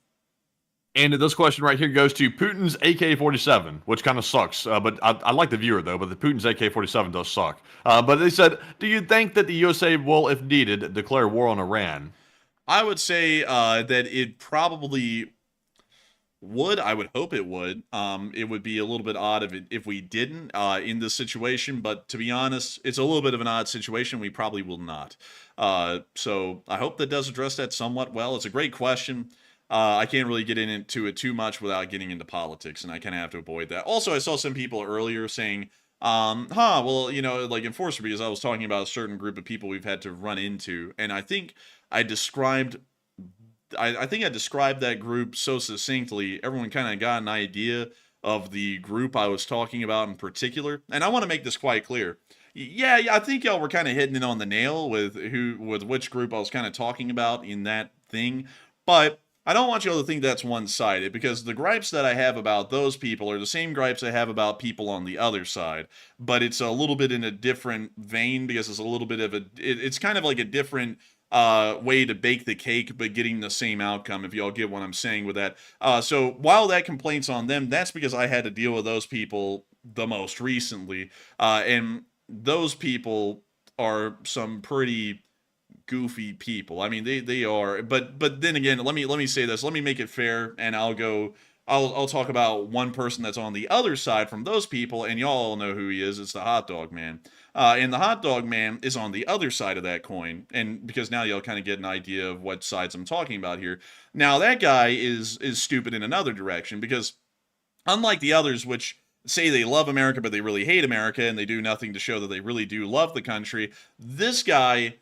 And this question right here goes to Putin's AK-47, which kind of sucks. But I like the viewer, though, but the Putin's AK-47 does suck. But they said, do you think that the USA will, if needed, declare war on Iran? I would say that it probably would. I would hope it would. It would be a little bit odd if we didn't in this situation. But to be honest, it's a little bit of an odd situation. We probably will not. So I hope that does address that somewhat well. It's a great question. I can't really get into it too much without getting into politics, and I kind of have to avoid that. Also, I saw some people earlier saying, well, like Enforcer, because I was talking about a certain group of people we've had to run into, and I think I described that group so succinctly, everyone kind of got an idea of the group I was talking about in particular, and I want to make this quite clear. Yeah, I think y'all were kind of hitting it on the nail with which group I was kind of talking about in that thing, but I don't want you all to think that's one-sided, because the gripes that I have about those people are the same gripes I have about people on the other side, but it's a little bit in a different vein, because it's a little bit of it's kind of like a different way to bake the cake, but getting the same outcome, if y'all get what I'm saying with that. So while that complaint's on them, that's because I had to deal with those people the most recently, and those people are some pretty goofy people. I mean, they are, but then again, let me say this. Let me make it fair, and I'll talk about one person that's on the other side from those people, and y'all all know who he is. It's the hot dog man. And the hot dog man is on the other side of that coin, and because now y'all kind of get an idea of what sides I'm talking about here. Now that guy is stupid in another direction, because unlike the others, which say they love America but they really hate America, and they do nothing to show that they really do love the country, this guy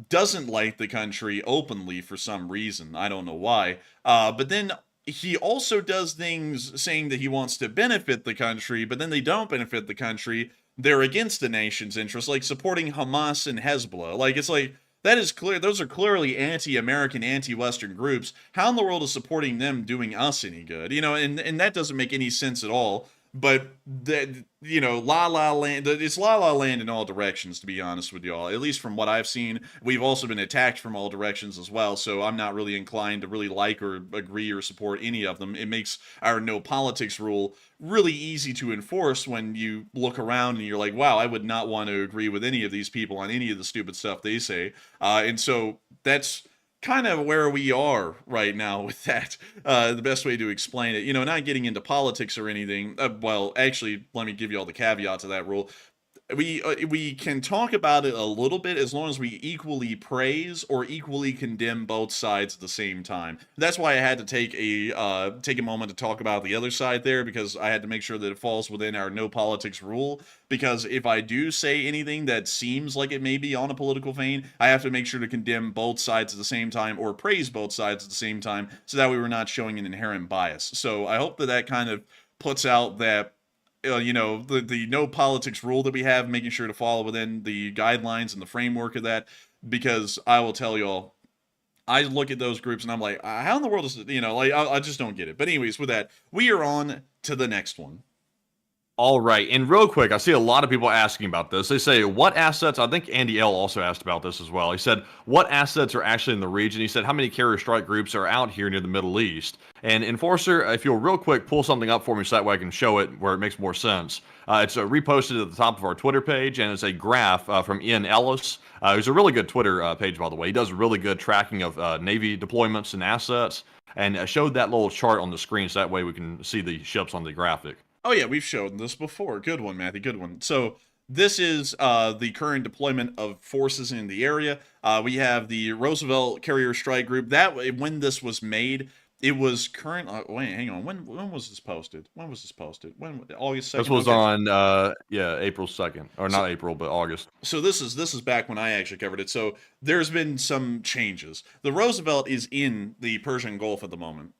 doesn't like the country openly for some reason. I don't know why. But then he also does things saying that he wants to benefit the country, but then they don't benefit the country. They're against the nation's interests, like supporting Hamas and Hezbollah. Like, it's like, that is clear. Those are clearly anti-American, anti-Western groups. How in the world is supporting them doing us any good? And that doesn't make any sense at all. But La La Land, it's La La Land in all directions, to be honest with y'all. At least from what I've seen, we've also been attacked from all directions as well. So I'm not really inclined to really like or agree or support any of them. It makes our no politics rule really easy to enforce when you look around and you're like, wow, I would not want to agree with any of these people on any of the stupid stuff they say. And so that's kind of where we are right now with that. The best way to explain it, not getting into politics or anything. Well, actually, let me give you all the caveats of that rule. We can talk about it a little bit as long as we equally praise or equally condemn both sides at the same time. That's why I had to take a moment to talk about the other side there, because I had to make sure that it falls within our no politics rule. Because if I do say anything that seems like it may be on a political vein, I have to make sure to condemn both sides at the same time or praise both sides at the same time, so that we were not showing an inherent bias. So I hope that kind of puts out that the no politics rule that we have, making sure to follow within the guidelines and the framework of that, because I will tell y'all, I look at those groups and I'm like, how in the world is it, I just don't get it. But anyways, with that, we are on to the next one. All right, and real quick, I see a lot of people asking about this. They say, what assets, I think Andy L. also asked about this as well. He said, what assets are actually in the region? He said, how many carrier strike groups are out here near the Middle East? And Enforcer, if you'll real quick pull something up for me so that way I can show it where it makes more sense. It's reposted at the top of our Twitter page, and it's a graph from Ian Ellis, who's a really good Twitter page, by the way. He does really good tracking of Navy deployments and assets, and showed that little chart on the screen so that way we can see the ships on the graphic. Oh yeah, we've shown this before. Good one, Matthew, good one. So this is the current deployment of forces in the area. We have the Roosevelt Carrier Strike Group. That when this was made, It was current. Wait, hang on. When was this posted? When was this posted? When August 2nd? This was Okay. on April 2nd, or So, not April, but August. so this is back when I actually covered it. So there's been some changes. The Roosevelt is in the Persian Gulf at the moment.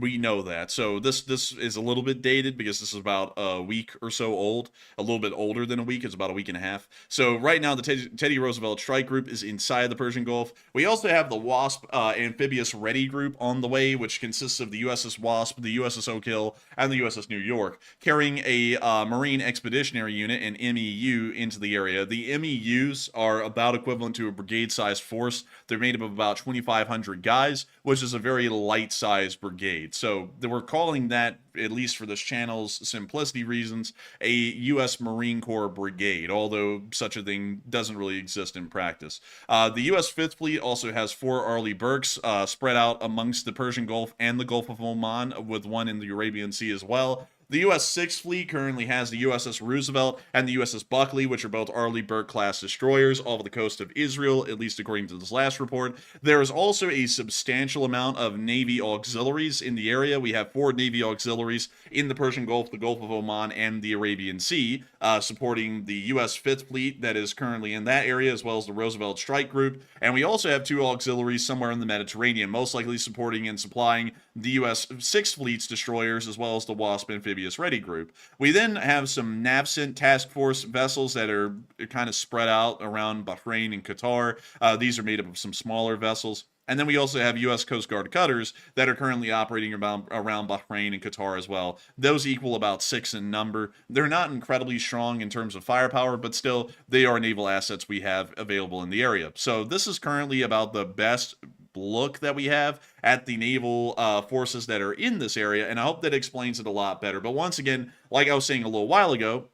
We know that. So this is a little bit dated because this is about a week or so old. A little bit older than a week. It's about a week and a half. So right now the Teddy Roosevelt Strike Group is inside the Persian Gulf. We also have the WASP Amphibious Ready Group on the way, which consists of the USS Wasp, the USS Oak Hill, and the USS New York, carrying a Marine Expeditionary Unit, an MEU, into the area. The MEUs are about equivalent to a brigade-sized force. They're made up of about 2,500 guys, which is a very light-sized brigade. So we're calling that, at least for this channel's simplicity reasons, a U.S. Marine Corps brigade, although such a thing doesn't really exist in practice. The U.S. Fifth Fleet also has 4 Arleigh Burkes spread out amongst the Persian Gulf and the Gulf of Oman, with one in the Arabian Sea as well. The U.S. Sixth Fleet currently has the USS Roosevelt and the USS Buckley, which are both Arleigh Burke-class destroyers off the coast of Israel, at least according to this last report. There is also a substantial amount of Navy auxiliaries in the area. We have 4 Navy auxiliaries in the Persian Gulf, the Gulf of Oman, and the Arabian Sea, supporting the U.S. Fifth Fleet that is currently in that area, as well as the Roosevelt Strike Group. And we also have 2 auxiliaries somewhere in the Mediterranean, most likely supporting and supplying the U.S. Sixth Fleet's destroyers, as well as the WASP Amphibious Ready Group. We then have some NAVCENT task force vessels that are kind of spread out around Bahrain and Qatar. These are made up of some smaller vessels. And then we also have U.S. Coast Guard cutters that are currently operating around Bahrain and Qatar as well. Those equal about 6 in number. They're not incredibly strong in terms of firepower, but still, they are naval assets we have available in the area. So this is currently about the best look that we have at the naval forces that are in this area, and I hope that explains it a lot better. But once again, like I was saying a little while ago,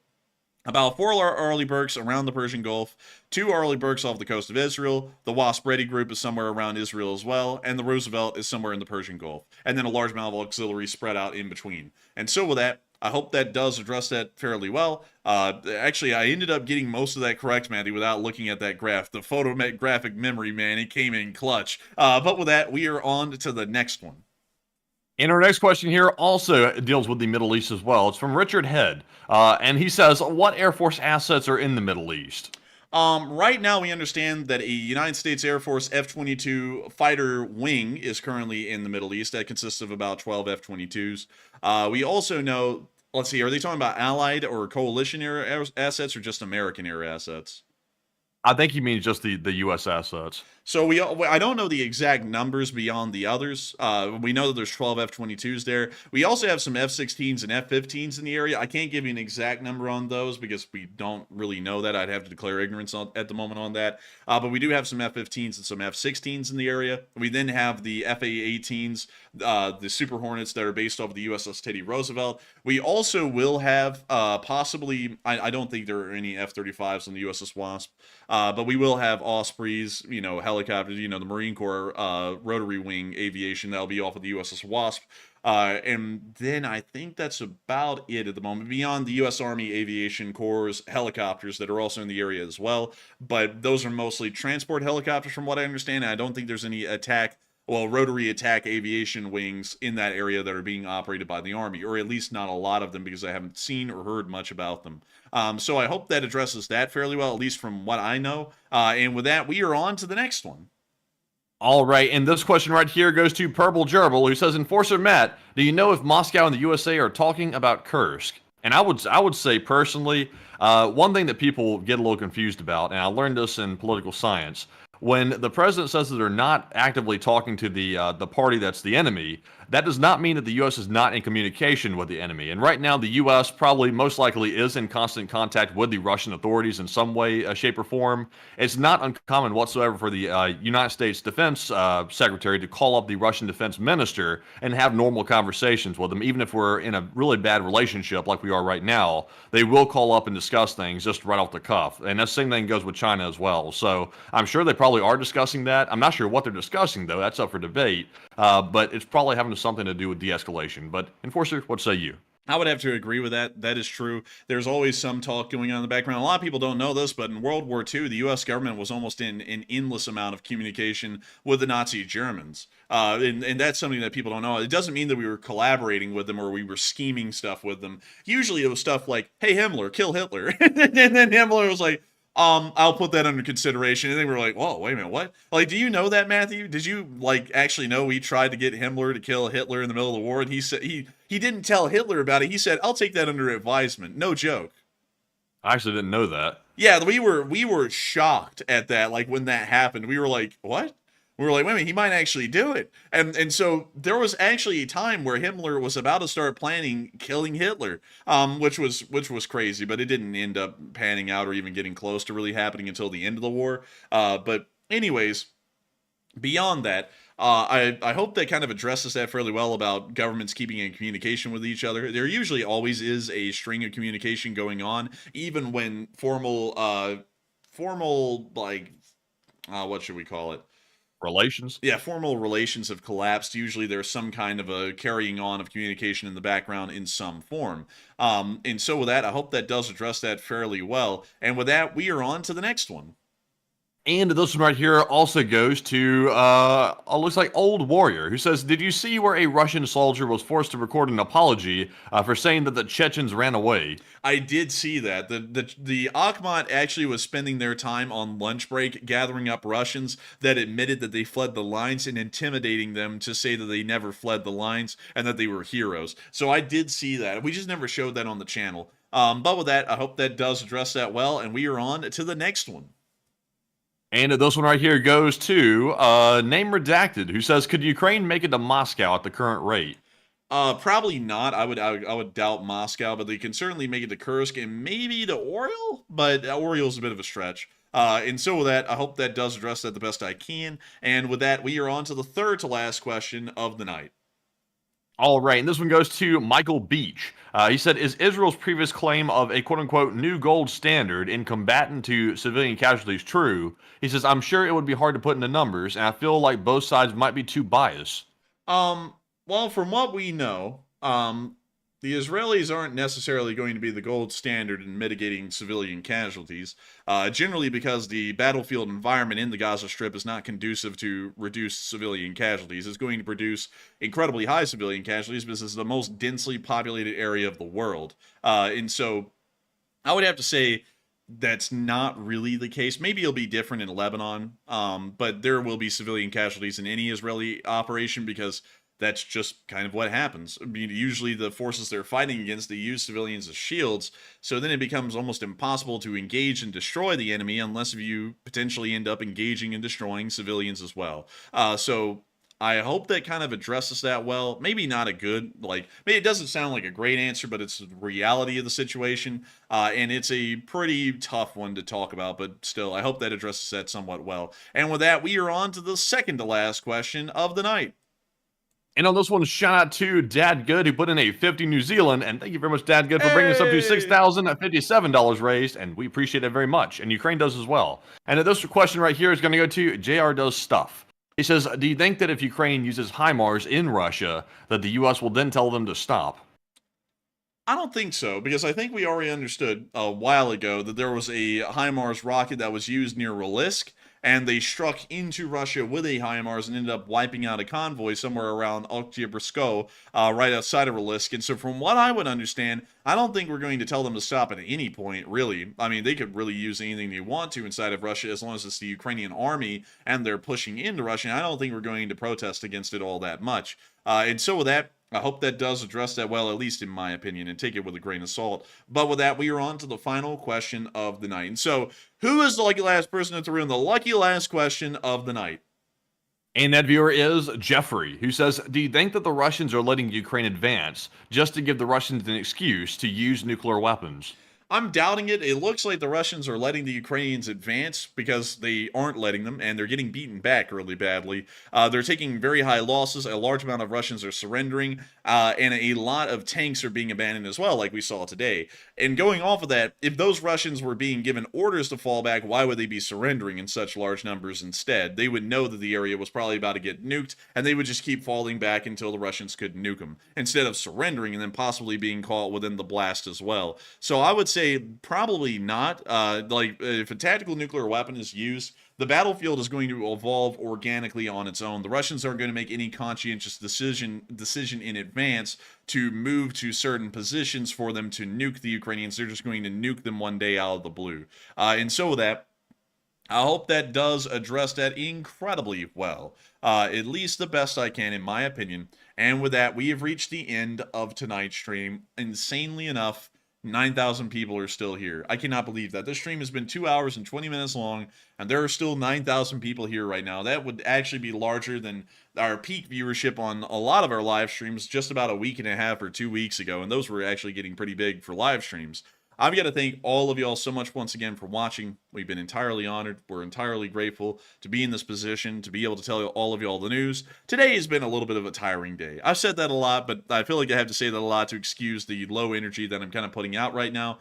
about 4 Arleigh Burkes around the Persian Gulf, 2 Arleigh Burkes off the coast of Israel, the WASP Ready Group is somewhere around Israel as well, and the Roosevelt is somewhere in the Persian Gulf, and then a large amount of auxiliary spread out in between. And so with that, I hope that does address that fairly well. Actually, I ended up getting most of that correct, Matty, without looking at that graph. The photographic memory, man, it came in clutch. But with that, we are on to the next one. And our next question here also deals with the Middle East as well. It's from Richard Head, and he says, what Air Force assets are in the Middle East? Right now, we understand that a United States Air Force F-22 fighter wing is currently in the Middle East. That consists of about 12 F-22s. We also know, let's see, are they talking about Allied or coalition era assets or just American era assets? I think he means just the U.S. assets. So I don't know the exact numbers beyond the others. We know that there's 12 F-22s there. We also have some F-16s and F-15s in the area. I can't give you an exact number on those because we don't really know that. I'd have to declare ignorance at the moment on that. But we do have some F-15s and some F-16s in the area. We then have the FA-18s, the Super Hornets that are based off of the USS Teddy Roosevelt. We also will have possibly, I don't think there are any F-35s on the USS Wasp, but we will have Ospreys, helicopters, the Marine Corps rotary wing aviation that'll be off of the USS Wasp. And then I think that's about it at the moment, beyond the U.S. Army Aviation Corps helicopters that are also in the area as well. But those are mostly transport helicopters from what I understand. And I don't think there's any rotary attack aviation wings in that area that are being operated by the Army, or at least not a lot of them because I haven't seen or heard much about them. So I hope that addresses that fairly well, at least from what I know. And with that, we are on to the next one. All right, and this question right here goes to Purple Gerbil, who says, Enforcer Matt, do you know if Moscow and the USA are talking about Kursk? And I would say personally, one thing that people get a little confused about, and I learned this in political science, when the president says that they're not actively talking to the party that's the enemy, that does not mean that the U.S. is not in communication with the enemy. And right now, the U.S. probably most likely is in constant contact with the Russian authorities in some way, shape, or form. It's not uncommon whatsoever for the United States Defense Secretary to call up the Russian Defense Minister and have normal conversations with them, even if we're in a really bad relationship like we are right now. They will call up and discuss things just right off the cuff. And that same thing goes with China as well. So I'm sure they probably are discussing that. I'm not sure what they're discussing, though. That's up for debate. But it's probably having something to do with de-escalation. But Enforcer, what say you? I would have to agree with that. That is true. There's always some talk going on in the background. A lot of people don't know this, but in World War II, the U.S. government was almost in an endless amount of communication with the Nazi Germans. And that's something that people don't know. It doesn't mean that we were collaborating with them or we were scheming stuff with them. Usually it was stuff like, hey, Himmler, kill Hitler. And then Himmler was like, I'll put that under consideration. And they were like, whoa, wait a minute, what? Like, do you know that, Matthew? Did you, like, actually know we tried to get Himmler to kill Hitler in the middle of the war? And he said, he didn't tell Hitler about it. He said, I'll take that under advisement. No joke. I actually didn't know that. Yeah, we were shocked at that. Like, when that happened, we were like, what? We were like, wait a minute, he might actually do it. And so there was actually a time where Himmler was about to start planning killing Hitler, which was crazy, but it didn't end up panning out or even getting close to really happening until the end of the war. But anyways, beyond that, I hope that kind of addresses that fairly well about governments keeping in communication with each other. There usually always is a string of communication going on, even when formal like, what should we call it? Relations? Yeah, formal relations have collapsed. Usually there's some kind of a carrying on of communication in the background in some form. And so with that, I hope that does address that fairly well. And with that, we are on to the next one. And this one right here also goes to, looks like Old Warrior, who says, did you see where a Russian soldier was forced to record an apology for saying that the Chechens ran away? I did see that. The Akhmat actually was spending their time on lunch break gathering up Russians that admitted that they fled the lines and intimidating them to say that they never fled the lines and that they were heroes. So I did see that. We just never showed that on the channel. But with that, I hope that does address that well, and we are on to the next one. And this one right here goes to Name Redacted, who says, could Ukraine make it to Moscow at the current rate? Probably not. I would doubt Moscow, but they can certainly make it to Kursk and maybe to Oriel, but Oriel's a bit of a stretch. And so with that, I hope that does address that the best I can. And with that, we are on to the third to last question of the night. All right, and this one goes to Michael Beach. He said, is Israel's previous claim of a quote-unquote new gold standard in combatant to civilian casualties true? He says, I'm sure it would be hard to put into numbers, and I feel like both sides might be too biased. Well, from what we know, the Israelis aren't necessarily going to be the gold standard in mitigating civilian casualties, generally because the battlefield environment in the Gaza Strip is not conducive to reduced civilian casualties. It's going to produce incredibly high civilian casualties because it's the most densely populated area of the world. And so I would have to say that's not really the case. Maybe it'll be different in Lebanon, but there will be civilian casualties in any Israeli operation because that's just kind of what happens. I mean, usually the forces they're fighting against, they use civilians as shields, so then it becomes almost impossible to engage and destroy the enemy unless you potentially end up engaging and destroying civilians as well. So I hope that kind of addresses that well. Maybe not a good, maybe it doesn't sound like a great answer, but it's the reality of the situation, and it's a pretty tough one to talk about, but still, I hope that addresses that somewhat well. And with that, we are on to the second to last question of the night. And on this one, shout out to Dad Good, who put in a 50 New Zealand, and thank you very much, Dad Good, for bringing us up to $6,057 raised, and we appreciate it very much, and Ukraine does as well. And this question right here is going to go to JR Does Stuff. He says, do you think that if Ukraine uses HIMARS in Russia, that the U.S. will then tell them to stop? I don't think so, because I think we already understood a while ago that there was a HIMARS rocket that was used near Rilisk, and they struck into Russia with a HIMARS and ended up wiping out a convoy somewhere around Oktyabrsko, right outside of Rilisk. And so from what I would understand, I don't think we're going to tell them to stop at any point, really. I mean, they could really use anything they want to inside of Russia as long as it's the Ukrainian army and they're pushing into Russia. And I don't think we're going to protest against it all that much. And so with that, I hope that does address that well, at least in my opinion, and take it with a grain of salt. But with that, we are on to the final question of the night. And so, who is the lucky last person to throw in the lucky last question of the night? And that viewer is Jeffrey, who says, do you think that the Russians are letting Ukraine advance just to give the Russians an excuse to use nuclear weapons? I'm doubting it. It looks like the Russians are letting the Ukrainians advance because they aren't letting them, and they're getting beaten back really badly. They're taking very high losses. A large amount of Russians are surrendering, and a lot of tanks are being abandoned as well, like we saw today. And going off of that, if those Russians were being given orders to fall back, why would they be surrendering in such large numbers instead? They would know that the area was probably about to get nuked, and they would just keep falling back until the Russians could nuke them, instead of surrendering and then possibly being caught within the blast as well. So I would say probably not. If a tactical nuclear weapon is used, the battlefield is going to evolve organically on its own. The Russians aren't going to make any conscientious decision in advance to move to certain positions for them to nuke the Ukrainians. They're just going to nuke them one day out of the blue. And so with that, I hope that does address that incredibly well. At least the best I can, in my opinion. And with that, we have reached the end of tonight's stream. Insanely enough, 9,000 people are still here. I cannot believe that. This stream has been 2 hours and 20 minutes long, and there are still 9,000 people here right now. That would actually be larger than our peak viewership on a lot of our live streams just about a week and a half or 2 weeks ago, and those were actually getting pretty big for live streams. I've got to thank all of y'all so much once again for watching. We've been entirely honored. We're entirely grateful to be in this position, to be able to tell all of y'all the news. Today has been a little bit of a tiring day. I've said that a lot, but I feel like I have to say that a lot to excuse the low energy that I'm kind of putting out right now,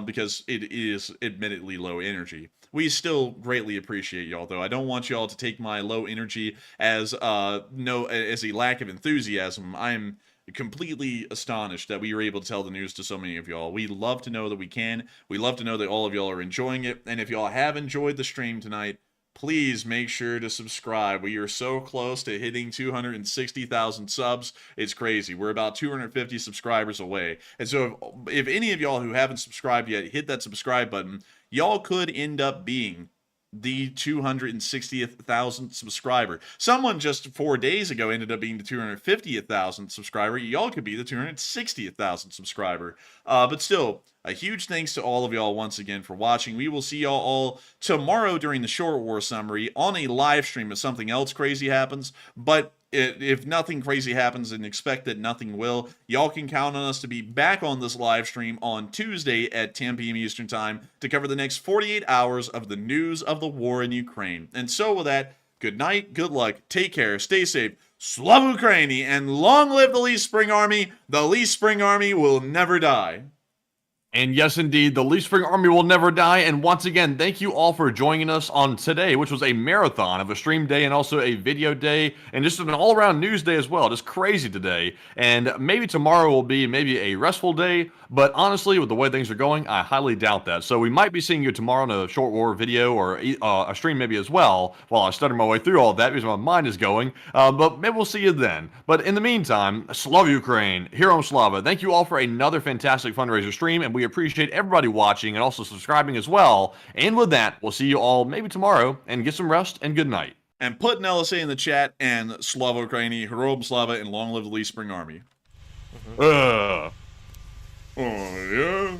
because it is admittedly low energy. We still greatly appreciate y'all, though. I don't want y'all to take my low energy as as a lack of enthusiasm. I'm completely astonished that we were able to tell the news to so many of y'all. We love to know that we can. We love to know that all of y'all are enjoying it. And if y'all have enjoyed the stream tonight, please make sure to subscribe. We are so close to hitting 260,000 subs. It's crazy. We're about 250 subscribers away. And so if any of y'all who haven't subscribed yet, hit that subscribe button. Y'all could end up being the 260,000th subscriber. Someone just 4 days ago ended up being the 250,000th subscriber. Y'all could be the 260,000th subscriber. But still, a huge thanks to all of y'all once again for watching. We will see y'all all tomorrow during the Short War Summary on a live stream if something else crazy happens. But if nothing crazy happens, and expect that nothing will, y'all can count on us to be back on this live stream on Tuesday at 10 p.m. Eastern Time to cover the next 48 hours of the news of the war in Ukraine. And so with that, good night, good luck, take care, stay safe, Slava Ukraini, and long live the Least Spring Army. The Least Spring Army will never die. And yes, indeed, the Leaf Spring Army will never die. And once again, thank you all for joining us on today, which was a marathon of a stream day and also a video day and just an all-around news day as well. Just crazy today. And maybe tomorrow will be maybe a restful day, but honestly, with the way things are going, I highly doubt that. So we might be seeing you tomorrow in a short war video or a stream maybe as well, while I stutter my way through all of that because my mind is going. But maybe we'll see you then. But in the meantime, Slava Ukraine, Hero Slava, thank you all for another fantastic fundraiser stream, and we appreciate everybody watching and also subscribing as well. And with that, we'll see you all maybe tomorrow, and get some rest and good night. And put an LSA in the chat, and Slava Ukraini, Heroem Slava, and long live the Least Spring Army. Uh. Oh, yeah.